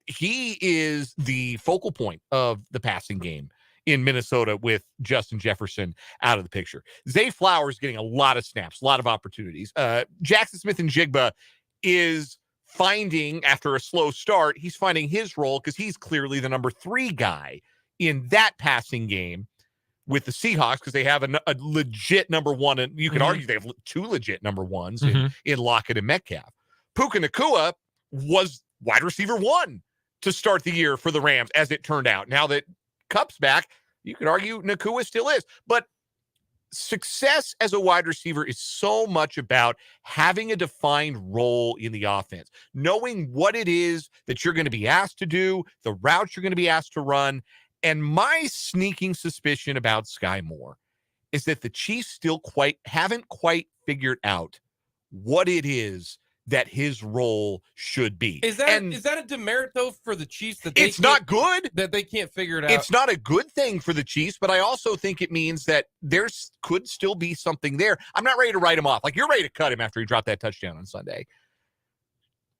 he is the focal point of the passing game in Minnesota with Justin Jefferson out of the picture. Zay Flowers getting a lot of snaps, a lot of opportunities. Jackson Smith-Njigba is finding, after a slow start, he's finding his role because he's clearly the number 3 guy in that passing game with the Seahawks because they have a legit number 1, and you can argue they have 2 legit number 1s in Lockett and Metcalf. Puka Nacua was wide receiver 1 to start the year for the Rams, as it turned out. Now that Kupp's back, you could argue Nacua still is, but success as a wide receiver is so much about having a defined role in the offense, knowing what it is that you're going to be asked to do, the routes you're going to be asked to run. And my sneaking suspicion about Sky Moore is that the Chiefs still haven't quite figured out what it is that his role should be. Is that a demerit though for the Chiefs that it's not good that they can't figure it out? It's not a good thing for the Chiefs, but I also think it means that could still be something there. I'm not ready to write him off. Like you're ready to cut him after he dropped that touchdown on Sunday.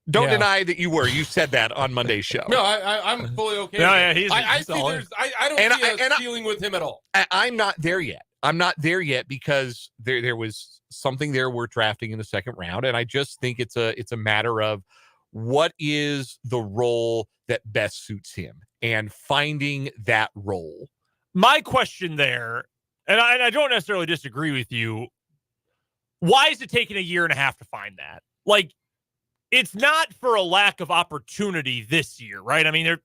Don't deny that you were. You said that on Monday's show. No, I'm fully okay. No, with he's I solid. don't see a ceiling with him at all. I'm not there yet. I'm not there yet because there was something there worth drafting in the second round, and I just think it's a matter of what is the role that best suits him and finding that role. My question there, and I don't necessarily disagree with you. Why is it taking a year and a half to find that? Like, it's not for a lack of opportunity this year, right? I mean,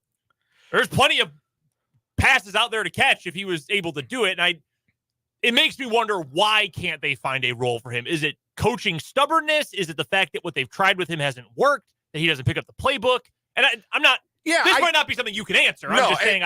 there's plenty of passes out there to catch if he was able to do it, and it makes me wonder, why can't they find a role for him? Is it coaching stubbornness? Is it the fact that what they've tried with him hasn't worked, that he doesn't pick up the playbook? And I'm not. Yeah, this might not be something you can answer. I'm just saying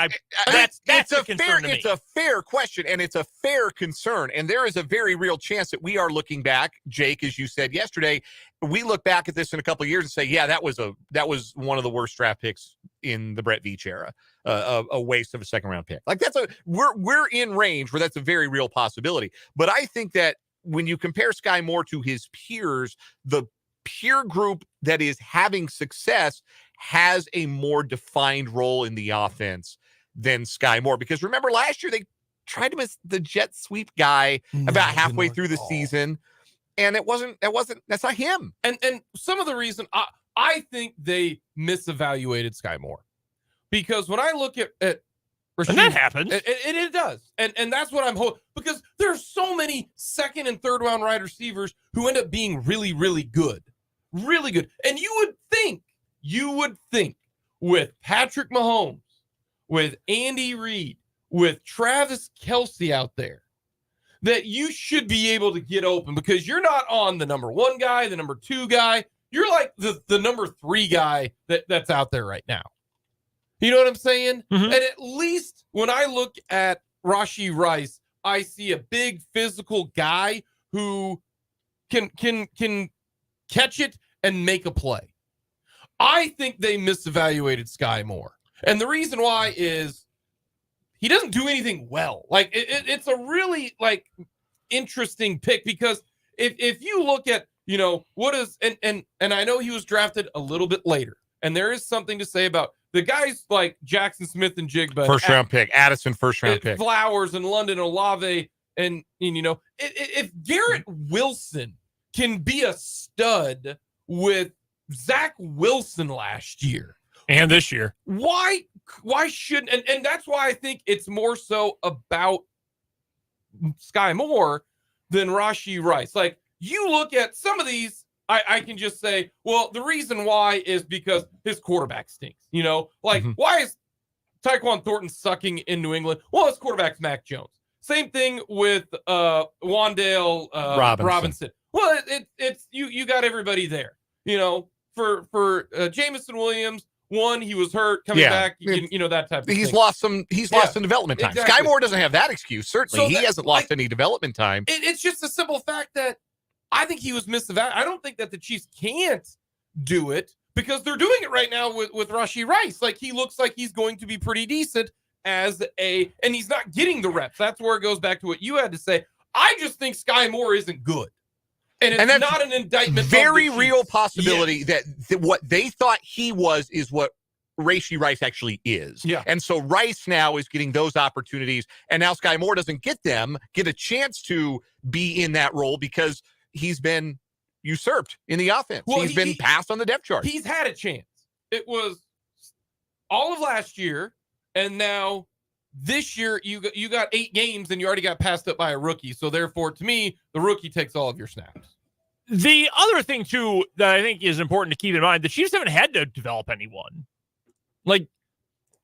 that's a concern to me. It's a fair question, and it's a fair concern. And there is a very real chance that we are looking back, Jake, as you said yesterday, we look back at this in a couple of years and say, yeah, that was one of the worst draft picks in the Brett Veach era, a waste of a second-round pick. Like we're in range where that's a very real possibility. But I think that when you compare Sky Moore to his peers, the peer group that is having success has a more defined role in the offense than Sky Moore. Because remember last year they tried him as the jet sweep guy about halfway through the season, and that's not him. And some of the reason I think they misevaluated Sky Moore, because when I look at Rashid, and that happens, it does, and that's what I'm hoping, because there's so many second and third round wide receivers who end up being really, really good, and you would think with Patrick Mahomes, with Andy Reid, with Travis Kelce out there, that you should be able to get open, because you're not on the number 1 guy, the number 2 guy. You're like the number 3 guy that's out there right now. You know what I'm saying? Mm-hmm. And at least when I look at Rashee Rice, I see a big physical guy who can catch it and make a play. I think they misevaluated Sky Moore. And the reason why is he doesn't do anything well. Like it's a really interesting pick, because if you look at, what is, and I know he was drafted a little bit later, and there is something to say about the guys like Jackson Smith-Njigba, first round pick, Addison, first round pick, Flowers and London Olave, and if Garrett Wilson can be a stud with Zach Wilson last year and this year, why shouldn't, and that's why I think it's more so about Sky Moore than Rashee Rice. Like, you look at some of these, I can just say, well, the reason why is because his quarterback stinks. Why is Tyquan Thornton sucking in New England? Well, his quarterback's Mac Jones. Same thing with Wan'Dale Robinson. Well, it's you got everybody there. for Jamison Williams. One, he was hurt coming back, that type of thing. He's lost some development time. Exactly. Sky Moore doesn't have that excuse. Certainly. So he hasn't lost any development time. It's just a simple fact that I think he was misevaluated. I don't think that the Chiefs can't do it because they're doing it right now with Rashee Rice. Like, he looks like he's going to be pretty decent and he's not getting the reps. That's where it goes back to what you had to say. I just think Sky Moore isn't good. And it's not an indictment. Very real possibility that what they thought he was is what Rashee Rice actually is. Yeah. And so Rice now is getting those opportunities. And now Sky Moore doesn't get a chance to be in that role because he's been usurped in the offense. Well, he's been passed on the depth chart. He's had a chance. It was all of last year. And now this year, you got 8 games and you already got passed up by a rookie. So therefore, to me, the rookie takes all of your snaps. The other thing, too, that I think is important to keep in mind, the Chiefs haven't had to develop anyone. Like,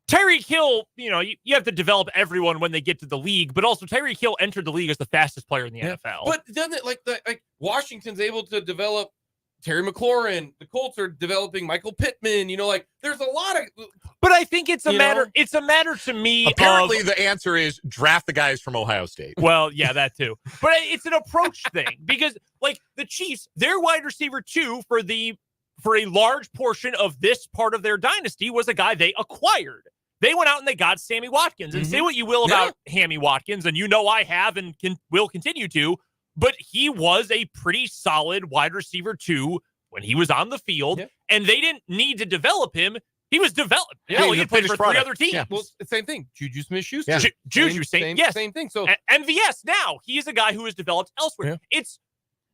Tyreek Hill, you have to develop everyone when they get to the league, but also Tyreek Hill entered the league as the fastest player in the NFL. But doesn't it like Washington's able to develop Terry McLaurin, the Colts are developing Michael Pittman, there's a lot of. But I think it's a matter. It's a matter to me. Apparently, the answer is draft the guys from Ohio State. Well, yeah, that too. But it's an approach thing because, like, the Chiefs, their wide receiver 2 for a large portion of this part of their dynasty was a guy they acquired. They went out and they got Sammy Watkins. And say what you will about Hammy Watkins, and I have and will continue to. But he was a pretty solid wide receiver 2 when he was on the field, and they didn't need to develop him. He was developed. He played for 3 other teams. Yeah. Well, same thing. Juju Smith-Schuster. Juju, same thing. So MVS now, he is a guy who is developed elsewhere. Yeah.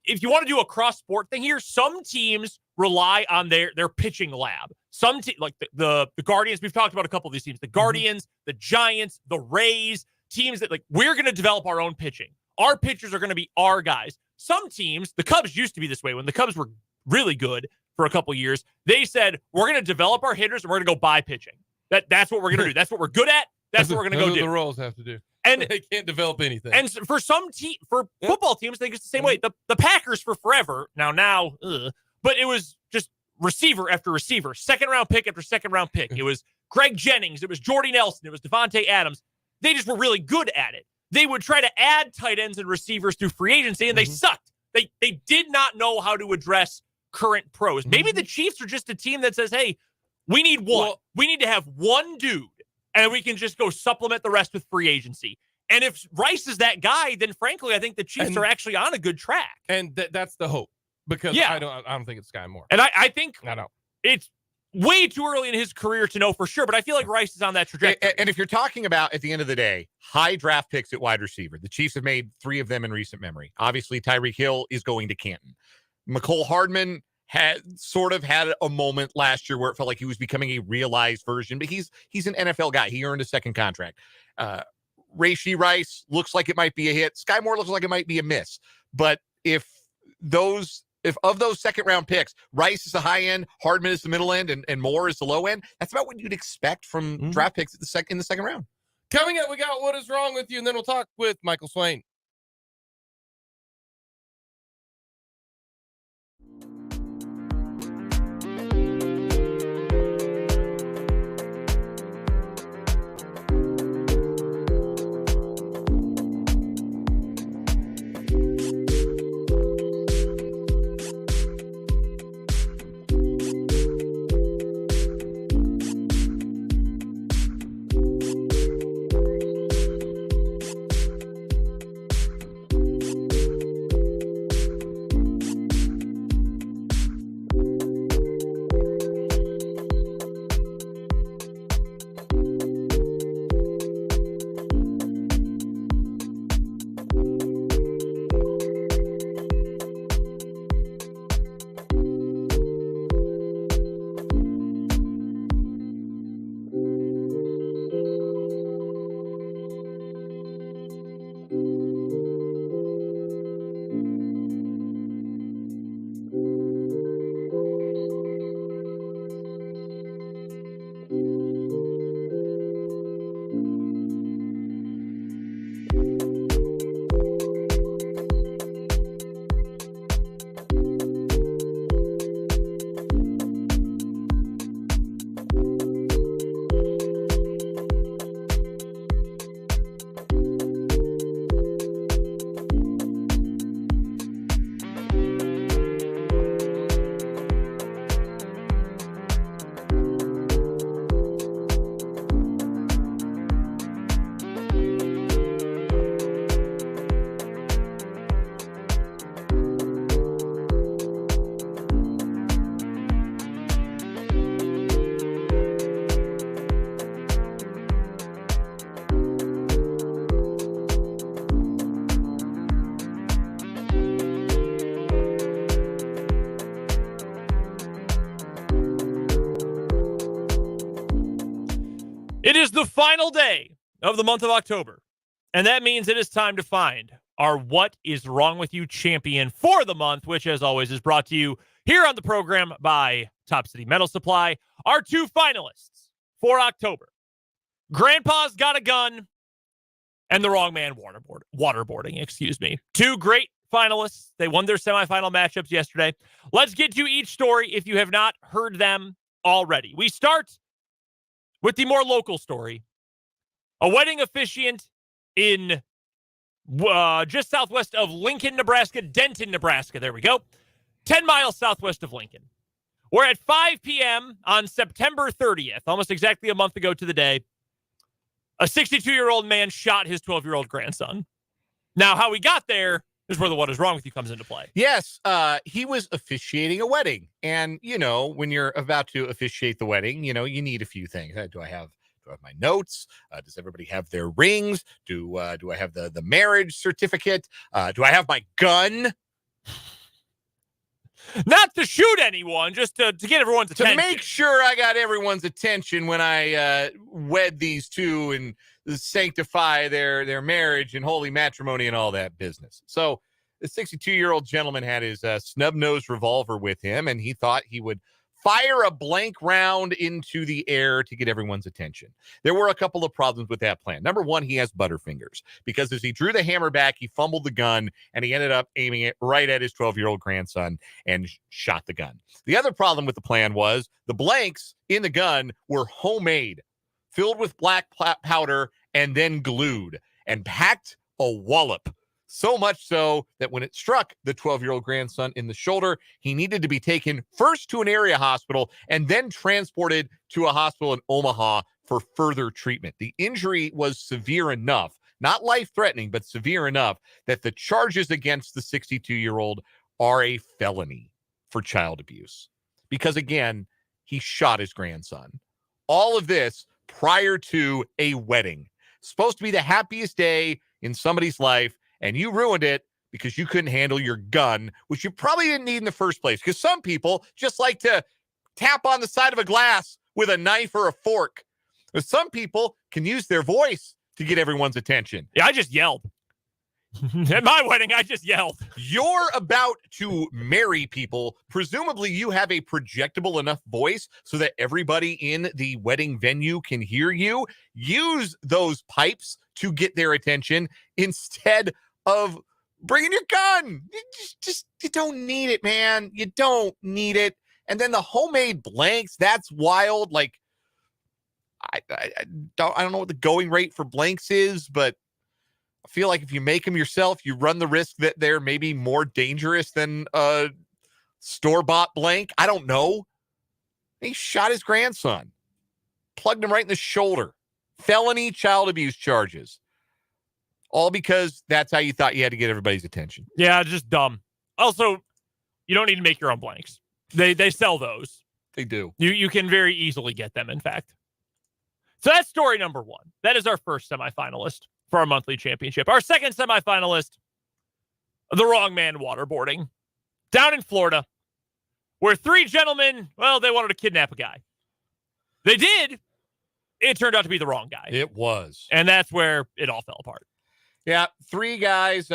If you want to do a cross-sport thing here, some teams rely on their pitching lab. Some like the Guardians, we've talked about a couple of these teams. The Guardians, the Giants, the Rays, teams that we're going to develop our own pitching. Our pitchers are going to be our guys. Some teams, the Cubs used to be this way. When the Cubs were really good for a couple years, they said, we're going to develop our hitters and we're going to go buy pitching. That's what we're going to do. That's what we're good at. That's what we're going to go do. The Royals have to do. And they can't develop anything. And for some football teams, I think it's the same way. The Packers for forever, but it was just receiver after receiver, second round pick after second round pick. It was Greg Jennings. It was Jordy Nelson. It was Devontae Adams. They just were really good at it. They would try to add tight ends and receivers through free agency, and they sucked. They did not know how to address current pros. Maybe the Chiefs are just a team that says, hey, we need one. Well, we need to have one dude, and we can just go supplement the rest with free agency. And if Rice is that guy, then frankly, I think the Chiefs are actually on a good track. And that's the hope. Because I don't think it's Sky Moore. And I think know it's way too early in his career to know for sure, but I feel like Rice is on that trajectory. And if you're talking about, at the end of the day, high draft picks at wide receiver, the Chiefs have made 3 of them in recent memory. Obviously, Tyreek Hill is going to Canton. McCole Hardman had sort of had a moment last year where it felt like he was becoming a realized version, but he's an NFL guy. He earned a second contract. Rashee Rice looks like it might be a hit. Sky Moore looks like it might be a miss. But if of those second round picks, Rice is the high end, Hardman is the middle end, and Moore is the low end, that's about what you'd expect from draft picks in the second round. Coming up, we got What Is Wrong With You, and then we'll talk with Michael Swain. It is the final day of the month of October, and that means it is time to find our What Is Wrong With You champion for the month, which, as always, is brought to you here on the program by Top City Metal Supply. Our two finalists for October, Grandpa's Got a Gun and The Wrong Man Waterboarding, excuse me. Two great finalists. They won their semifinal matchups yesterday. Let's get to each story if you have not heard them already. We start with the more local story. A wedding officiant in just southwest of Lincoln, Nebraska, Denton, Nebraska. There we go. 10 miles southwest of Lincoln. We're at 5 p.m. on September 30th, almost exactly a month ago to the day. A 62-year-old man shot his 12-year-old grandson. Now, how we got there is where the What Is Wrong With You comes into play. Yes, he was officiating a wedding. And, when you're about to officiate the wedding, you need a few things. Do I have my notes? Does everybody have their rings? Do I have the marriage certificate? Do I have my gun? Not to shoot anyone, just to get everyone's attention. To make sure I got everyone's attention when I wed these two and sanctify their marriage and holy matrimony and all that business. So the 62-year-old gentleman had his snub-nosed revolver with him, and he thought he would fire a blank round into the air to get everyone's attention. There were a couple of problems with that plan. Number one, he has butterfingers because as he drew the hammer back, he fumbled the gun and he ended up aiming it right at his 12-year-old grandson and shot the gun. The other problem with the plan was the blanks in the gun were homemade, filled with black powder and then glued and packed a wallop. So much so that when it struck the 12-year-old grandson in the shoulder, he needed to be taken first to an area hospital and then transported to a hospital in Omaha for further treatment. The injury was severe enough, not life-threatening, but severe enough that the charges against the 62-year-old are a felony for child abuse. Because again, he shot his grandson. All of this prior to a wedding. Supposed to be the happiest day in somebody's life, and you ruined it because you couldn't handle your gun, which you probably didn't need in the first place. Because some people just like to tap on the side of a glass with a knife or a fork. But some people can use their voice to get everyone's attention. Yeah, I just yelled. At my wedding, I just yelled. You're about to marry people. Presumably, you have a projectable enough voice so that everybody in the wedding venue can hear you. Use those pipes to get their attention instead of bringing your gun. You don't need it, man. You don't need it. And then the homemade blanks, that's wild. Like, I don't know what the going rate for blanks is, but I feel like if you make them yourself, you run the risk that they're maybe more dangerous than a store-bought blank. I don't know. He shot his grandson, plugged him right in the shoulder. Felony child abuse charges. All because that's how you thought you had to get everybody's attention. Yeah, just dumb. Also, you don't need to make your own blanks. They sell those. They do. You can very easily get them, in fact. So that's story number one. That is our first semifinalist for our monthly championship. Our second semifinalist, The Wrong Man Waterboarding, down in Florida, where three gentlemen, they wanted to kidnap a guy. They did. It turned out to be the wrong guy. It was. And that's where it all fell apart. Yeah, three guys,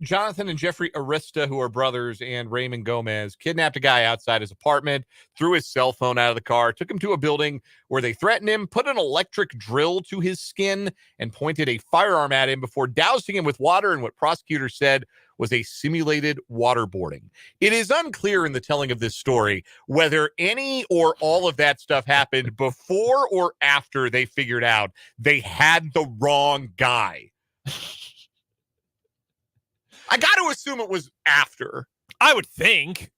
Jonathan and Jeffrey Arista, who are brothers, and Raymond Gomez, kidnapped a guy outside his apartment, threw his cell phone out of the car, took him to a building where they threatened him, put an electric drill to his skin, and pointed a firearm at him before dousing him with water in what prosecutors said was a simulated waterboarding. It is unclear in the telling of this story whether any or all of that stuff happened before or after they figured out they had the wrong guy. I got to assume it was after. I would think.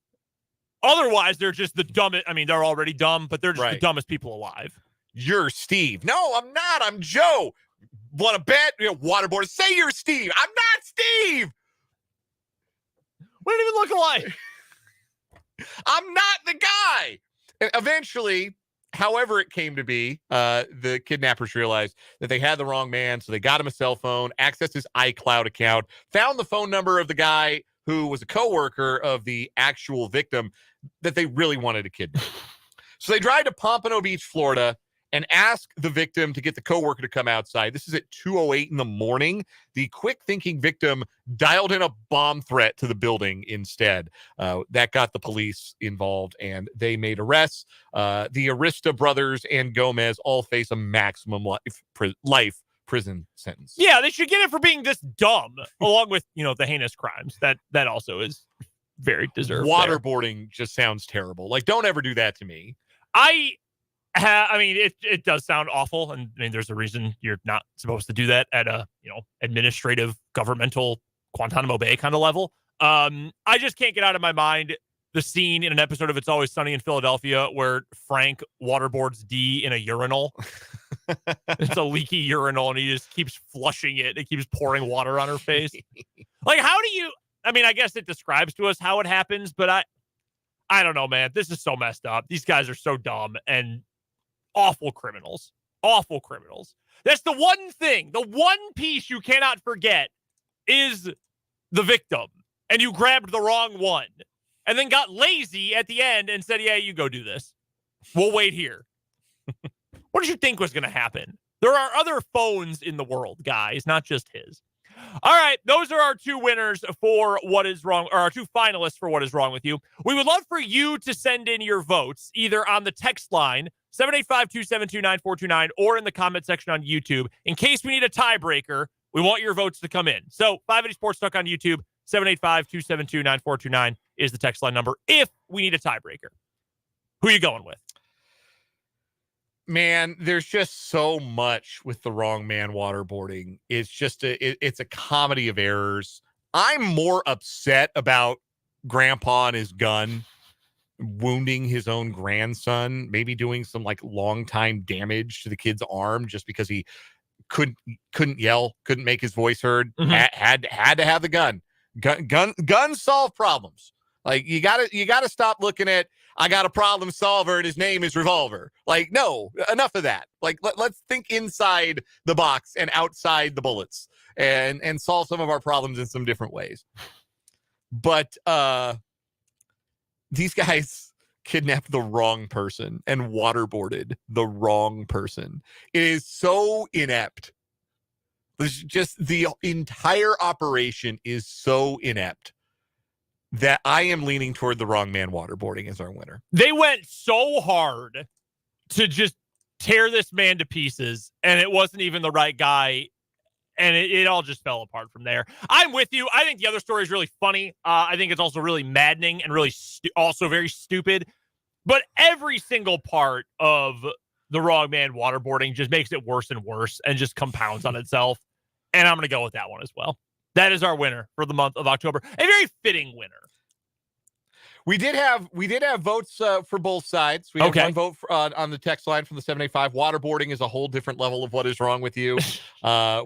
Otherwise, they're just the dumbest. I mean, they're already dumb, but they're just the dumbest people alive. You're Steve. No, I'm not. I'm Joe. Want to bet? Waterboard. Say you're Steve. I'm not Steve. We don't even look alike. I'm not the guy. And eventually, however it came to be, the kidnappers realized that they had the wrong man, so they got him a cell phone, accessed his iCloud account, found the phone number of the guy who was a coworker of the actual victim that they really wanted to kidnap. So they drive to Pompano Beach, Florida, and ask the victim to get the coworker to come outside. This is at 2:08 in the morning. The quick-thinking victim dialed in a bomb threat to the building instead. That got the police involved, and they made arrests. The Arista brothers and Gomez all face a maximum life prison sentence. Yeah, they should get it for being this dumb, along with, the heinous crimes. That also is very deserved. Waterboarding just sounds terrible. Like, don't ever do that to me. It does sound awful, and there's a reason you're not supposed to do that at a administrative, governmental Guantanamo Bay kind of level. I just can't get out of my mind the scene in an episode of It's Always Sunny in Philadelphia where Frank waterboards Dee in a urinal. It's a leaky urinal, and he just keeps flushing it. It keeps pouring water on her face. Like, how do you? I guess it describes to us how it happens, but I don't know, man. This is so messed up. These guys are so dumb and awful criminals. Awful criminals. That's the one thing, the one piece you cannot forget is the victim. And you grabbed the wrong one. And then got lazy at the end and said, yeah, you go do this. We'll wait here. What did you think was going to happen? There are other phones in the world, guys, not just his. All right, those are our two winners for What Is Wrong, or our two finalists for What Is Wrong With You. We would love for you to send in your votes, either on the text line, 785-272-9429, or in the comment section on YouTube. In case we need a tiebreaker, we want your votes to come in. So, 580 Sports Talk on YouTube, 785-272-9429 is the text line number if we need a tiebreaker. Who are you going with? Man, there's just so much with the wrong man waterboarding. It's just it's a comedy of errors. I'm more upset about Grandpa and his gun wounding his own grandson, maybe doing some long time damage to the kid's arm just because he couldn't yell, couldn't make his voice heard. Had to have the gun. Guns solve problems. Like, you gotta stop looking at, I got a problem solver and his name is Revolver. Like, no, enough of that. Like, let's think inside the box and outside the bullets and solve some of our problems in some different ways. But these guys kidnapped the wrong person and waterboarded the wrong person. It is so inept. Just the entire operation is so inept that I am leaning toward the wrong man waterboarding as our winner. They went so hard to just tear this man to pieces, and it wasn't even the right guy, and it all just fell apart from there. I'm with you. I think the other story is really funny. I think it's also really maddening and really also very stupid. But every single part of the wrong man waterboarding just makes it worse and worse and just compounds on itself. And I'm going to go with that one as well. That is our winner for the month of October. A very fitting winner. We did have votes for both sides. We have one vote on the text line from the 785. Waterboarding is a whole different level of What Is Wrong With You.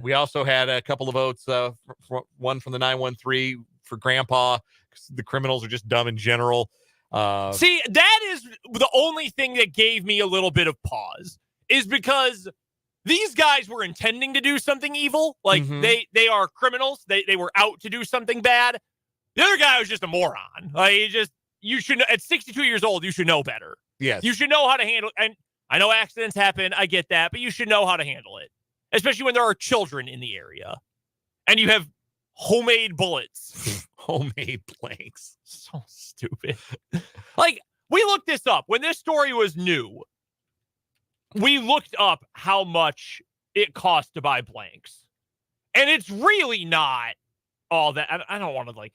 We also had a couple of votes, one from the 913 for Grandpa, because the criminals are just dumb in general. See, that is the only thing that gave me a little bit of pause, is because these guys were intending to do something evil. Like, they are criminals. They were out to do something bad. The other guy was just a moron. Like, you should know, at 62 years old, you should know better. Yes. You should know how to handle, and I know accidents happen. I get that, but you should know how to handle it, especially when there are children in the area and you have homemade bullets. Homemade blanks. So stupid. Like, we looked this up when this story was new. We looked up how much it cost to buy blanks, and it's really not all that. I don't want to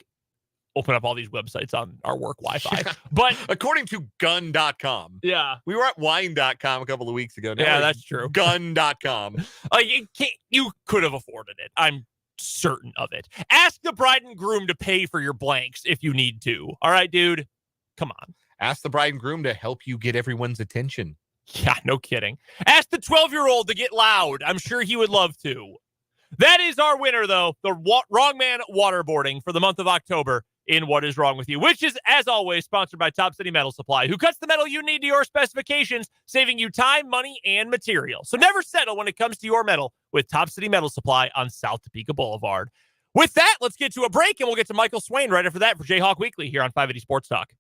open up all these websites on our work Wi-Fi, but according to gun.com, yeah, we were at wine.com a couple of weeks ago. Now yeah, that's true. Gun.com. You could have afforded it. I'm certain of it. Ask the bride and groom to pay for your blanks if you need to. All right, dude, come on. Ask the bride and groom to help you get everyone's attention. Yeah, no kidding. Ask the 12-year-old to get loud. I'm sure he would love to. That is our winner, though, the wrong man waterboarding for the month of October in What Is Wrong With You, which is, as always, sponsored by Top City Metal Supply, who cuts the metal you need to your specifications, saving you time, money, and material. So never settle when it comes to your metal with Top City Metal Supply on South Topeka Boulevard. With that, let's get to a break, and we'll get to Michael Swain right after that for Jayhawk Weekly here on 580 Sports Talk.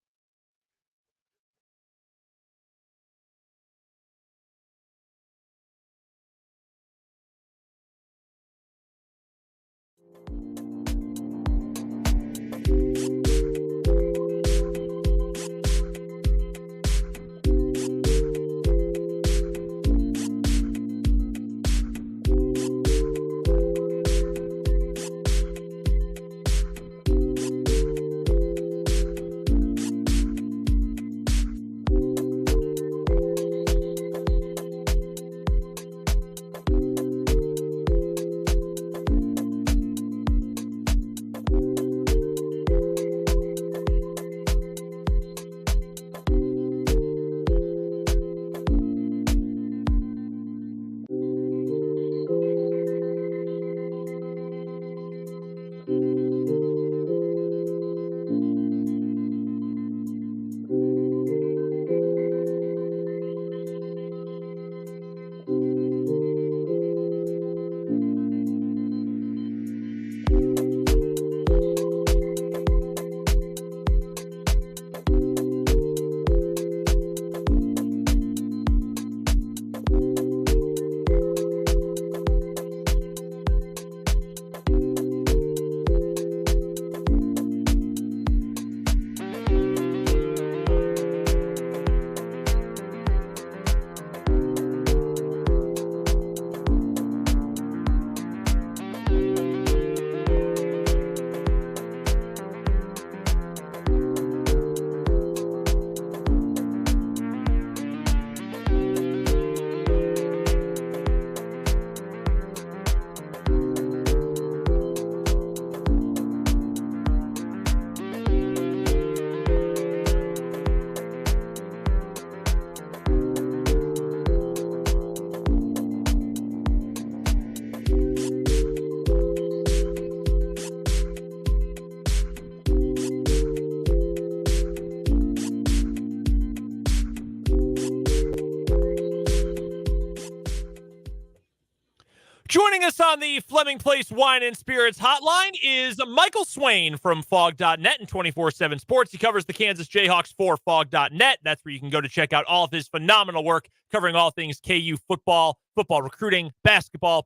Joining us on the Fleming Place Wine and Spirits hotline is Michael Swain from Fog.net and 24/7 Sports. He covers the Kansas Jayhawks for Fog.net. That's where you can go to check out all of his phenomenal work covering all things KU football, football recruiting, basketball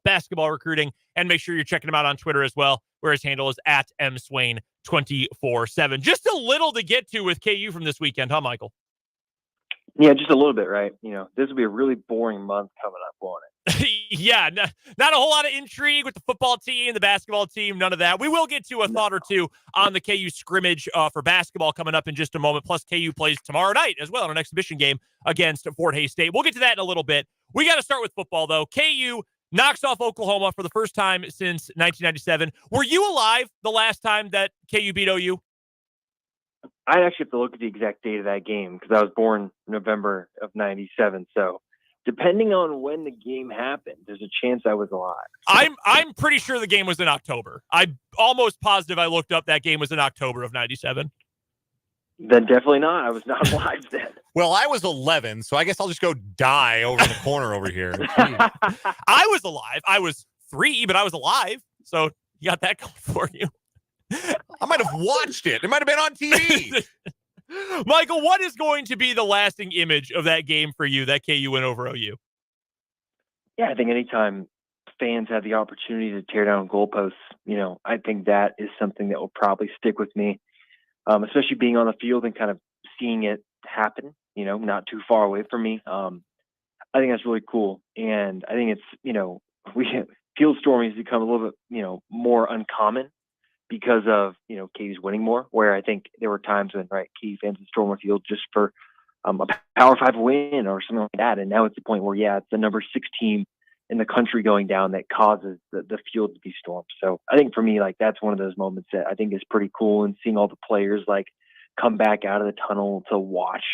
recruiting, and make sure you're checking him out on Twitter as well, where his handle is at mswain247. Just a little to get to with KU from this weekend, huh, Michael? Yeah, just a little bit, right? This will be a really boring month coming up, won't it? Yeah, not a whole lot of intrigue with the football team, the basketball team, none of that. We will get to a thought or two on the KU scrimmage for basketball coming up in just a moment. Plus, KU plays tomorrow night as well in an exhibition game against Fort Hays State. We'll get to that in a little bit. We got to start with football, though. KU knocks off Oklahoma for the first time since 1997. Were you alive the last time that KU beat OU? I actually have to look at the exact date of that game because I was born November of 97. So depending on when the game happened, there's a chance I was alive. I'm pretty sure the game was in October. I'm almost positive I looked up that game was in October of 97. Then definitely not. I was not alive then. Well, I was 11, so I guess I'll just go die over in the corner over here. I was alive. I was 3, but I was alive. So you got that going for you. I might have watched it. It might have been on TV. Michael, what is going to be the lasting image of that game for you, that KU win over OU? Yeah, I think anytime fans have the opportunity to tear down goalposts, I think that is something that will probably stick with me, especially being on the field and kind of seeing it happen, not too far away from me. I think that's really cool. And I think it's, field storming has become a little bit, more uncommon because of, KU's winning more, where I think there were times when, KU fans would storm a field just for a Power 5 win or something like that. And now it's the point where, it's the number 6 team in the country going down that causes the field to be stormed. So I think for me, that's one of those moments that I think is pretty cool, and seeing all the players come back out of the tunnel to watch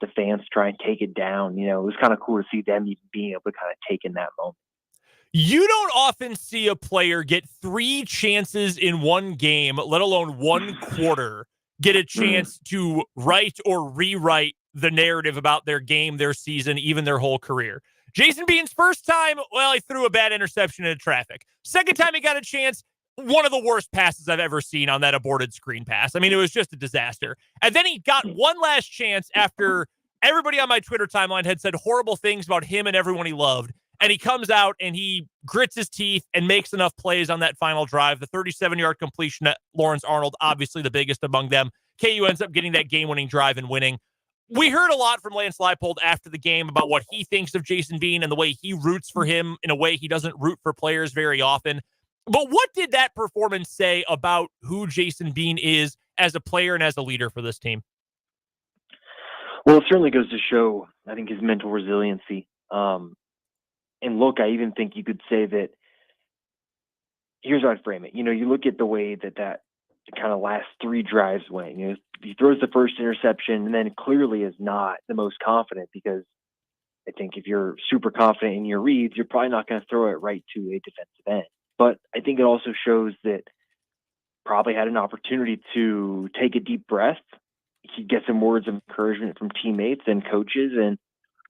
the fans try and take it down. It was kind of cool to see them even being able to kind of take in that moment. You don't often see a player get 3 chances in one game, let alone one quarter, get a chance to write or rewrite the narrative about their game, their season, even their whole career. Jason Bean's first time, he threw a bad interception into traffic. Second time he got a chance, one of the worst passes I've ever seen on that aborted screen pass. I mean, it was just a disaster. And then he got one last chance after everybody on my Twitter timeline had said horrible things about him and everyone he loved. And he comes out and he grits his teeth and makes enough plays on that final drive. The 37-yard completion at Lawrence Arnold, obviously the biggest among them. KU ends up getting that game-winning drive and winning. We heard a lot from Lance Leipold after the game about what he thinks of Jason Bean and the way he roots for him in a way he doesn't root for players very often. But what did that performance say about who Jason Bean is as a player and as a leader for this team? Well, it certainly goes to show, I think, his mental resiliency. And look, I even think you could say that, here's how I'd frame it. You look at the way that kind of last 3 drives went. He throws the first interception and then clearly is not the most confident, because I think if you're super confident in your reads, you're probably not going to throw it right to a defensive end. But I think it also shows that probably had an opportunity to take a deep breath. He gets some words of encouragement from teammates and coaches and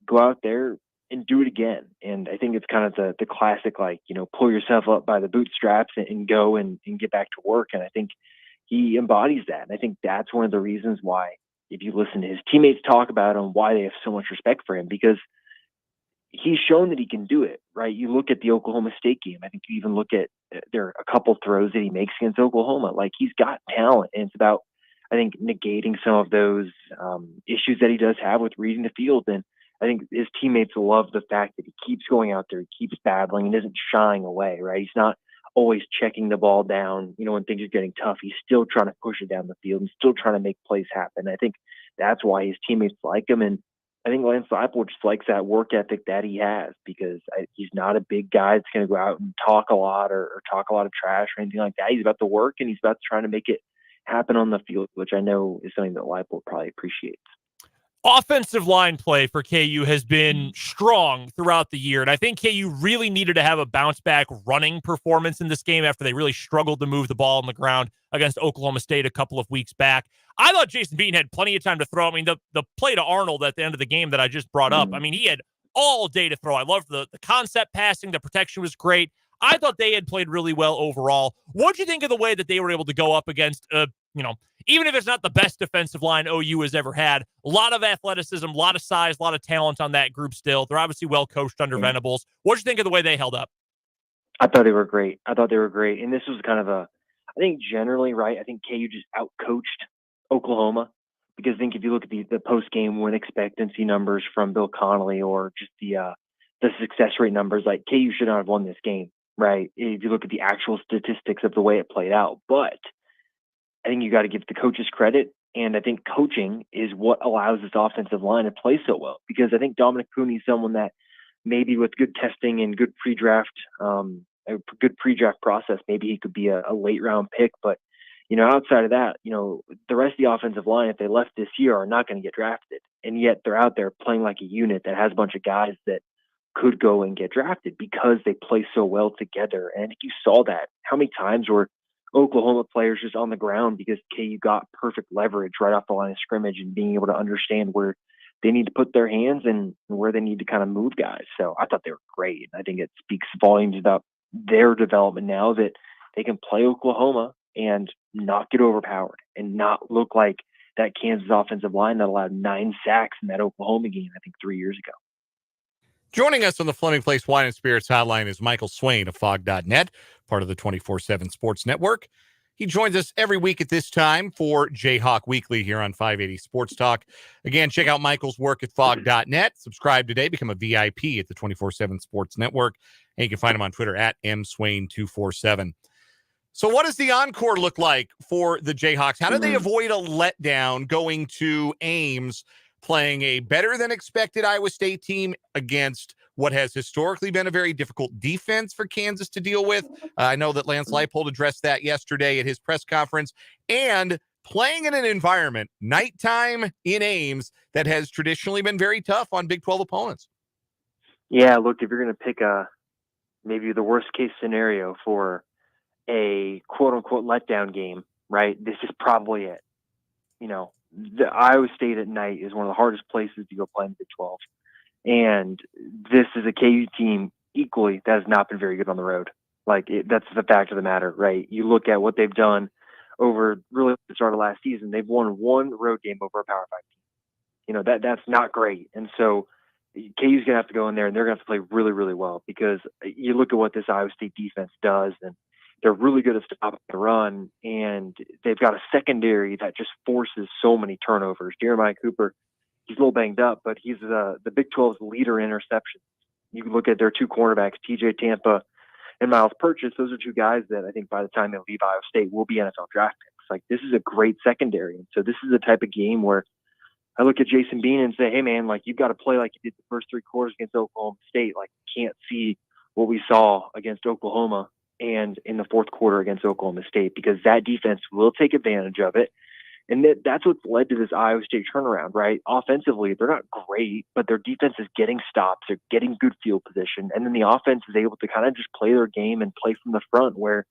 go out there and do it again. And I think it's kind of the classic, pull yourself up by the bootstraps and go and get back to work. And I think he embodies that. And I think that's one of the reasons why, if you listen to his teammates talk about him, why they have so much respect for him, because he's shown that he can do it, right? You look at the Oklahoma State game. I think you even look at, there are a couple throws that he makes against Oklahoma. He's got talent, and it's about, I think, negating some of those issues that he does have with reading the field. And I think his teammates love the fact that he keeps going out there, he keeps battling, and isn't shying away, right? He's not always checking the ball down, when things are getting tough. He's still trying to push it down the field and still trying to make plays happen. I think that's why his teammates like him. And I think Lance Leipold just likes that work ethic that he has, because he's not a big guy that's going to go out and talk a lot or talk a lot of trash or anything like that. He's about the work, and he's about trying to make it happen on the field, which I know is something that Leipold probably appreciates. Offensive line play for KU has been strong throughout the year, and I think KU really needed to have a bounce-back running performance in this game after they really struggled to move the ball on the ground against Oklahoma State a couple of weeks back. I thought Jason Bean had plenty of time to throw. I mean, the play to Arnold at the end of the game that I just brought up, I mean, he had all day to throw. I loved the concept passing. The protection was great. I thought they had played really well overall. What'd you think of the way that they were able to go up against, even if it's not the best defensive line OU has ever had, a lot of athleticism, a lot of size, a lot of talent on that group still. They're obviously well coached under Venables. What'd you think of the way they held up? I thought they were great. And this was kind of I think generally, right, I think KU just outcoached Oklahoma, because I think if you look at the post-game win expectancy numbers from Bill Connolly, or just the success rate numbers, like, KU should not have won this game, right, if you look at the actual statistics of the way it played out. But I think you got to give the coaches credit, and I think coaching is what allows this offensive line to play so well, because I think Dominic Cooney is someone that maybe with good testing and good pre-draft process, maybe he could be a late round pick. But, outside of that, the rest of the offensive line, if they left this year, are not going to get drafted. And yet they're out there playing like a unit that has a bunch of guys that could go and get drafted because they play so well together. And I think you saw that. How many times were Oklahoma players just on the ground because KU got perfect leverage right off the line of scrimmage, and being able to understand where they need to put their hands and where they need to kind of move guys. So I thought they were great. I think it speaks volumes about their development now, that they can play Oklahoma and not get overpowered and not look like that Kansas offensive line that allowed 9 sacks in that Oklahoma game, I think 3 years ago. Joining us on the Fleming Place Wine and Spirits Hotline is Michael Swain of Fog.net, part of the 24/7 Sports Network. He joins us every week at this time for Jayhawk Weekly here on 580 Sports Talk. Again, check out Michael's work at Fog.net. Subscribe today. Become a VIP at the 24/7 Sports Network. And you can find him on Twitter at mswain247. So what does the encore look like for the Jayhawks? How do they avoid a letdown going to Ames, playing a better-than-expected Iowa State team against what has historically been a very difficult defense for Kansas to deal with? I know that Lance Leipold addressed that yesterday at his press conference, and playing in an environment, nighttime in Ames, that has traditionally been very tough on Big 12 opponents. Yeah, look, if you're going to pick maybe the worst-case scenario for a quote-unquote letdown game, right, this is probably it. The Iowa State at night is one of the hardest places to go play in the Big 12. And this is a KU team equally that has not been very good on the road. That's the fact of the matter, right? You look at what they've done over really the start of last season. They've won one road game over a Power 5 team. That's not great. And so KU's going to have to go in there, and they're going to have to play really, really well, because you look at what this Iowa State defense does, and they're really good at stopping the run, and they've got a secondary that just forces so many turnovers. Jeremiah Cooper, he's a little banged up, but he's the Big 12's leader in interceptions. You can look at their two cornerbacks, TJ Tampa and Miles Purchase. Those are two guys that I think by the time they leave Iowa State will be NFL draft picks. This is a great secondary. And so this is the type of game where I look at Jason Bean and say, hey, man, you've got to play like you did the first 3 quarters against Oklahoma State. You can't see what we saw against Oklahoma and in the fourth quarter against Oklahoma State, because that defense will take advantage of it. And that's what's led to this Iowa State turnaround, right? Offensively, they're not great, but their defense is getting stops. They're getting good field position. And then the offense is able to kind of just play their game and play from the front, where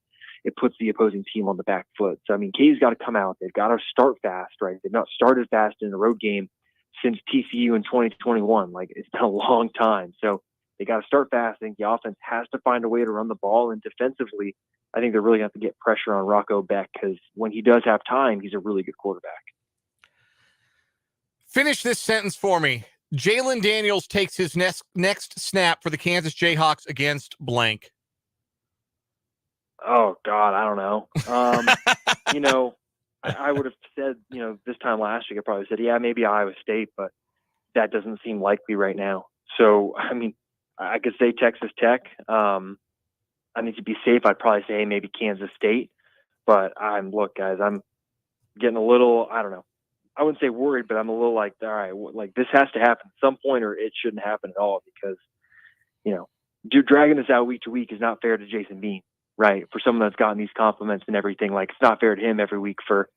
it puts the opposing team on the back foot. So, KU's got to come out. They've got to start fast, right? They've not started fast in a road game since TCU in 2021. It's been a long time. So they got to start fast. I think the offense has to find a way to run the ball. And defensively, I think they're really going to have to get pressure on Rocco Beck, because when he does have time, he's a really good quarterback. Finish this sentence for me. Jalen Daniels takes his next snap for the Kansas Jayhawks against blank. Oh, God, I don't know. I would have said, this time last week, I probably said, yeah, maybe Iowa State, but that doesn't seem likely right now. So, I could say Texas Tech. I need to be safe. I'd probably say maybe Kansas State. But look, guys, I'm getting a little, I don't know. I wouldn't say worried, but I'm a little all right, this has to happen at some point, or it shouldn't happen at all, because, dragging this out week to week is not fair to Jason Bean, right? For someone that's gotten these compliments and everything, it's not fair to him every week for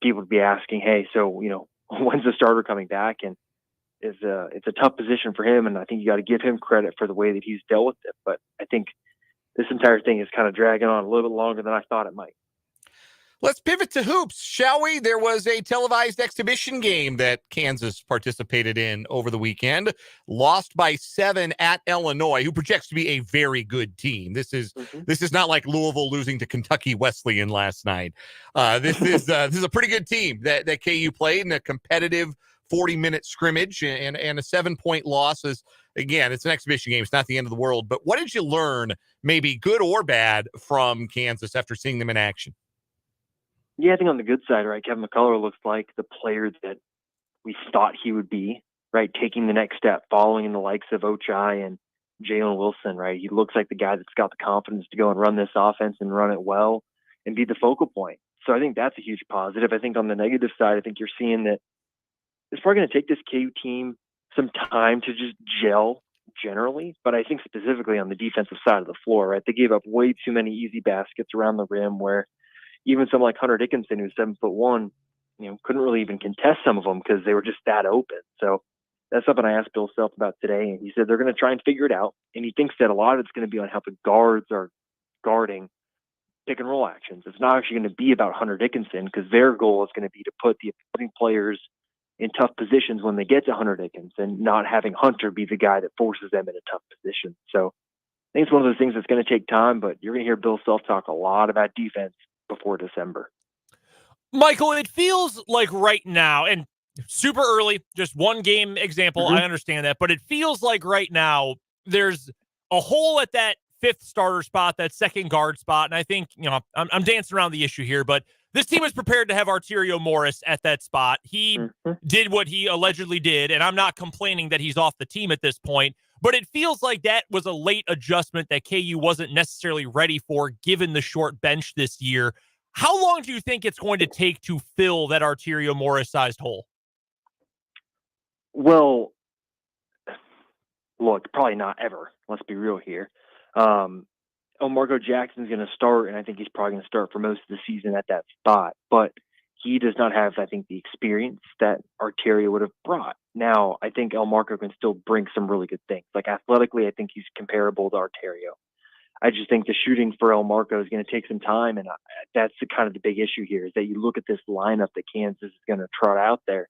people to be asking, hey, so, when's the starter coming back? And it's a tough position for him, and I think you got to give him credit for the way that he's dealt with it. But I think this entire thing is kind of dragging on a little bit longer than I thought it might. Let's pivot to hoops, shall we? There was a televised exhibition game that Kansas participated in over the weekend. Lost by 7 at Illinois, who projects to be a very good team. This is not like Louisville losing to Kentucky Wesleyan last night. This is a pretty good team that KU played in a competitive 40-minute scrimmage and a 7-point loss. Again, it's an exhibition game. It's not the end of the world. But what did you learn, maybe good or bad, from Kansas after seeing them in action? Yeah, I think on the good side, right, Kevin McCullough looks like the player that we thought he would be, right, taking the next step, following in the likes of Ochai and Jalen Wilson, right? He looks like the guy that's got the confidence to go and run this offense and run it well and be the focal point. So I think that's a huge positive. I think on the negative side, I think you're seeing that it's probably going to take this KU team some time to just gel generally, but I think specifically on the defensive side of the floor, right? They gave up way too many easy baskets around the rim where even someone like Hunter Dickinson, who's 7'1", couldn't really even contest some of them because they were just that open. So that's something I asked Bill Self about today, and he said they're going to try and figure it out. And he thinks that a lot of it's going to be on how the guards are guarding pick and roll actions. It's not actually going to be about Hunter Dickinson because their goal is going to be to put the opposing players in tough positions when they get to Hunter Dickinson, not having Hunter be the guy that forces them in a tough position. So I think it's one of those things that's going to take time, but you're going to hear Bill Self talk a lot about defense before December. Michael, it feels like right now, and super early, just one game example, I understand that, but it feels like right now there's a hole at that fifth starter spot, that second guard spot, and I think, I'm dancing around the issue here, but this team is prepared to have Arterio Morris at that spot. He did what he allegedly did, and I'm not complaining that he's off the team at this point, but it feels like that was a late adjustment that KU wasn't necessarily ready for given the short bench this year. How long do you think it's going to take to fill that Arterio Morris-sized hole? Well, look, probably not ever. Let's be real here. Marco Jackson's going to start, and I think he's probably going to start for most of the season at that spot. But he does not have, I think, the experience that Arterio would have brought. Now, I think El Marco can still bring some really good things. Like athletically, I think he's comparable to Arterio. I just think the shooting for El Marco is going to take some time, and that's kind of the big issue here is that you look at this lineup that Kansas is going to trot out there,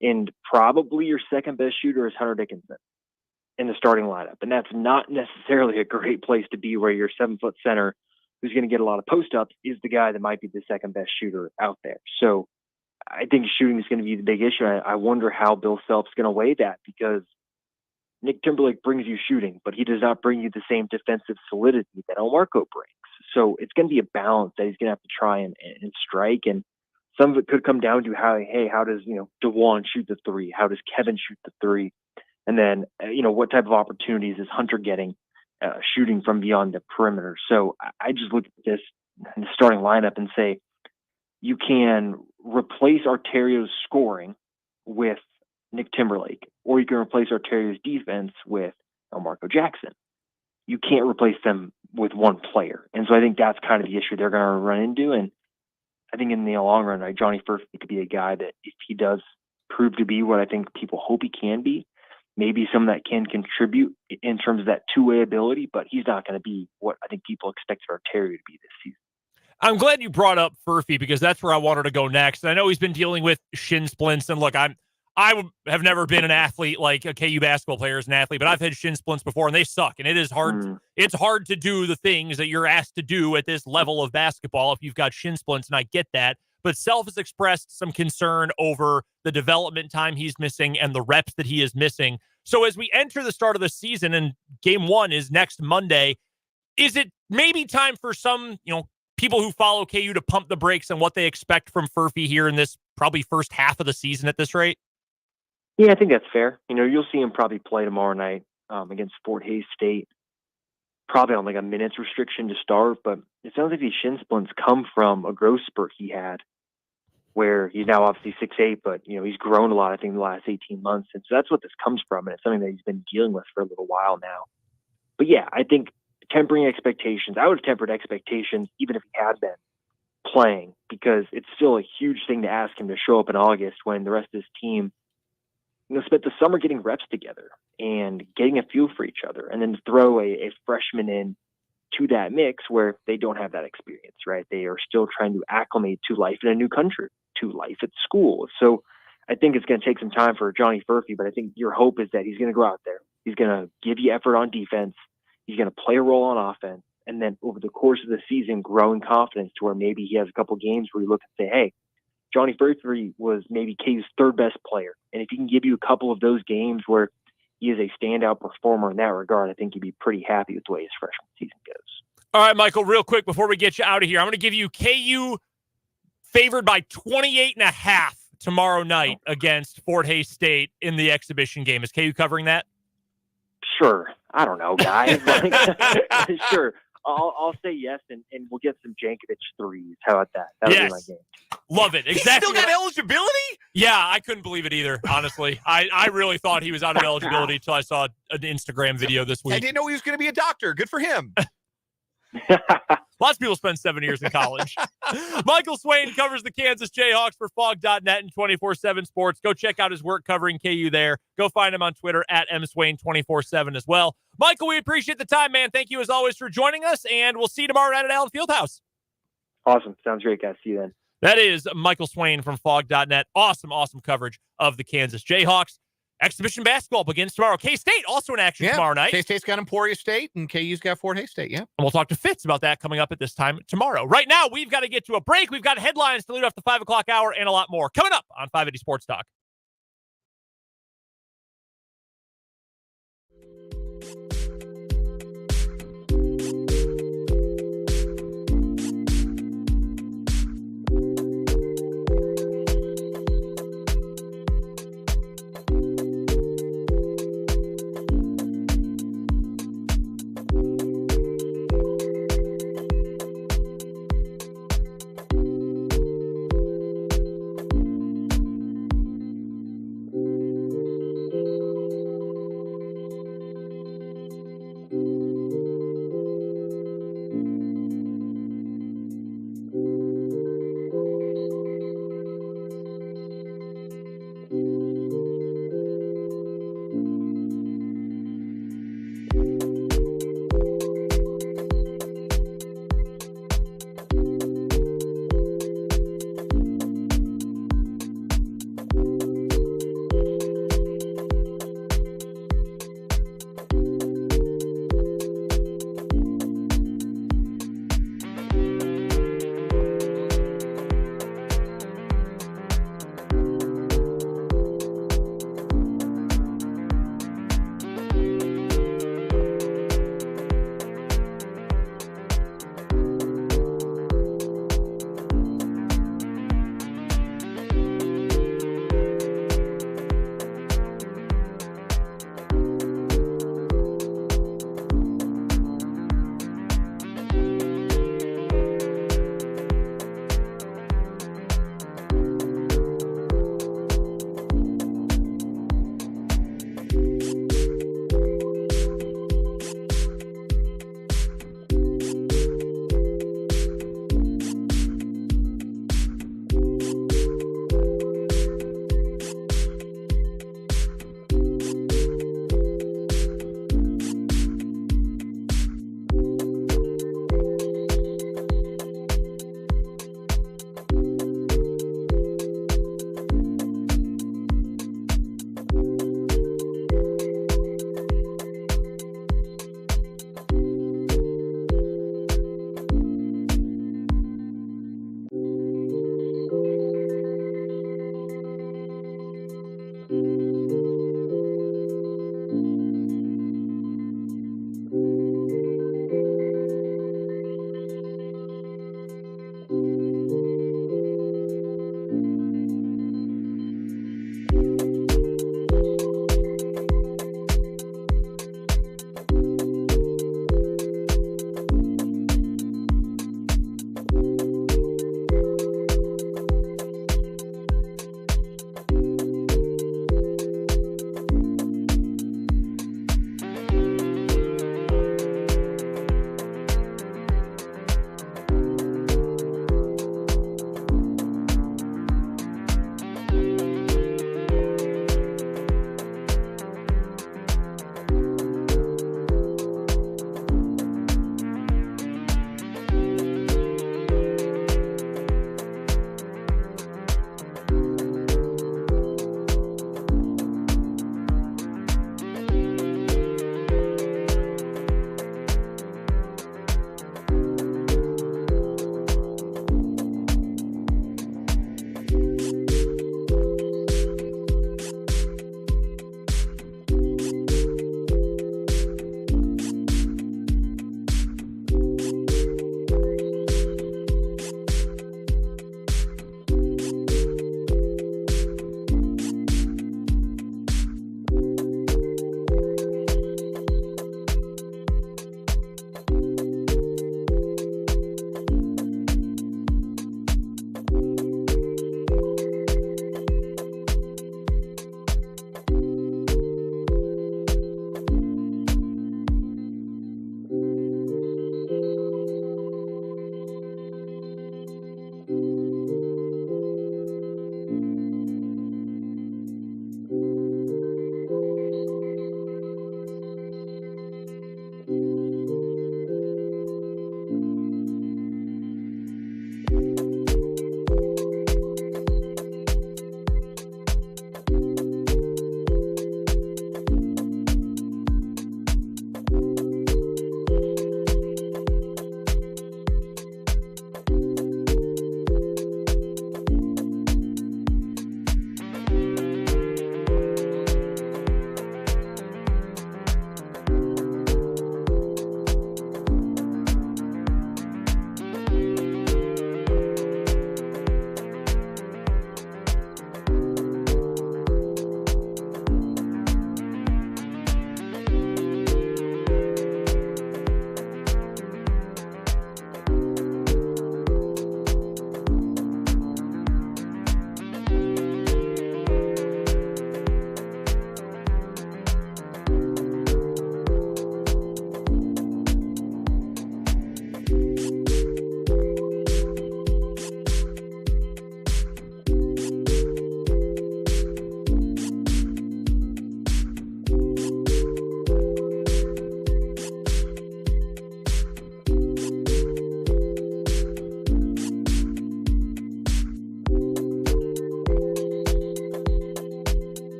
and probably your second best shooter is Hunter Dickinson in the starting lineup. And that's not necessarily a great place to be where your 7-foot center who's going to get a lot of post-ups is the guy that might be the second best shooter out there. So I think shooting is going to be the big issue. I wonder how Bill Self's going to weigh that because Nick Timberlake brings you shooting, but he does not bring you the same defensive solidity that El Marco brings. So it's going to be a balance that he's going to have to try and strike. And some of it could come down to how does, DeJuan shoot the three? How does Kevin shoot the three? And then, what type of opportunities is Hunter getting shooting from beyond the perimeter? So I just look at this in the starting lineup and say, you can replace Arterio's scoring with Nick Timberlake, or you can replace Arterio's defense with Marco Jackson. You can't replace them with one player. And so I think that's kind of the issue they're going to run into. And I think in the long run, right, Johnny Furphy could be a guy that if he does prove to be what I think people hope he can be, maybe someone that can contribute in terms of that two-way ability, but he's not going to be what I think people expect Arterio to be this season. I'm glad you brought up Furphy because that's where I wanted to go next. And I know he's been dealing with shin splints. And look, I have never been an athlete like a KU basketball player as an athlete, but I've had shin splints before and they suck. And it is hard. It's hard to do the things that you're asked to do at this level of basketball if you've got shin splints. And I get that. But Self has expressed some concern over the development time he's missing and the reps that he is missing. So as we enter the start of the season and game one is next Monday, is it maybe time for some, people who follow KU to pump the brakes on what they expect from Furphy here in this probably first half of the season at this rate? Yeah, I think that's fair. You'll see him probably play tomorrow night against Fort Hays State, probably on like a minutes restriction to start. But it sounds like these shin splints come from a growth spurt he had where he's now obviously 6'8", but he's grown a lot, I think, in the last 18 months. And so that's what this comes from. And it's something that he's been dealing with for a little while now. But yeah, I think tempering expectations, I would have tempered expectations even if he had been playing, because it's still a huge thing to ask him to show up in August when the rest of his team spent the summer getting reps together and getting a feel for each other, and then throw a freshman in to that mix where they don't have that experience, right? They are still trying to acclimate to life in a new country, to life at school. So I think it's going to take some time for Johnny Furphy, but I think your hope is that he's going to go out there. He's going to give you effort on defense. He's going to play a role on offense. And then over the course of the season, grow in confidence to where maybe he has a couple games where you look and say, hey, Johnny Furphy was maybe KU's third best player. And if he can give you a couple of those games where he is a standout performer in that regard, I think you'd be pretty happy with the way his freshman season goes. All right, Michael, real quick before we get you out of here, I'm going to give you KU favored by 28.5 tomorrow night against Fort Hays State in the exhibition game. Is KU covering that? Sure. I don't know, guys. Sure. I'll say yes, and we'll get some Jankovic threes. How about that? That'll be my game. Love it. Exactly. He still got eligibility? Yeah, I couldn't believe it either, honestly. I really thought he was out of eligibility until I saw an Instagram video this week. I didn't know he was going to be a doctor. Good for him. Lots of people spend 7 years in college. Michael Swain covers the Kansas Jayhawks for Fog.net and 24/7 Sports. Go check out his work covering KU there. Go find him on Twitter at mswain247 as well. Michael, we appreciate the time, man. Thank you as always for joining us, and we'll see you tomorrow night at Allen Fieldhouse. Awesome. Sounds great, guys. See you then. That is Michael Swain from Fog.net. Awesome coverage of the Kansas Jayhawks. Exhibition basketball begins tomorrow. K-State also in action tomorrow night. K-State's got Emporia State, and KU's got Fort Hays State, yeah. And we'll talk to Fitz about that coming up at this time tomorrow. Right now, we've got to get to a break. We've got headlines to lead off the 5 o'clock hour and a lot more coming up on 580 Sports Talk.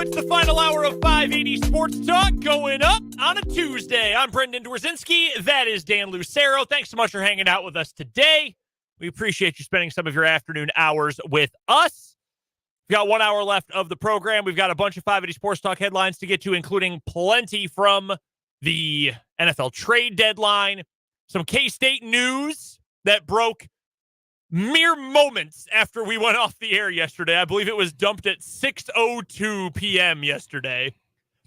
It's the final hour of 580 Sports Talk going up on a Tuesday. I'm Brendan Dworzinski. That is Dan Lucero. Thanks so much for hanging out with us today. We appreciate you spending some of your afternoon hours with us. We've got 1 hour left of the program. We've got a bunch of 580 Sports Talk headlines to get to, including plenty from the NFL trade deadline, some K-State news that broke mere moments after we went off the air yesterday. I believe it was dumped at 6:02 p.m. yesterday.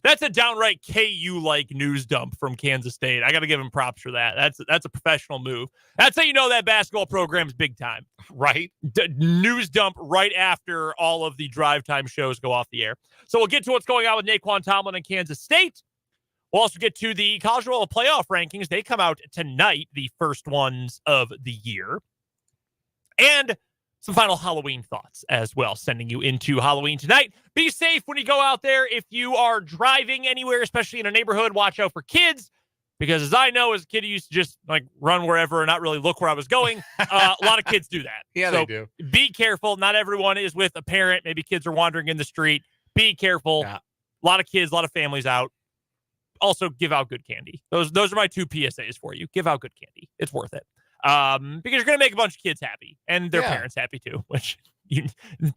That's a downright KU-like news dump from Kansas State. I got to give him props for that. That's a professional move. That's how you know that basketball program's big time. Right? News dump right after all of the drive time shows go off the air. So we'll get to what's going on with Naquan Tomlin and Kansas State. We'll also get to the college football playoff rankings. They come out tonight, the first ones of the year. And some final Halloween thoughts as well, sending you into Halloween tonight. Be safe when you go out there. If you are driving anywhere, especially in a neighborhood, watch out for kids. Because as I know, as a kid, I used to just like run wherever and not really look where I was going. A lot of kids do that. Yeah, so they do. Be careful. Not everyone is with a parent. Maybe kids are wandering in the street. Be careful. Yeah. A lot of kids, a lot of families out. Also, give out good candy. Those are my 2 PSAs for you. Give out good candy. It's worth it. Because you're going to make a bunch of kids happy and their parents happy too, which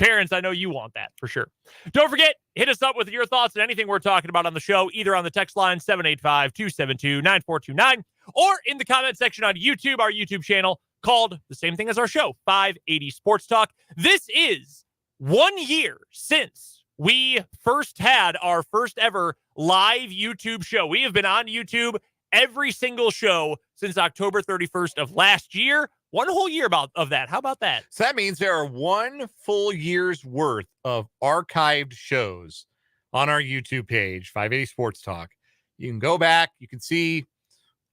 parents, I know you want that for sure. Don't forget, hit us up with your thoughts on anything we're talking about on the show, either on the text line 785-272-9429 or in the comment section on YouTube, our YouTube channel called the same thing as our show, 580 Sports Talk. This is 1 year since we first had our first ever live YouTube show. We have been on YouTube every single show since October 31st of last year. 1 whole year of that. How about that? So that means there are 1 full year's worth of archived shows on our YouTube page, 580 Sports Talk. You can go back. You can see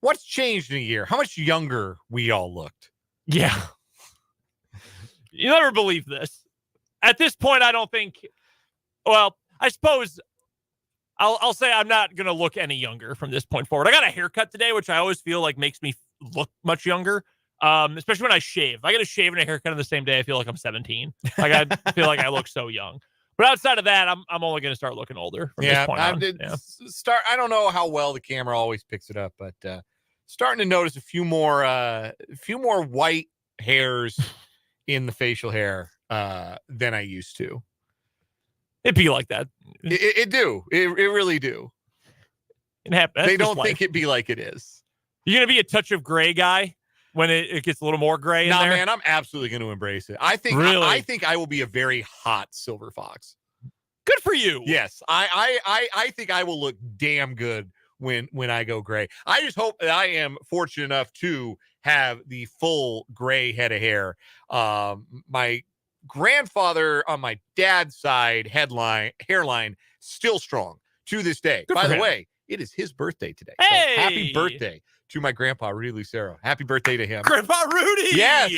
what's changed in a year, how much younger we all looked. Yeah. You never believe this. At this point, I don't think, well, I suppose I'll say I'm not going to look any younger from this point forward. I got a haircut today, which I always feel like makes me look much younger, especially when I shave. If I get a shave and a haircut on the same day, I feel like I'm 17. Like I feel like I look so young. But outside of that, I'm only going to start looking older from this point on. I don't know how well the camera always picks it up, but starting to notice a few more white hairs in the facial hair than I used to. It'd be like that. It really do. It happens. They don't think it be like it is. You're going to be a touch of gray guy when it gets a little more gray in there? Man, I'm absolutely going to embrace it. I think I think I will be a very hot silver fox. Good for you. Yes. I think I will look damn good when I go gray. I just hope that I am fortunate enough to have the full gray head of hair. My grandfather on my dad's side hairline still strong to this day. By the way, it is his birthday today. Hey! So happy birthday to my grandpa Rudy Lucero. Happy birthday to him. Grandpa Rudy. Yes.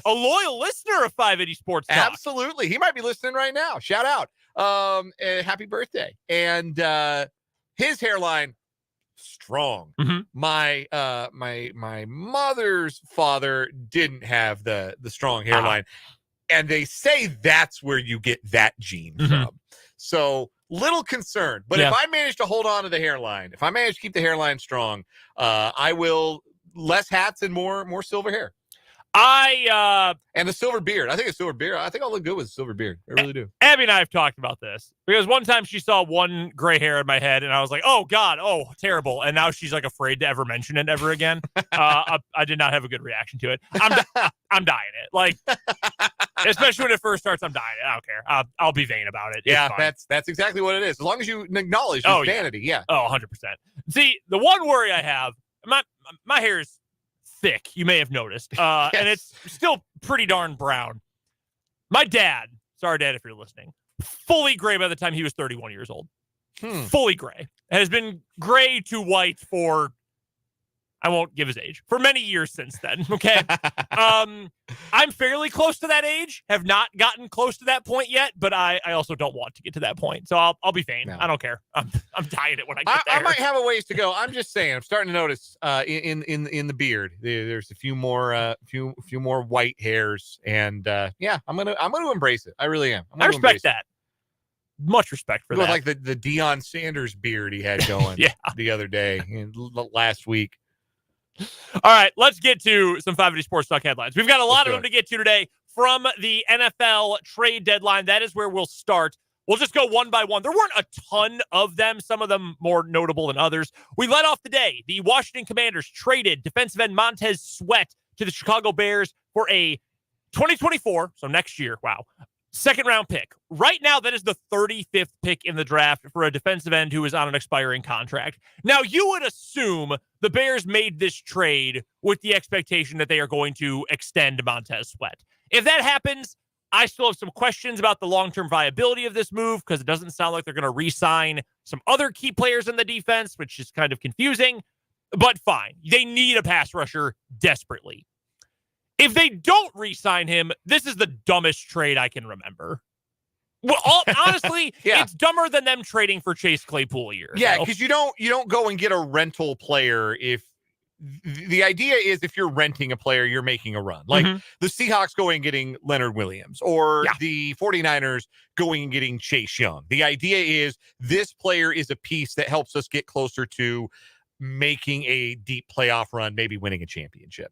A loyal listener of 580 Sports Talk. Absolutely. He might be listening right now. Shout out. And happy birthday. And his hairline strong. Mm-hmm. My mother's father didn't have the strong hairline. And they say that's where you get that gene from. So little concerned. But if I manage to hold on to the hairline, if I manage to keep the hairline strong, I will less hats and more silver hair. And the silver beard. I think I'll look good with a silver beard. I really do. Abby and I have talked about this because one time she saw one gray hair in my head and I was like, oh God, oh, terrible. And now she's like afraid to ever mention it ever again. I did not have a good reaction to it. I'm dying it. Like, especially when it first starts, I'm dying it. I don't care. I'll be vain about it. Yeah, that's exactly what it is. As long as you acknowledge it's vanity. Yeah. Oh, 100%. See, the one worry I have, my hair is thick, you may have noticed, Yes. and it's still pretty darn brown. My dad, sorry Dad if you're listening, fully gray by the time he was 31 years old. Fully gray. Has been gray to white for, I won't give his age, for many years since then. Okay. I'm fairly close to that age, have not gotten close to that point yet, but I also don't want to get to that point. So I'll be vain. No. I don't care. I'm dying it when I get there. I might have a ways to go. I'm just saying, I'm starting to notice in the beard, there's a few more white hairs, and I'm gonna embrace it. I really am. I respect that. much respect for With that. like the Deion Sanders beard he had going Yeah. the other day, last week. All right, let's get to some 580 Sports Talk headlines. We've got a lot of them to get to today from the NFL trade deadline. That is where we'll start. We'll just go one by one. There weren't a ton of them, some of them more notable than others. We led off the day. The Washington Commanders traded defensive end Montez Sweat to the Chicago Bears for a 2024, so next year, second-round pick. Right now, that is the 35th pick in the draft for a defensive end who is on an expiring contract. Now, you would assume the Bears made this trade with the expectation that they are going to extend Montez Sweat. If that happens, I still have some questions about the long-term viability of this move because it doesn't sound like they're going to re-sign some other key players in the defense, which is kind of confusing. But fine. They need a pass rusher desperately. If they don't re-sign him, this is the dumbest trade I can remember. Well, honestly, It's dumber than them trading for Chase Claypool a year ago. Yeah, because you don't go and get a rental player if the idea is if you're renting a player, you're making a run. Like the Seahawks going and getting Leonard Williams or the 49ers going and getting Chase Young. The idea is this player is a piece that helps us get closer to making a deep playoff run, maybe winning a championship.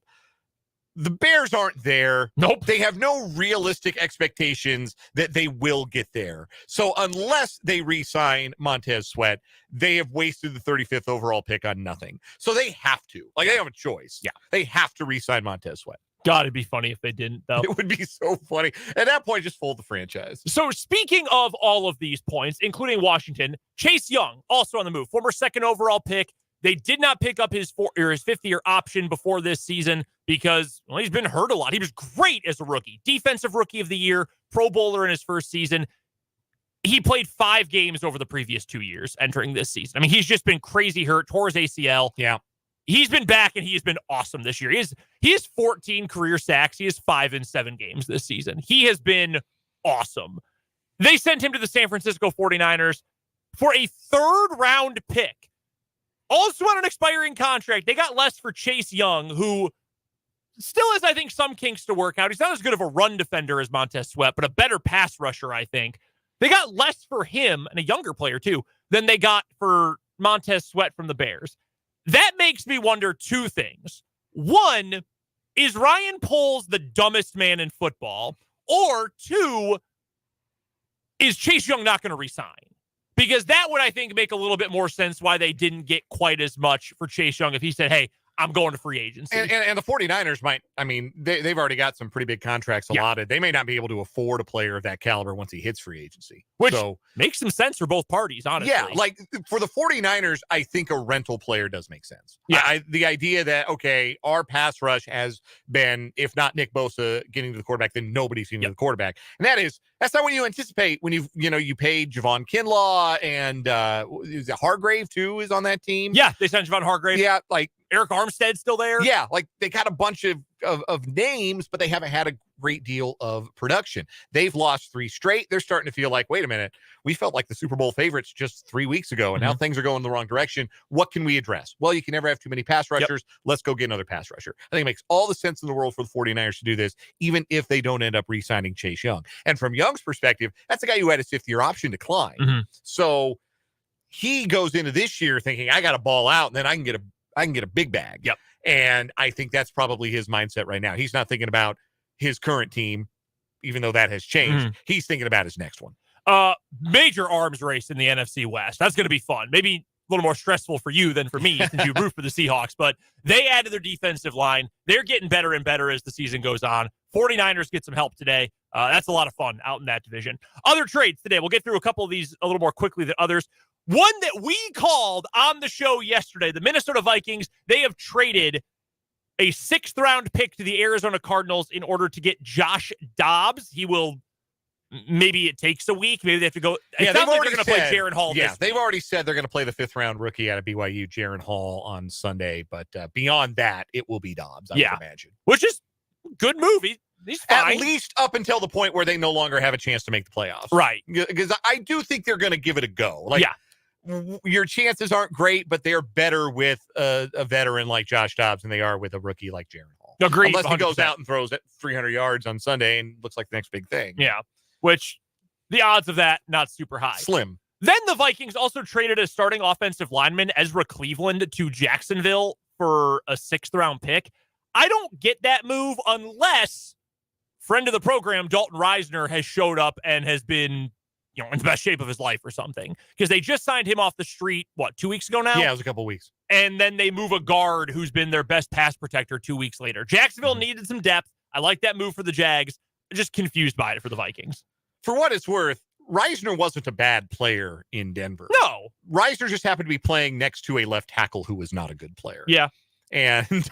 The Bears aren't there. Nope. They have no realistic expectations that they will get there. So unless they re-sign Montez Sweat, they have wasted the 35th overall pick on nothing. So they have to. Like, they have a choice. Yeah. They have to re-sign Montez Sweat. God, it'd be funny if they didn't, though. It would be so funny. At that point, just fold the franchise. So speaking of all of these points, including Washington, Chase Young, also on the move, former second overall pick. They did not pick up his fifth-year option before this season because, well, he's been hurt a lot. He was great as a rookie. Defensive Rookie of the Year, Pro Bowler in his first season. He played 5 games over the previous 2 years entering this season. I mean, he's just been crazy hurt, tore his ACL. Yeah. He's been back, and he has been awesome this year. He has 14 career sacks. He has 5 in 7 games this season. He has been awesome. They sent him to the San Francisco 49ers for a third-round pick. Also on an expiring contract. They got less for Chase Young, who still has, I think, some kinks to work out. He's not as good of a run defender as Montez Sweat, but a better pass rusher, I think. They got less for him, and a younger player, too, than they got for Montez Sweat from the Bears. That makes me wonder 2 things. One, is Ryan Poles the dumbest man in football? Or 2, is Chase Young not going to resign? Because that would, I think, make a little bit more sense why they didn't get quite as much for Chase Young if he said, hey, I'm going to free agency. And the 49ers might, I mean, they've already got some pretty big contracts allotted. They may not be able to afford a player of that caliber once he hits free agency. Which makes some sense for both parties, honestly. Yeah, like for the 49ers, I think a rental player does make sense. Yeah. The idea that, okay, our pass rush has been, if not Nick Bosa getting to the quarterback, then nobody's getting to the quarterback. And that's not what you anticipate when you paid Javon Kinlaw and is it Hargrave too is on that team? Yeah, they signed Javon Hargrave. Yeah, like Eric Armstead's still there. Yeah, like they got a bunch of names, but they haven't had a great deal of production. They've lost 3 straight. They're starting to feel like, wait a minute, we felt like the Super Bowl favorites just 3 weeks ago, and now things are going the wrong direction. What can we address? Well, you can never have too many pass rushers. Let's go get another pass rusher. I think it makes all the sense in the world for the 49ers to do this, even if they don't end up re-signing Chase Young. And from Young's perspective, that's a guy who had his 5th-year option decline. So he goes into this year thinking, I got to ball out, and then I can get a big bag. Yep. And I think that's probably his mindset right now. He's not thinking about his current team, even though that has changed. He's thinking about his next one. Major arms race in the NFC West. That's going to be fun. Maybe a little more stressful for you than for me since you root for the Seahawks, but they added their defensive line. They're getting better and better as the season goes on. 49ers get some help today. That's a lot of fun out in that division. Other trades today. We'll get through a couple of these a little more quickly than others. One that we called on the show yesterday, the Minnesota Vikings, they have traded a 6th-round pick to the Arizona Cardinals in order to get Josh Dobbs. He will, maybe it takes a week. Maybe they have to go. Yeah, it sounds like they're going to play Jaren Hall. Yeah, they've already said they're going to play the 5th-round rookie out of BYU, Jaren Hall, on Sunday. But beyond that, it will be Dobbs, I would imagine. Which is a good move. He's fine. At least up until the point where they no longer have a chance to make the playoffs. Right. Because I do think they're going to give it a go. Like, your chances aren't great, but they're better with a veteran like Josh Dobbs than they are with a rookie like Jaren Hall. Agreed. Unless he 100%. goes out and throws 300 yards on Sunday and looks like the next big thing. Yeah, which The odds of that, not super high. Slim. Then the Vikings also traded a starting offensive lineman, Ezra Cleveland, to Jacksonville for a 6th-round pick. I don't get that move unless friend of the program, Dalton Reisner, has showed up and has been, in the best shape of his life or something. Because they just signed him off the street, 2 weeks ago now? Yeah, it was a couple weeks. And then they move a guard who's been their best pass protector 2 weeks later. Jacksonville needed some depth. I like that move for the Jags. Just confused by it for the Vikings. For what it's worth, Reisner wasn't a bad player in Denver. No. Reisner just happened to be playing next to a left tackle who was not a good player. Yeah. And,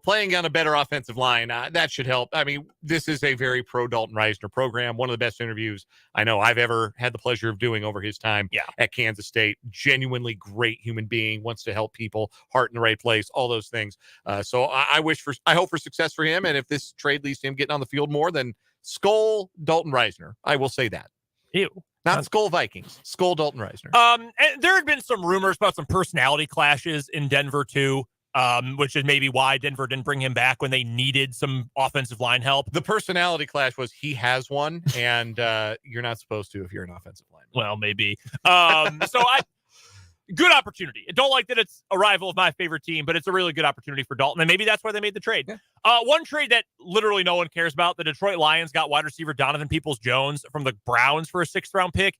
playing on a better offensive line, that should help. I mean, this is a very pro Dalton Reisner program. One of the best interviews I know I've ever had the pleasure of doing over his time at Kansas State. Genuinely great human being, wants to help people, heart in the right place, all those things. So I hope for success for him. And if this trade leads to him getting on the field more, then skull Dalton Reisner. I will say that. Ew. Not skull Vikings. Skull Dalton Reisner. And there had been some rumors about some personality clashes in Denver too, which is maybe why Denver didn't bring him back when they needed some offensive line help. The personality clash was he has one, and you're not supposed to if you're an offensive lineman. Well, maybe. Good opportunity. I don't like that it's a rival of my favorite team, but it's a really good opportunity for Dalton, and maybe that's why they made the trade. Yeah. One trade that literally no one cares about, the Detroit Lions got wide receiver Donovan Peoples-Jones from the Browns for a 6th-round pick.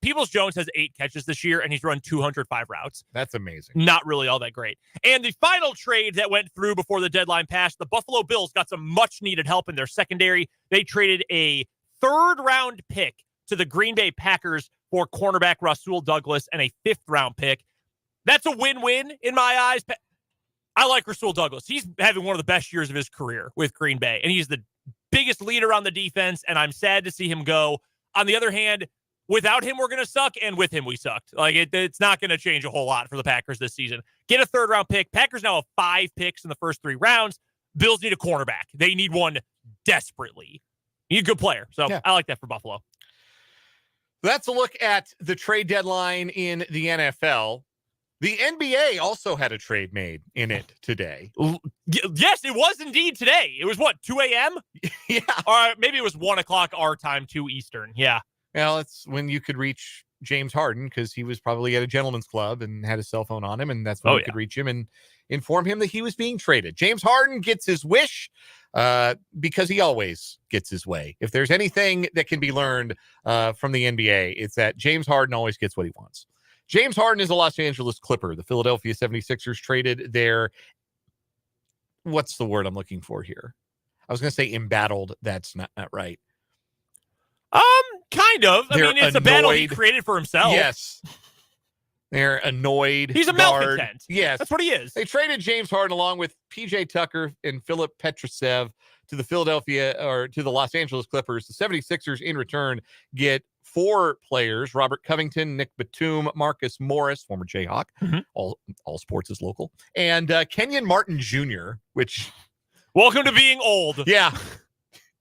Peoples-Jones has 8 catches this year, and he's run 205 routes. That's amazing. Not really all that great. And the final trade that went through before the deadline passed, the Buffalo Bills got some much-needed help in their secondary. They traded a 3rd-round pick to the Green Bay Packers for cornerback Rasul Douglas and a 5th-round pick. That's a win-win in my eyes. I like Rasul Douglas. He's having one of the best years of his career with Green Bay, and he's the biggest leader on the defense, and I'm sad to see him go. On the other hand, without him, we're going to suck, and with him, we sucked. It's not going to change a whole lot for the Packers this season. Get a 3rd-round pick. Packers now have 5 picks in the first 3 rounds. Bills need a cornerback. They need one desperately. Need a good player. So I like that for Buffalo. That's a look at the trade deadline in the NFL. The NBA also had a trade made in it today. Yes, it was indeed today. It was 2 a.m.? Yeah. Or maybe it was 1 o'clock our time, 2 Eastern. Yeah. Well, it's when you could reach James Harden because he was probably at a gentleman's club and had his cell phone on him, and that's when you could reach him and inform him that he was being traded. James Harden gets his wish because he always gets his way. If there's anything that can be learned from the NBA, it's that James Harden always gets what he wants. James Harden is a Los Angeles Clipper. The Philadelphia 76ers traded their, what's the word I'm looking for here? I was going to say embattled. That's not right. Kind of. I mean, it's a battle he created for himself. Yes. They're annoyed. He's a malcontent. Yes. That's what he is. They traded James Harden along with PJ Tucker and Philip Petrusev to the Los Angeles Clippers. The 76ers in return get 4 players: Robert Covington, Nick Batum, Marcus Morris, former Jayhawk, all sports is local, and Kenyon Martin Jr., which... Welcome to being old. Yeah.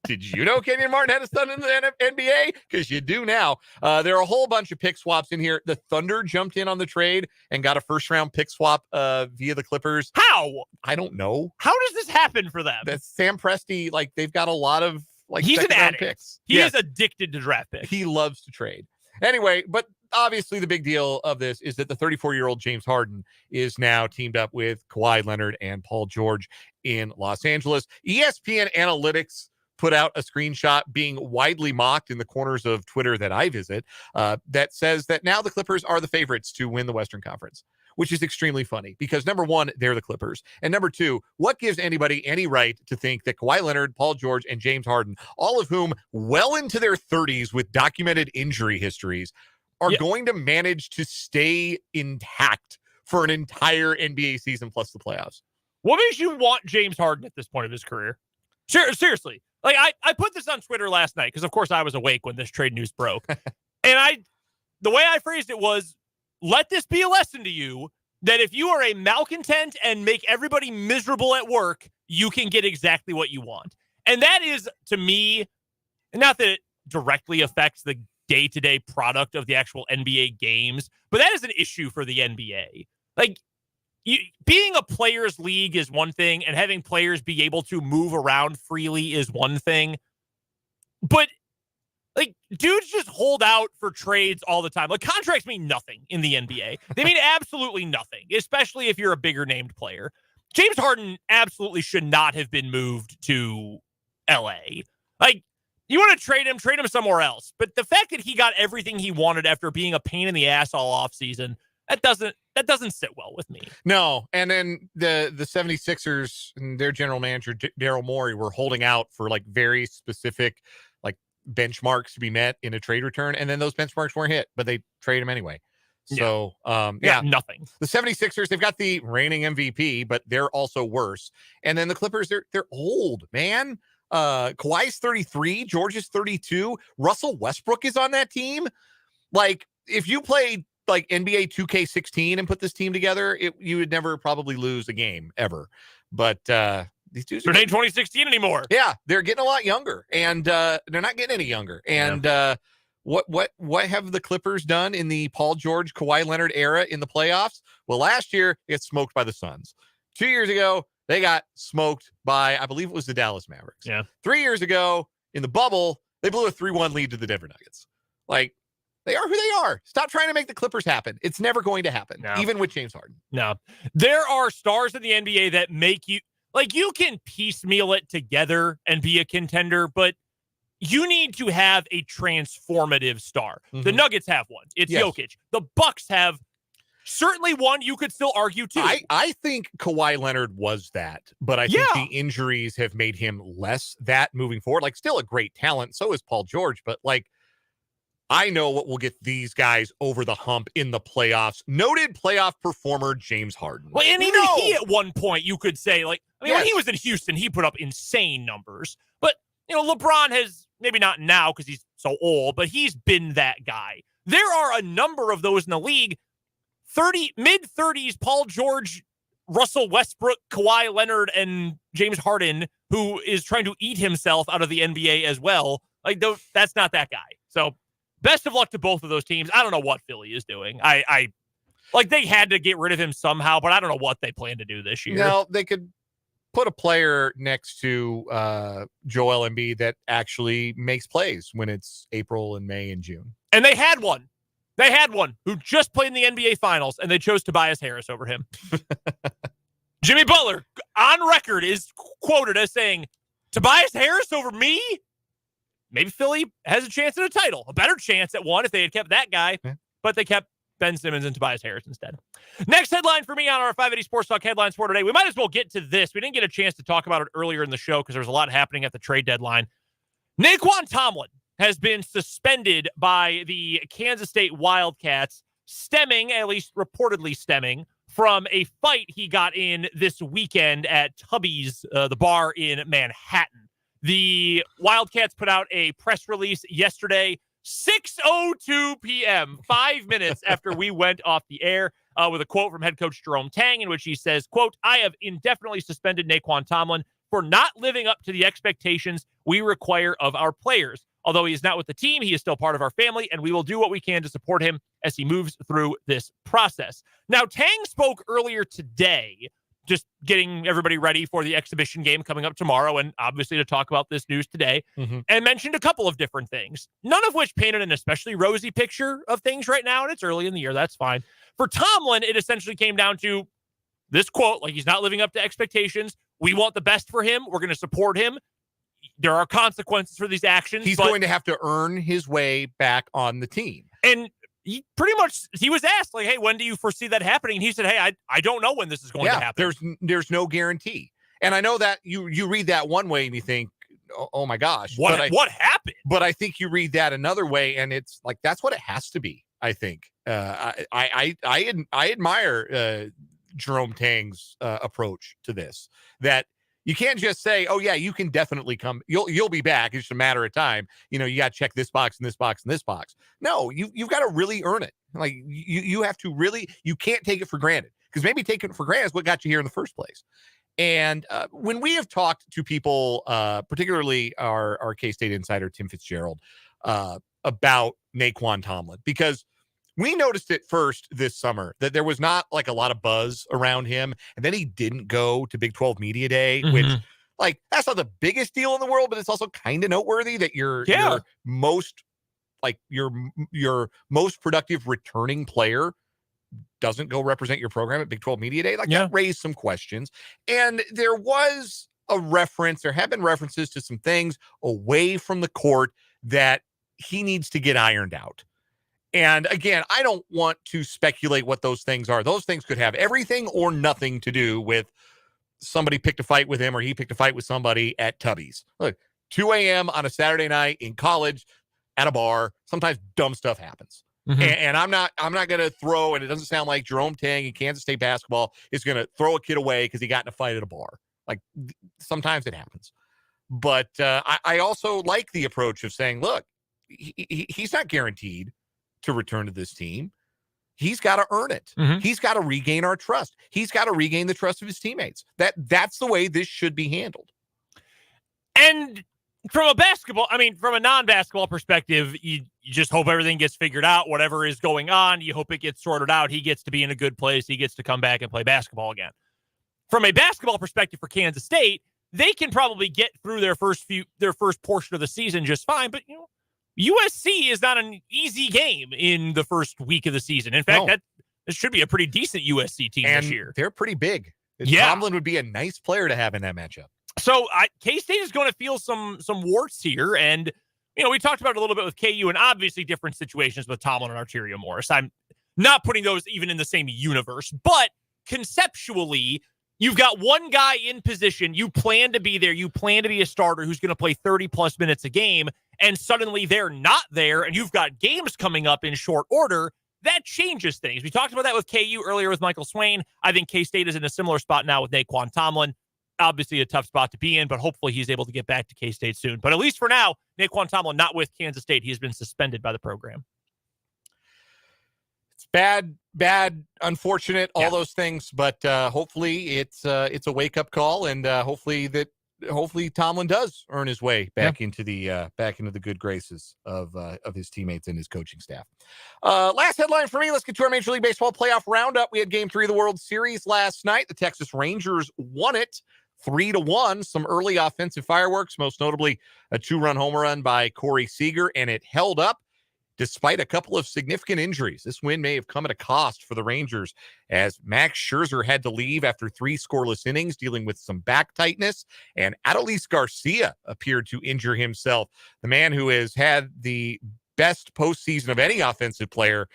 Did you know Kenyon Martin had a son in the NBA? Because you do now. There are a whole bunch of pick swaps in here. The Thunder jumped in on the trade and got a 1st-round pick swap via the Clippers. How? I don't know. How does this happen for them? That's Sam Presti. They've got a lot of he's an addict. Picks. He is addicted to draft picks. He loves to trade. Anyway, but obviously the big deal of this is that the 34-year-old James Harden is now teamed up with Kawhi Leonard and Paul George in Los Angeles. ESPN Analytics put out a screenshot being widely mocked in the corners of Twitter that I visit that says that now the Clippers are the favorites to win the Western Conference, which is extremely funny because, number one, they're the Clippers. And number two, what gives anybody any right to think that Kawhi Leonard, Paul George, and James Harden, all of whom well into their 30s with documented injury histories, are going to manage to stay intact for an entire NBA season plus the playoffs? What makes you want James Harden at this point of his career? Seriously. I put this on Twitter last night because, of course, I was awake when this trade news broke. And the way I phrased it was, let this be a lesson to you that if you are a malcontent and make everybody miserable at work, you can get exactly what you want. And that is, to me, not that it directly affects the day-to-day product of the actual NBA games, but that is an issue for the NBA. Being a players' league is one thing, and having players be able to move around freely is one thing. But Like, dudes just hold out for trades all the time. Like, contracts mean nothing in the NBA. They mean absolutely nothing, especially if you're a bigger named player. James Harden absolutely should not have been moved to LA. Like, you want to trade him somewhere else. But the fact that he got everything he wanted after being a pain in the ass all offseason, that doesn't sit well with me. No, and then the 76ers and their general manager, Daryl Morey, were holding out for like very specific like benchmarks to be met in a trade return, and then those benchmarks weren't hit, but they trade him anyway. So, Nothing. The 76ers, they've got the reigning MVP, but they're also worse. And then the Clippers, they're old, man. Kawhi's 33, George is 32, Russell Westbrook is on that team. Like, if you played like NBA 2K16 and put this team together, you would never probably lose a game ever. But these dudes ain't 2016 anymore. Yeah, they're getting a lot younger, and they're not getting any younger. And what have the Clippers done in the Paul George, Kawhi Leonard era in the playoffs? Well, last year they got smoked by the Suns. 2 years ago, they got smoked by, I believe it was the Dallas Mavericks. Yeah. 3 years ago, in the bubble, they blew a 3-1 lead to the Denver Nuggets. Like, they are who they are. Stop trying to make the Clippers happen. It's never going to happen, even with James Harden. No. There are stars in the NBA that make you, like, you can piecemeal it together and be a contender, but you need to have a transformative star. The Nuggets have one. It's Jokic. The Bucks have certainly one. You could still argue too. I think Kawhi Leonard was that, but I think the injuries have made him less that moving forward. Like, still a great talent. So is Paul George, but like, I know what will get these guys over the hump in the playoffs. Noted playoff performer James Harden. Well, and even he at one point, you could say, like, I mean, when he was in Houston, he put up insane numbers. But, you know, LeBron has, maybe not now because he's so old, but he's been that guy. There are a number of those in the league. Mid-30s, Paul George, Russell Westbrook, Kawhi Leonard, and James Harden, who is trying to eat himself out of the NBA as well. Like, that's not that guy. So, best of luck to both of those teams. I don't know what Philly is doing. I like, they had to get rid of him somehow, but I don't know what they plan to do this year. No, they could put a player next to Joel Embiid that actually makes plays when it's April and May and June. And they had one. They had one who just played in the NBA Finals, and they chose Tobias Harris over him. Jimmy Butler, on record, is quoted as saying, Tobias Harris over me? Maybe Philly has a chance at a title, a better chance at one if they had kept that guy, but they kept Ben Simmons and Tobias Harris instead. Next headline for me on our 580 Sports Talk headlines for today. We might as well get to this. We didn't get a chance to talk about it earlier in the show because there was a lot happening at the trade deadline. Naquan Tomlin has been suspended by the Kansas State Wildcats, at least reportedly stemming, from a fight he got in this weekend at Tubby's, the bar in Manhattan. The Wildcats put out a press release yesterday, 6:02 p.m., 5 minutes after we went off the air, with a quote from head coach Jerome Tang, in which he says, quote, I have indefinitely suspended Naquan Tomlin for not living up to the expectations we require of our players. Although he is not with the team, he is still part of our family, and we will do what we can to support him as he moves through this process. Now, Tang spoke earlier today, just getting everybody ready for the exhibition game coming up tomorrow, and obviously to talk about this news today, and mentioned a couple of different things, none of which painted an especially rosy picture of things right now, and it's early in the year, that's fine. For Tomlin, it essentially came down to this quote, like, he's not living up to expectations. We want the best for him. We're going to support him. There are consequences for these actions. He's going to have to earn his way back on the team. And he was asked, like, hey, when do you foresee that happening? And he said, hey, I don't know when this is going to happen. There's no guarantee. And I know that you read that one way and you think, oh my gosh, what happened? But I think you read that another way and it's like, that's what it has to be. I think I admire Jerome Tang's approach to this, that you can't just say, oh yeah, you can definitely come. You'll be back. It's just a matter of time. You know, you got to check this box and this box and this box. No, you've got to really earn it. Like you have to really, you can't take it for granted, because maybe taking it for granted is what got you here in the first place. And when we have talked to people, particularly our K-State insider, Tim Fitzgerald, about Naquan Tomlin, because we noticed it first this summer that there was not like a lot of buzz around him. And then he didn't go to Big 12 Media Day, which Like, that's not the biggest deal in the world, but it's also kind of noteworthy that your most productive returning player doesn't go represent your program at Big 12 Media Day. Like, that raised some questions. And there was there have been references to some things away from the court that he needs to get ironed out. And again, I don't want to speculate what those things are. Those things could have everything or nothing to do with somebody picked a fight with him or he picked a fight with somebody at Tubby's. Look, 2 a.m. on a Saturday night in college at a bar, sometimes dumb stuff happens. Mm-hmm. And I'm not going to throw, and it doesn't sound like Jerome Tang in Kansas State basketball is going to throw a kid away because he got in a fight at a bar. Like, sometimes it happens. But I also like the approach of saying, look, he's not guaranteed to return to this team. He's got to earn it. Mm-hmm. He's got to regain our trust. He's got to regain the trust of his teammates. That's the way this should be handled. And from a non-basketball perspective, you just hope everything gets figured out, whatever is going on. You hope it gets sorted out. He gets to be in a good place. He gets to come back and play basketball again. From a basketball perspective for Kansas State, they can probably get through their first portion of the season just fine. But, USC is not an easy game in the first week of the season. In fact, this should be a pretty decent USC team this year. They're pretty big. Yeah. Tomlin would be a nice player to have in that matchup. So K-State is going to feel some warts here. And, we talked about it a little bit with KU and obviously different situations with Tomlin and Arterio Morris. I'm not putting those even in the same universe, but conceptually, you've got one guy in position. You plan to be there. You plan to be a starter who's going to play 30-plus minutes a game, and suddenly they're not there, and you've got games coming up in short order. That changes things. We talked about that with KU earlier with Michael Swain. I think K-State is in a similar spot now with Naquan Tomlin. Obviously a tough spot to be in, but hopefully he's able to get back to K-State soon. But at least for now, Naquan Tomlin not with Kansas State. He has been suspended by the program. It's bad, unfortunate, all those things. But hopefully it's a wake up call, and hopefully Tomlin does earn his way back into the good graces of his teammates and his coaching staff. Last headline for me. Let's get to our Major League Baseball playoff roundup. We had Game 3 of the World Series last night. The Texas Rangers won it 3-1. Some early offensive fireworks, most notably a 2-run home run by Corey Seager, and it held up despite a couple of significant injuries. This win may have come at a cost for the Rangers as Max Scherzer had to leave after 3 scoreless innings dealing with some back tightness, and Adolis Garcia appeared to injure himself. The man who has had the best postseason of any offensive player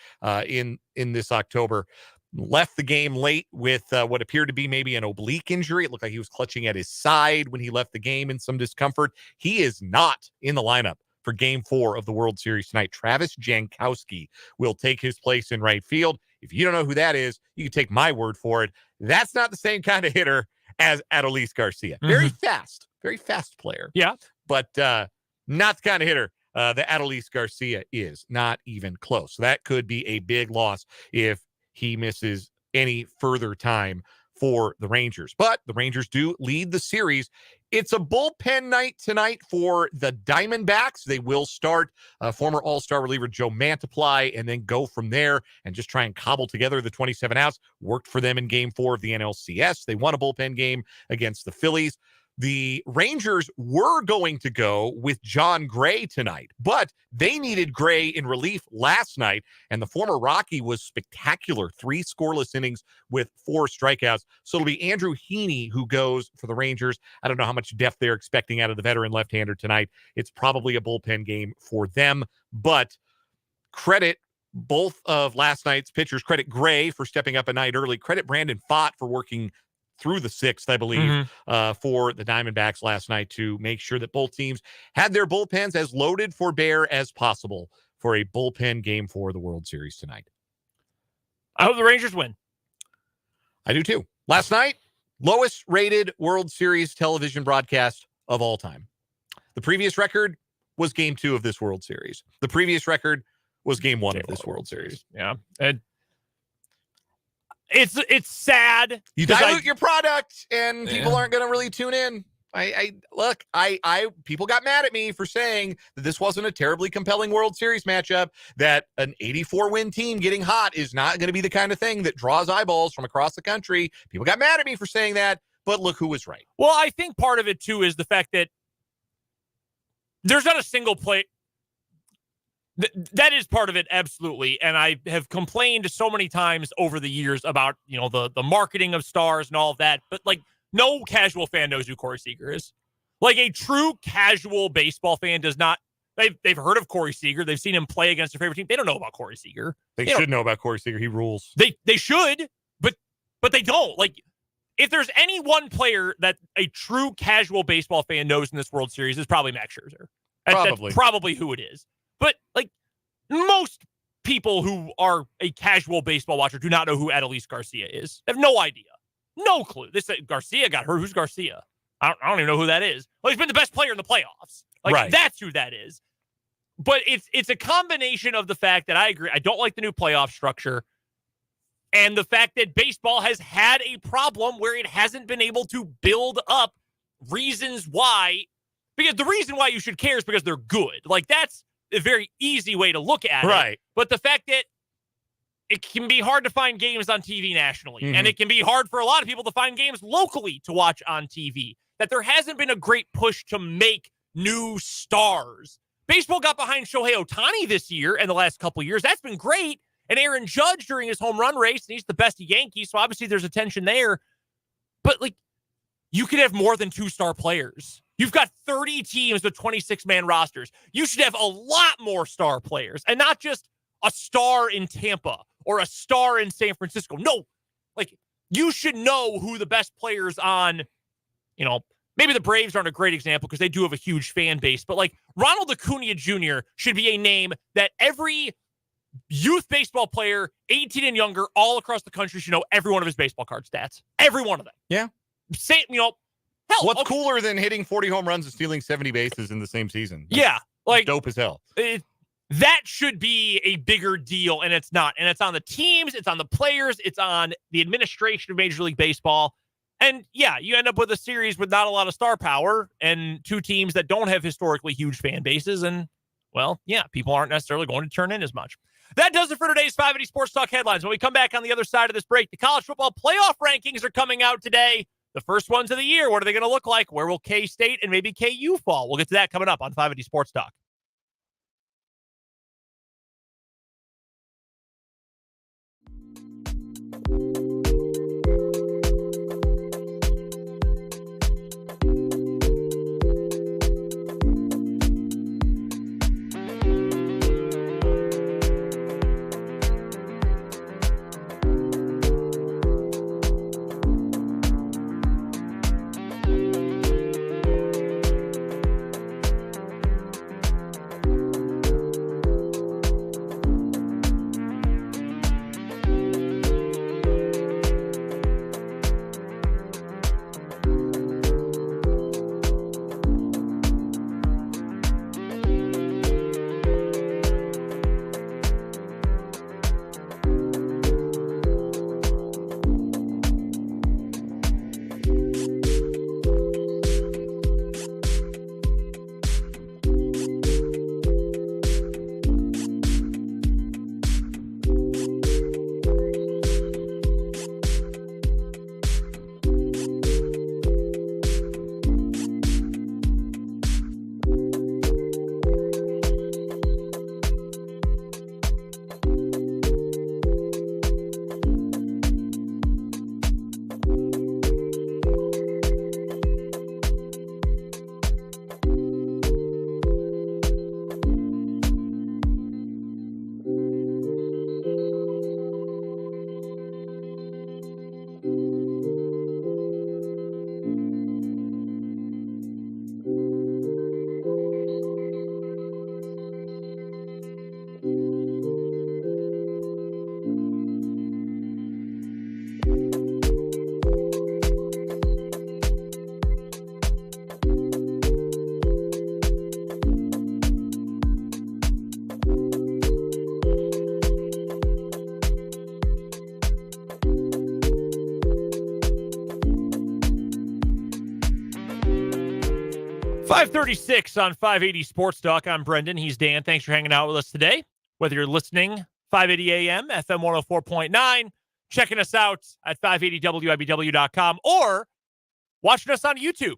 in this October left the game late with what appeared to be maybe an oblique injury. It looked like he was clutching at his side when he left the game in some discomfort. He is not in the lineup for Game 4 of the World Series tonight. Travis Jankowski will take his place in right field. If you don't know who that is, you can take my word for it. That's not the same kind of hitter as Adolis Garcia. Very fast player. Yeah. But not the kind of hitter that Adolis Garcia is. Not even close. So that could be a big loss if he misses any further time for the Rangers. But the Rangers do lead the series. It's a bullpen night tonight for the Diamondbacks. They will start former All-Star reliever Joe Mantiply and then go from there and just try and cobble together the 27 outs. Worked for them in Game 4 of the NLCS. They won a bullpen game against the Phillies. The Rangers were going to go with John Gray tonight, but they needed Gray in relief last night, and the former Rocky was spectacular. 3 scoreless innings with 4 strikeouts. So it'll be Andrew Heaney who goes for the Rangers. I don't know how much depth they're expecting out of the veteran left-hander tonight. It's probably a bullpen game for them, but credit both of last night's pitchers. Credit Gray for stepping up a night early. Credit Brandon Fott for working through the 6th, I believe, for the Diamondbacks last night to make sure that both teams had their bullpens as loaded for bear as possible for a bullpen game for the World Series tonight. I hope the Rangers win. I do too. Last night, lowest rated World Series television broadcast of all time. The previous record was Game 2 of this World Series. The previous record was Game 1 of this World Series. Yeah. And it's sad. You dilute your product and people aren't going to really tune in. People got mad at me for saying that this wasn't a terribly compelling World Series matchup, that an 84-win team getting hot is not going to be the kind of thing that draws eyeballs from across the country. People got mad at me for saying that, but look who was right. Well, I think part of it, too, is the fact that there's not a single play. That is part of it, absolutely. And I have complained so many times over the years about, the marketing of stars and all of that. But, no casual fan knows who Corey Seager is. A true casual baseball fan does not. They've heard of Corey Seager. They've seen him play against their favorite team. They don't know about Corey Seager. They should know about Corey Seager. He rules. They should, but they don't. If there's any one player that a true casual baseball fan knows in this World Series, it's probably Max Scherzer. That's probably who it is. But most people who are a casual baseball watcher do not know who Adolis Garcia is. They have no idea. No clue. They said Garcia got hurt. Who's Garcia? I don't even know who that is. Well, he's been the best player in the playoffs. Right. That's who that is. But it's a combination of the fact that I agree. I don't like the new playoff structure. And the fact that baseball has had a problem where it hasn't been able to build up reasons why. Because the reason why you should care is because they're good. That's a very easy way to look at it. Right. But the fact that it can be hard to find games on TV nationally, and it can be hard for a lot of people to find games locally to watch on TV, that there hasn't been a great push to make new stars. Baseball got behind Shohei Ohtani this year and the last couple of years. That's been great. And Aaron Judge during his home run race, and he's the best Yankee, so obviously there's attention there. But, you could have more than 2-star players. You've got 30 teams with 26-man rosters. You should have a lot more star players, and not just a star in Tampa or a star in San Francisco. No, you should know who the best players on, maybe the Braves aren't a great example because they do have a huge fan base, but Ronald Acuna Jr. should be a name that every youth baseball player, 18 and younger, all across the country should know every one of his baseball card stats. Every one of them. Yeah. Same, hell. What's cooler than hitting 40 home runs and stealing 70 bases in the same season? Yeah. Dope as hell. That should be a bigger deal, and it's not. And it's on the teams, it's on the players, it's on the administration of Major League Baseball. And, yeah, you end up with a series with not a lot of star power and two teams that don't have historically huge fan bases. And, well, yeah, people aren't necessarily going to turn in as much. That does it for today's 580 Sports Talk headlines. When we come back on the other side of this break, the college football playoff rankings are coming out today. The first ones of the year. What are they going to look like? Where will K-State and maybe KU fall? We'll get to that coming up on 580 Sports Talk. .536 on 580 Sports Talk. I'm Brendan. He's Dan. Thanks for hanging out with us today. Whether you're listening 580 AM, FM 104.9, checking us out at 580WIBW.com, or watching us on YouTube.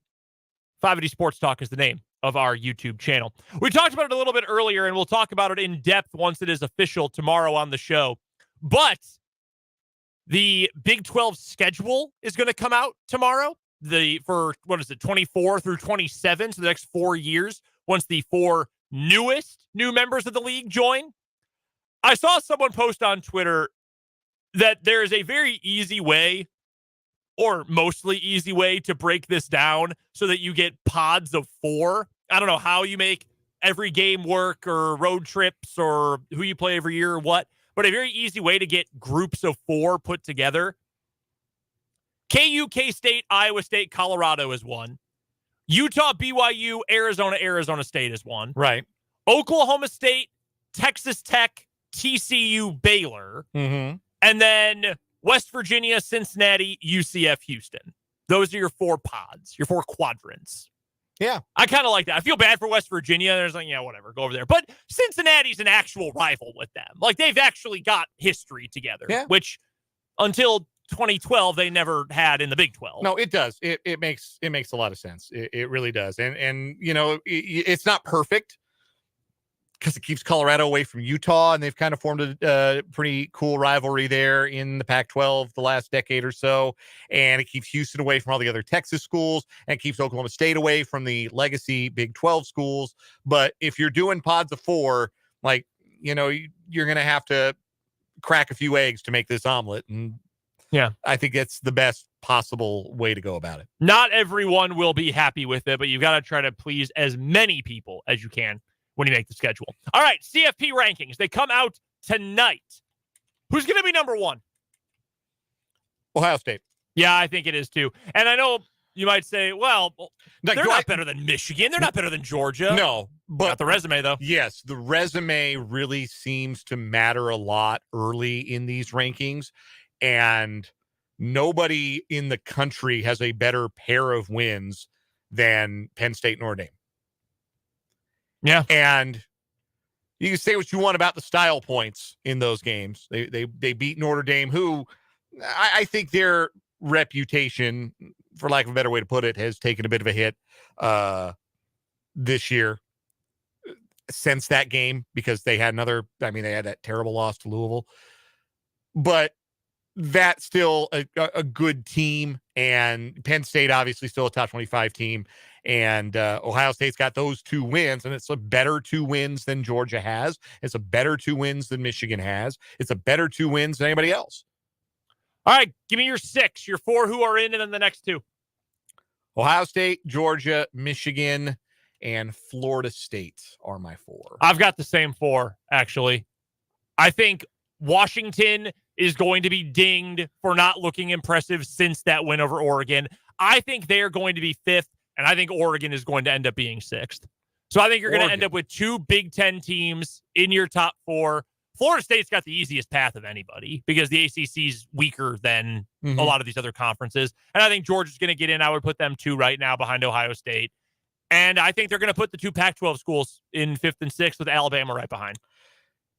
580 Sports Talk is the name of our YouTube channel. We talked about it a little bit earlier, and we'll talk about it in depth once it is official tomorrow on the show. But the Big 12 schedule is going to come out tomorrow. For 24 through 27, so the next 4 years, once the 4 newest new members of the league join. I saw someone post on Twitter that there is a very easy way, or mostly easy way, to break this down so that you get pods of 4. I don't know how you make every game work or road trips or who you play every year or what, but a very easy way to get groups of 4 put together. KU, K-State, Iowa State, Colorado is 1. Utah, BYU, Arizona, Arizona State is 1. Right. Oklahoma State, Texas Tech, TCU, Baylor. Mm-hmm. And then West Virginia, Cincinnati, UCF, Houston. Those are your 4 pods, your 4 quadrants. Yeah. I kind of like that. I feel bad for West Virginia. There's like, yeah, whatever, go over there. But Cincinnati's an actual rival with them. Like, they've actually got history together, which until 2012 they never had in the Big 12. No, it does. It makes a lot of sense. It really does. And you know, it's not perfect because it keeps Colorado away from Utah, and they've kind of formed a pretty cool rivalry there in the Pac-12 the last decade or so. And it keeps Houston away from all the other Texas schools, and keeps Oklahoma State away from the legacy Big 12 schools. But if you're doing pods of 4, like, you know, you're going to have to crack a few eggs to make this omelet. And yeah, I think it's the best possible way to go about it. Not everyone will be happy with it, but you've got to try to please as many people as you can when you make the schedule. All right, CFP rankings. They come out tonight. Who's going to be number 1? Ohio State. Yeah, I think it is too. And I know you might say, well, they're not better than Michigan. They're not better than Georgia. No, but got the resume, though. Yes, the resume really seems to matter a lot early in these rankings. And nobody in the country has a better pair of wins than Penn State and Notre Dame. Yeah. And you can say what you want about the style points in those games. They beat Notre Dame, who I think their reputation, for lack of a better way to put it, has taken a bit of a hit this year since that game, because they had they had that terrible loss to Louisville. But that's still a good team, and Penn State obviously still a top 25 team, and Ohio State's got those 2 wins, and it's a better 2 wins than Georgia has. It's a better 2 wins than Michigan has. It's a better 2 wins than anybody else. All right, give me your 6, your 4 who are in, and then the next 2. Ohio State, Georgia, Michigan, and Florida State are my 4. I've got the same 4, actually. I think Washington is going to be dinged for not looking impressive since that win over Oregon. I think they're going to be 5th, and I think Oregon is going to end up being 6th. So I think you're going to end up with 2 Big 10 teams in your top 4. Florida State's got the easiest path of anybody because the ACC's weaker than a lot of these other conferences. And I think Georgia's going to get in. I would put them 2 right now behind Ohio State. And I think they're going to put the 2 Pac-12 schools in 5th and 6th with Alabama right behind.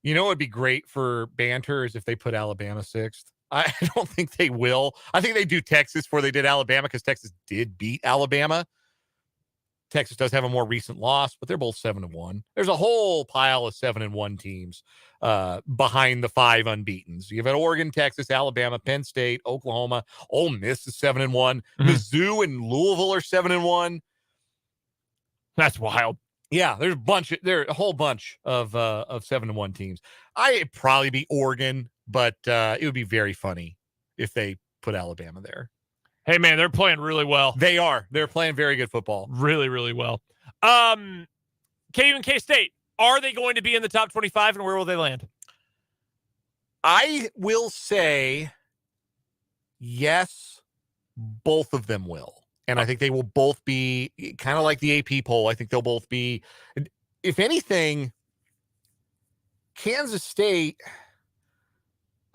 You know what would be great for banter is if they put Alabama 6th. I don't think they will. I think they do Texas before they did Alabama, because Texas did beat Alabama. Texas does have a more recent loss, but they're both 7-1. There's a whole pile of 7-1 teams behind the 5 unbeatens. You've got Oregon, Texas, Alabama, Penn State, Oklahoma. Ole Miss is 7-1. Mizzou and Louisville are 7-1. That's wild. Yeah, there's a whole bunch of 7-1 teams. I'd probably be Oregon, but it would be very funny if they put Alabama there. Hey man, they're playing really well. They are. They're playing very good football. Really, really well. KU and K-State, are they going to be in the top 25, and where will they land? I will say yes, both of them will. And I think they will both be kind of like the AP poll. I think they'll both be, if anything, Kansas State.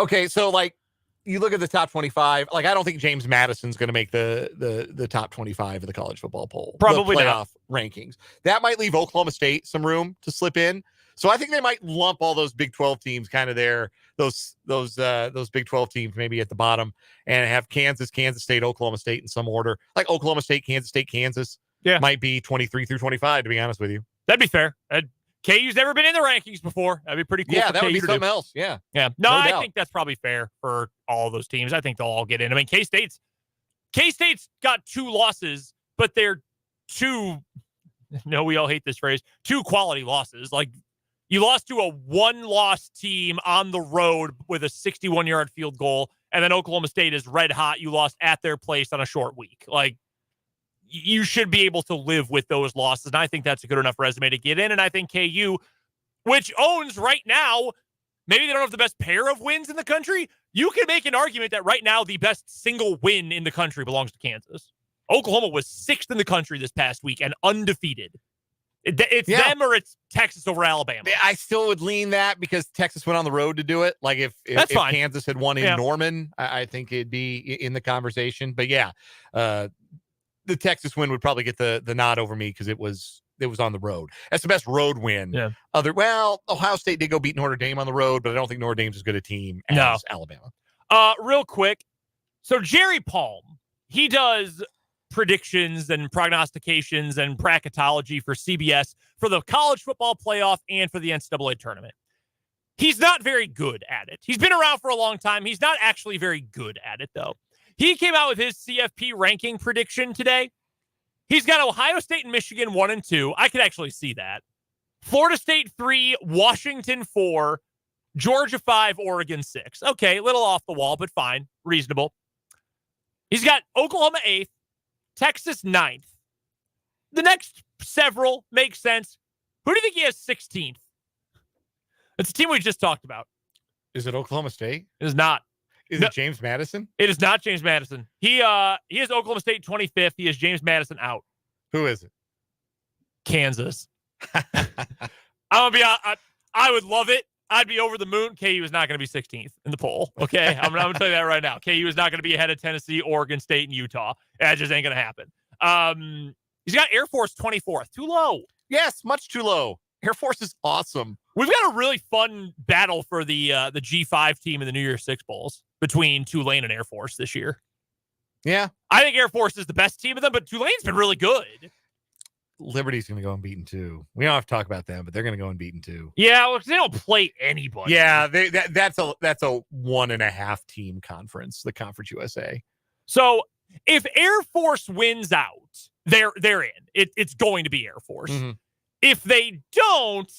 Okay, so like you look at the top 25, like I don't think James Madison's going to make the top 25 of the college football poll. Probably the not. playoff rankings. That might leave Oklahoma State some room to slip in. So I think they might lump all those Big 12 teams kind of there, those Big 12 teams maybe at the bottom, and have Kansas, Kansas State, Oklahoma State in some order. Like Oklahoma State, Kansas might be 23 through 25, to be honest with you. That'd be fair. KU's never been in the rankings before. That'd be pretty cool. Yeah, for that would KU be to something do. else. Yeah. Yeah. No, I think that's probably fair for all those teams. I think they'll all get in. I mean, K-State's got 2 losses, but they're 2, no, we all hate this phrase, 2 quality losses. Like, you lost to a 1-loss team on the road with a 61-yard field goal, and then Oklahoma State is red hot. You lost at their place on a short week. Like, you should be able to live with those losses, and I think that's a good enough resume to get in. And I think KU, which owns right now, maybe they don't have the best pair of wins in the country. You can make an argument that right now the best single win in the country belongs to Kansas. Oklahoma was 6th in the country this past week and undefeated. It's them or it's Texas over Alabama. I still would lean that because Texas went on the road to do it. Like if Kansas had won in Norman, I think it'd be in the conversation. But yeah, the Texas win would probably get the nod over me because it was on the road. That's the best road win. Yeah. Ohio State did go beat Notre Dame on the road, but I don't think Notre Dame's as good a team as Alabama. Real quick. So Jerry Palm, he does predictions and prognostications and bracketology for CBS for the college football playoff and for the NCAA tournament. He's not very good at it. He's been around for a long time. He's not actually very good at it, though. He came out with his CFP ranking prediction today. He's got Ohio State and Michigan 1 and 2. I could actually see that. Florida State 3, Washington 4, Georgia 5, Oregon 6. Okay, a little off the wall, but fine. Reasonable. He's got Oklahoma 8th, Texas 9th. The next several make sense. Who do you think he has 16th? It's a team we just talked about. Is it Oklahoma State? It is not. Is it James Madison? It is not James Madison. He has Oklahoma State 25th. He has James Madison out. Who is it? Kansas. I'm gonna be. I would love it. I'd be over the moon. KU is not going to be 16th in the poll. Okay, I'm going to tell you that right now. KU is not going to be ahead of Tennessee, Oregon State, and Utah. That just ain't going to happen. He's got Air Force 24th. Too low. Yes, much too low. Air Force is awesome. We've got a really fun battle for the G5 team in the New Year's Six Bowls between Tulane and Air Force this year. Yeah. I think Air Force is the best team of them, but Tulane's been really good. Liberty's going to go unbeaten too. We don't have to talk about them, but they're going to go unbeaten too. Yeah, well, they don't play anybody. Yeah, that's a 1.5 team conference, the Conference USA. So if Air Force wins out, they're in. It's going to be Air Force. Mm-hmm. If they don't,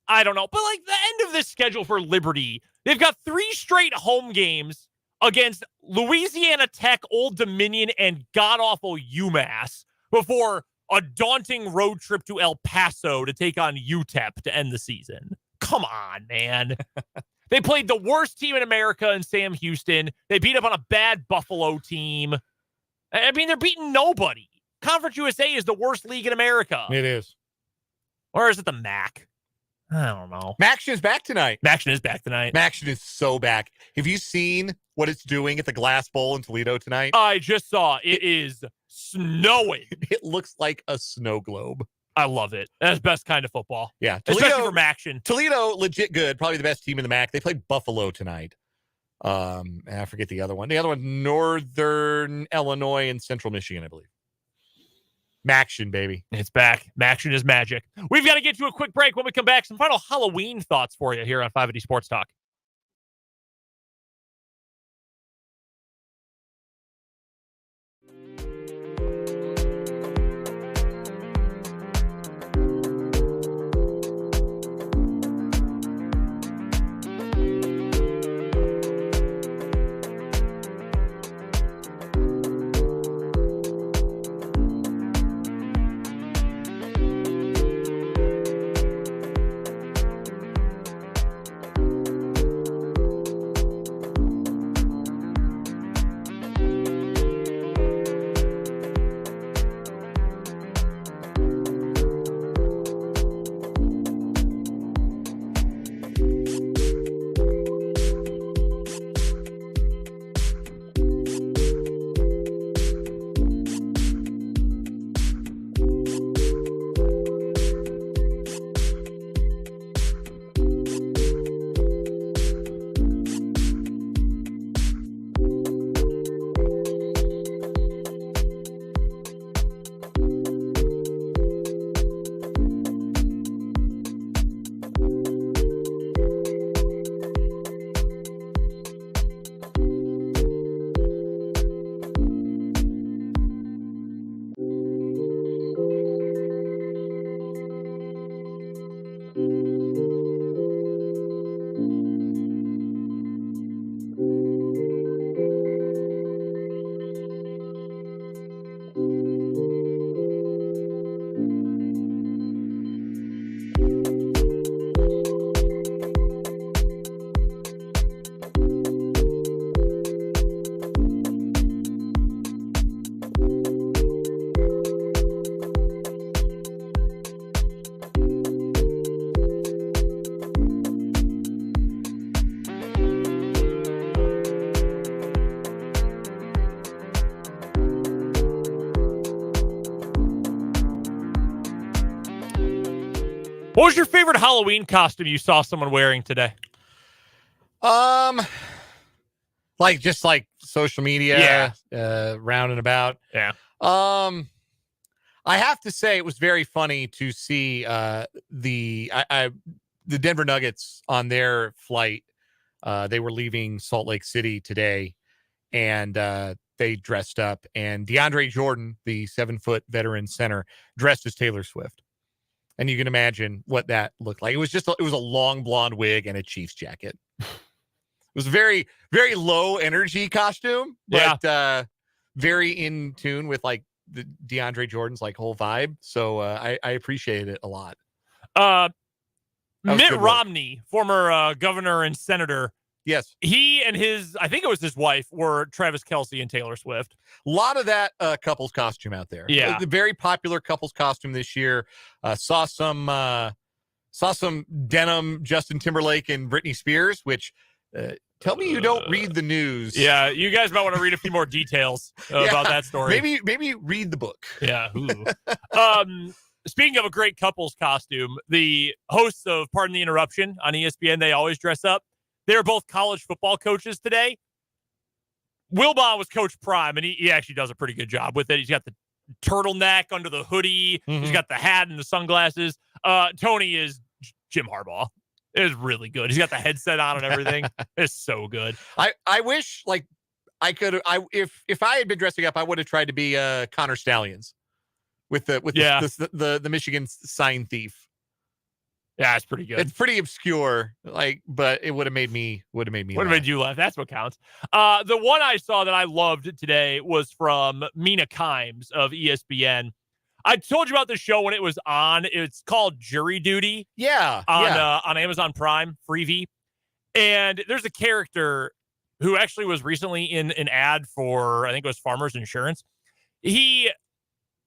I don't know. But like the end of this schedule for Liberty, they've got 3 straight home games against Louisiana Tech, Old Dominion, and god-awful UMass before a daunting road trip to El Paso to take on UTEP to end the season. Come on, man. They played the worst team in America in Sam Houston. They beat up on a bad Buffalo team. I mean, they're beating nobody. Conference USA is the worst league in America. It is. Or is it the MAC? I don't know. MACtion is back tonight. MACtion is back tonight. MACtion is so back. Have you seen what it's doing at the Glass Bowl in Toledo tonight? I just saw. It is snowing. It looks like a snow globe. I love it. That's the best kind of football. Yeah. Especially for MACtion. Toledo, legit good. Probably the best team in the MAC. They play Buffalo tonight. And I forget the other one. The other one, Northern Illinois and Central Michigan, I believe. MACtion, baby. It's back. MACtion is magic. We've got to get to a quick break. When we come back, some final Halloween thoughts for you here on 580 Sports Talk. What was your favorite Halloween costume you saw someone wearing today? Just like social media, round and about. Yeah. I have to say it was very funny to see the Denver Nuggets on their flight. They were leaving Salt Lake City today, and they dressed up. And DeAndre Jordan, the 7-foot veteran center, dressed as Taylor Swift. And you can imagine what that looked like. It was a long blonde wig and a Chiefs jacket. It was a very, very low energy costume, but very in tune with like the DeAndre Jordan's like whole vibe. So I appreciated it a lot. Mitt Romney, former governor and senator. Yes. He and I think it was his wife, were Travis Kelce and Taylor Swift. A lot of that couples costume out there. Yeah. The very popular couples costume this year. Saw some denim Justin Timberlake and Britney Spears, which tell me you don't read the news. Yeah, you guys might want to read a few more details about that story. Maybe read the book. Yeah. Speaking of a great couples costume, the hosts of Pardon the Interruption on ESPN, they always dress up. They were both college football coaches today. Wilbon was Coach Prime, and he actually does a pretty good job with it. He's got the turtleneck under the hoodie. Mm-hmm. He's got the hat and the sunglasses. Tony is Jim Harbaugh. It is really good. He's got the headset on and everything. It's so good. I wish like I could. If I had been dressing up, I would have tried to be Connor Stallions with the Michigan sign thief. Yeah, it's pretty good. It's pretty obscure, but it would have made me Would have made you laugh. That's what counts. The one I saw that I loved today was from Mina Kimes of ESPN. I told you about the show when it was on. It's called Jury Duty. Yeah. On Amazon Prime, Freevee. And there's a character who actually was recently in an ad for, I think it was Farmers Insurance. He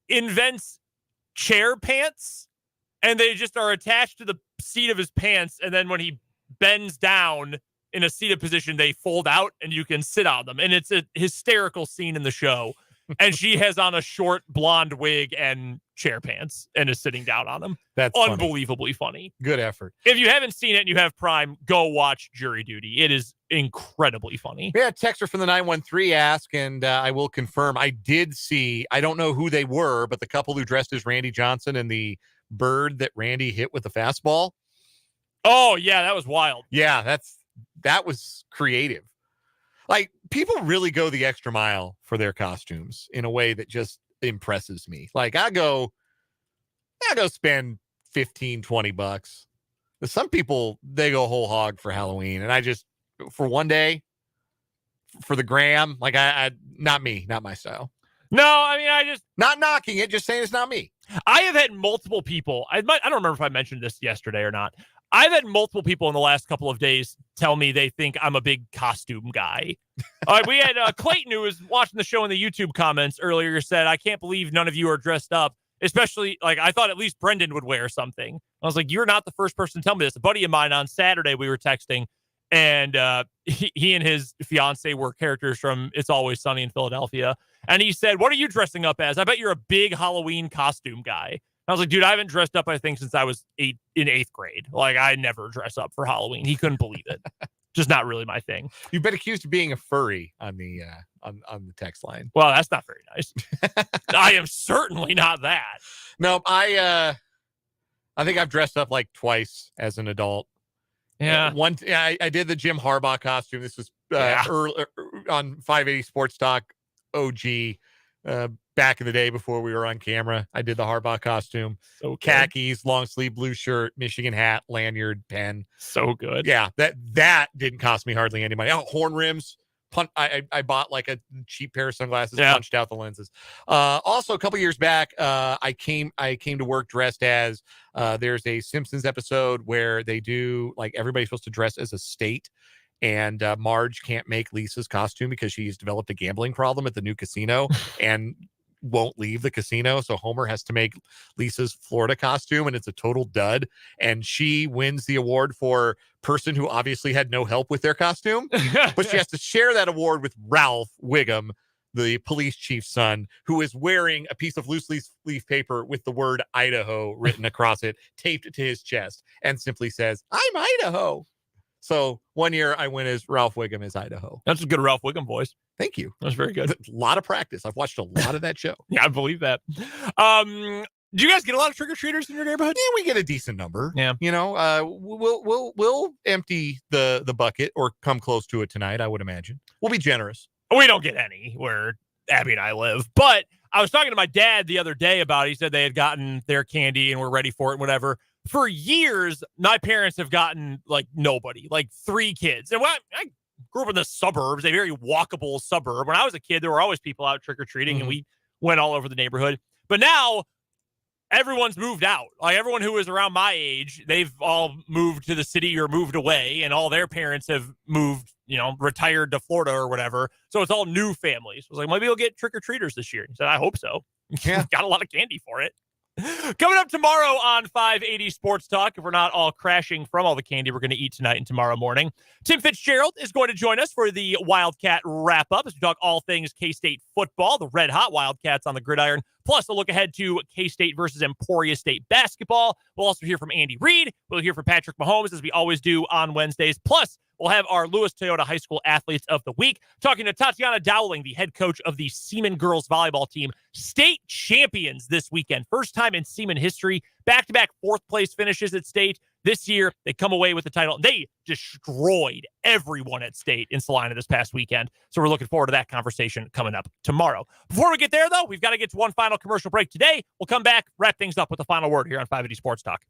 invents chair pants, and they just are attached to the seat of his pants. And then when he bends down in a seated position, they fold out and you can sit on them. And it's a hysterical scene in the show. And she has on a short blonde wig and chair pants and is sitting down on them. That's unbelievably funny. Good effort. If you haven't seen it and you have Prime, go watch Jury Duty. It is incredibly funny. We had a texter from the 913 ask, and I will confirm, I did see, I don't know who they were, but the couple who dressed as Randy Johnson and the bird that Randy hit with the fastball. Oh, yeah, that was wild. Yeah, that was creative. Like, people really go the extra mile for their costumes in a way that just impresses me. Like, I go spend $15-20. But some people, they go whole hog for Halloween, and I just, for one day, for the gram, like I not me, not my style. No, I mean, I just not knocking it, just saying it's not me. I have had multiple people. I don't remember if I mentioned this yesterday or not. I've had multiple people in the last couple of days tell me they think I'm a big costume guy. We had Clayton, who was watching the show in the YouTube comments earlier, said, I can't believe none of you are dressed up. Especially, like, I thought at least Brendan would wear something. I was like, you're not the first person to tell me this. A buddy of mine on Saturday, we were texting, and he and his fiance were characters from It's Always Sunny in Philadelphia. And he said, what are you dressing up as? I bet you're a big Halloween costume guy. I was like, dude, I haven't dressed up, I think, since I was in 8th grade. Like, I never dress up for Halloween. He couldn't believe it. Just not really my thing. You've been accused of being a furry on the on the text line. Well, that's not very nice. I am certainly not that. No, I think I've dressed up like twice as an adult. Yeah. I did the Jim Harbaugh costume. This was early, on 580 Sports Talk OG. Back in the day before we were on camera, I did the Harbaugh costume. So good. Khakis, long sleeve blue shirt, Michigan hat, lanyard, pen. So good. Yeah, that didn't cost me hardly any money. Oh, horn rims. I bought like a cheap pair of sunglasses, punched out the lenses. Also, a couple years back, I came to work dressed as there's a Simpsons episode where they do like everybody's supposed to dress as a state. And Marge can't make Lisa's costume because she's developed a gambling problem at the new casino and won't leave the casino. So Homer has to make Lisa's Florida costume, and it's a total dud. And she wins the award for person who obviously had no help with their costume. But she has to share that award with Ralph Wiggum, the police chief's son, who is wearing a piece of loose leaf paper with the word Idaho written across it, taped to his chest, and simply says, "I'm Idaho." So one year I went as Ralph Wiggum as Idaho. That's a good Ralph Wiggum voice. Thank you. That's very good. A lot of practice. I've watched a lot of that show. Yeah, I believe that. Do you guys get a lot of trick-or-treaters in your neighborhood? Yeah, we get a decent number. Yeah. You know, we'll empty the bucket or come close to it tonight, I would imagine. We'll be generous. We don't get any where Abby and I live. But I was talking to my dad the other day about it. He said they had gotten their candy and were ready for it and whatever. For years, my parents have gotten like nobody, like 3 kids. And when I grew up in the suburbs, a very walkable suburb. When I was a kid, there were always people out trick-or-treating and we went all over the neighborhood. But now everyone's moved out. Like everyone who was around my age, they've all moved to the city or moved away, and all their parents have moved, retired to Florida or whatever. So it's all new families. I was like, maybe we'll get trick-or-treaters this year. He said, I hope so. Yeah. Got a lot of candy for it. Coming up tomorrow on 580 Sports Talk, if we're not all crashing from all the candy we're going to eat tonight and tomorrow morning, Tim Fitzgerald is going to join us for the Wildcat wrap-up as we talk all things K-State football, the red-hot Wildcats on the gridiron, plus a look ahead to K-State versus Emporia State basketball. We'll also hear from Andy Reid. We'll hear from Patrick Mahomes, as we always do on Wednesdays. Plus, we'll have our Lewis Toyota High School Athletes of the Week, talking to Tatiana Dowling, the head coach of the Seaman girls volleyball team, state champions this weekend. First time in Seaman history, back-to-back 4th place finishes at state. This year, they come away with the title. They destroyed everyone at state in Salina this past weekend. So we're looking forward to that conversation coming up tomorrow. Before we get there, though, we've got to get to one final commercial break today. We'll come back, wrap things up with the final word here on 580 Sports Talk.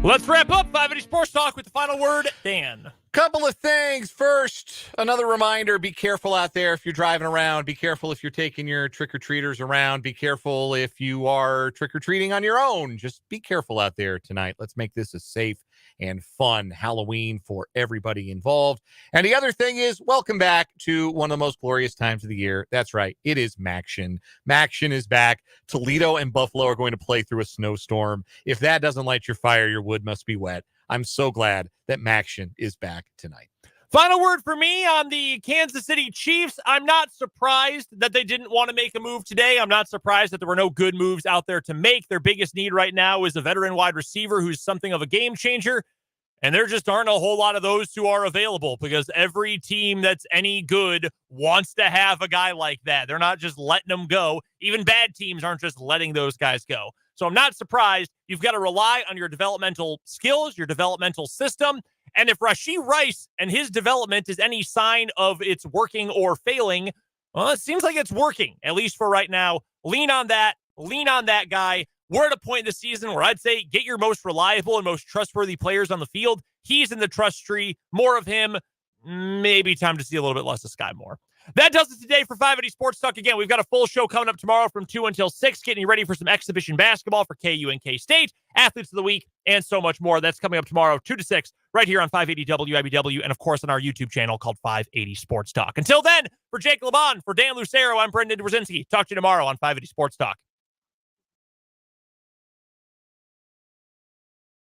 Let's wrap up 580 Sports Talk with the final word, Dan. Couple of things. First, another reminder, be careful out there if you're driving around. Be careful if you're taking your trick-or-treaters around. Be careful if you are trick-or-treating on your own. Just be careful out there tonight. Let's make this a safe and fun Halloween for everybody involved. And the other thing is, welcome back to one of the most glorious times of the year. That's right. It is Maction. Maction is back. Toledo and Buffalo are going to play through a snowstorm. If that doesn't light your fire, your wood must be wet. I'm so glad that Maction is back tonight. Final word for me on the Kansas City Chiefs. I'm not surprised that they didn't want to make a move today. I'm not surprised that there were no good moves out there to make. Their biggest need right now is a veteran wide receiver who's something of a game changer. And there just aren't a whole lot of those who are available because every team that's any good wants to have a guy like that. They're not just letting them go. Even bad teams aren't just letting those guys go. So I'm not surprised. You've got to rely on your developmental skills, your developmental system. And if Rashee Rice and his development is any sign of it's working or failing, well, it seems like it's working, at least for right now. Lean on that guy. We're at a point in the season where I'd say get your most reliable and most trustworthy players on the field. He's in the trust tree. More of him. Maybe time to see a little bit less of Sky Moore. That does it today for 580 Sports Talk. Again, we've got a full show coming up tomorrow from 2 until 6, getting you ready for some exhibition basketball for KU and K-State, Athletes of the Week, and so much more. That's coming up tomorrow, 2 to 6, right here on 580 WIBW, and of course on our YouTube channel called 580 Sports Talk. Until then, for Jake LeBon, for Dan Lucero, I'm Brendan Brzezinski. Talk to you tomorrow on 580 Sports Talk.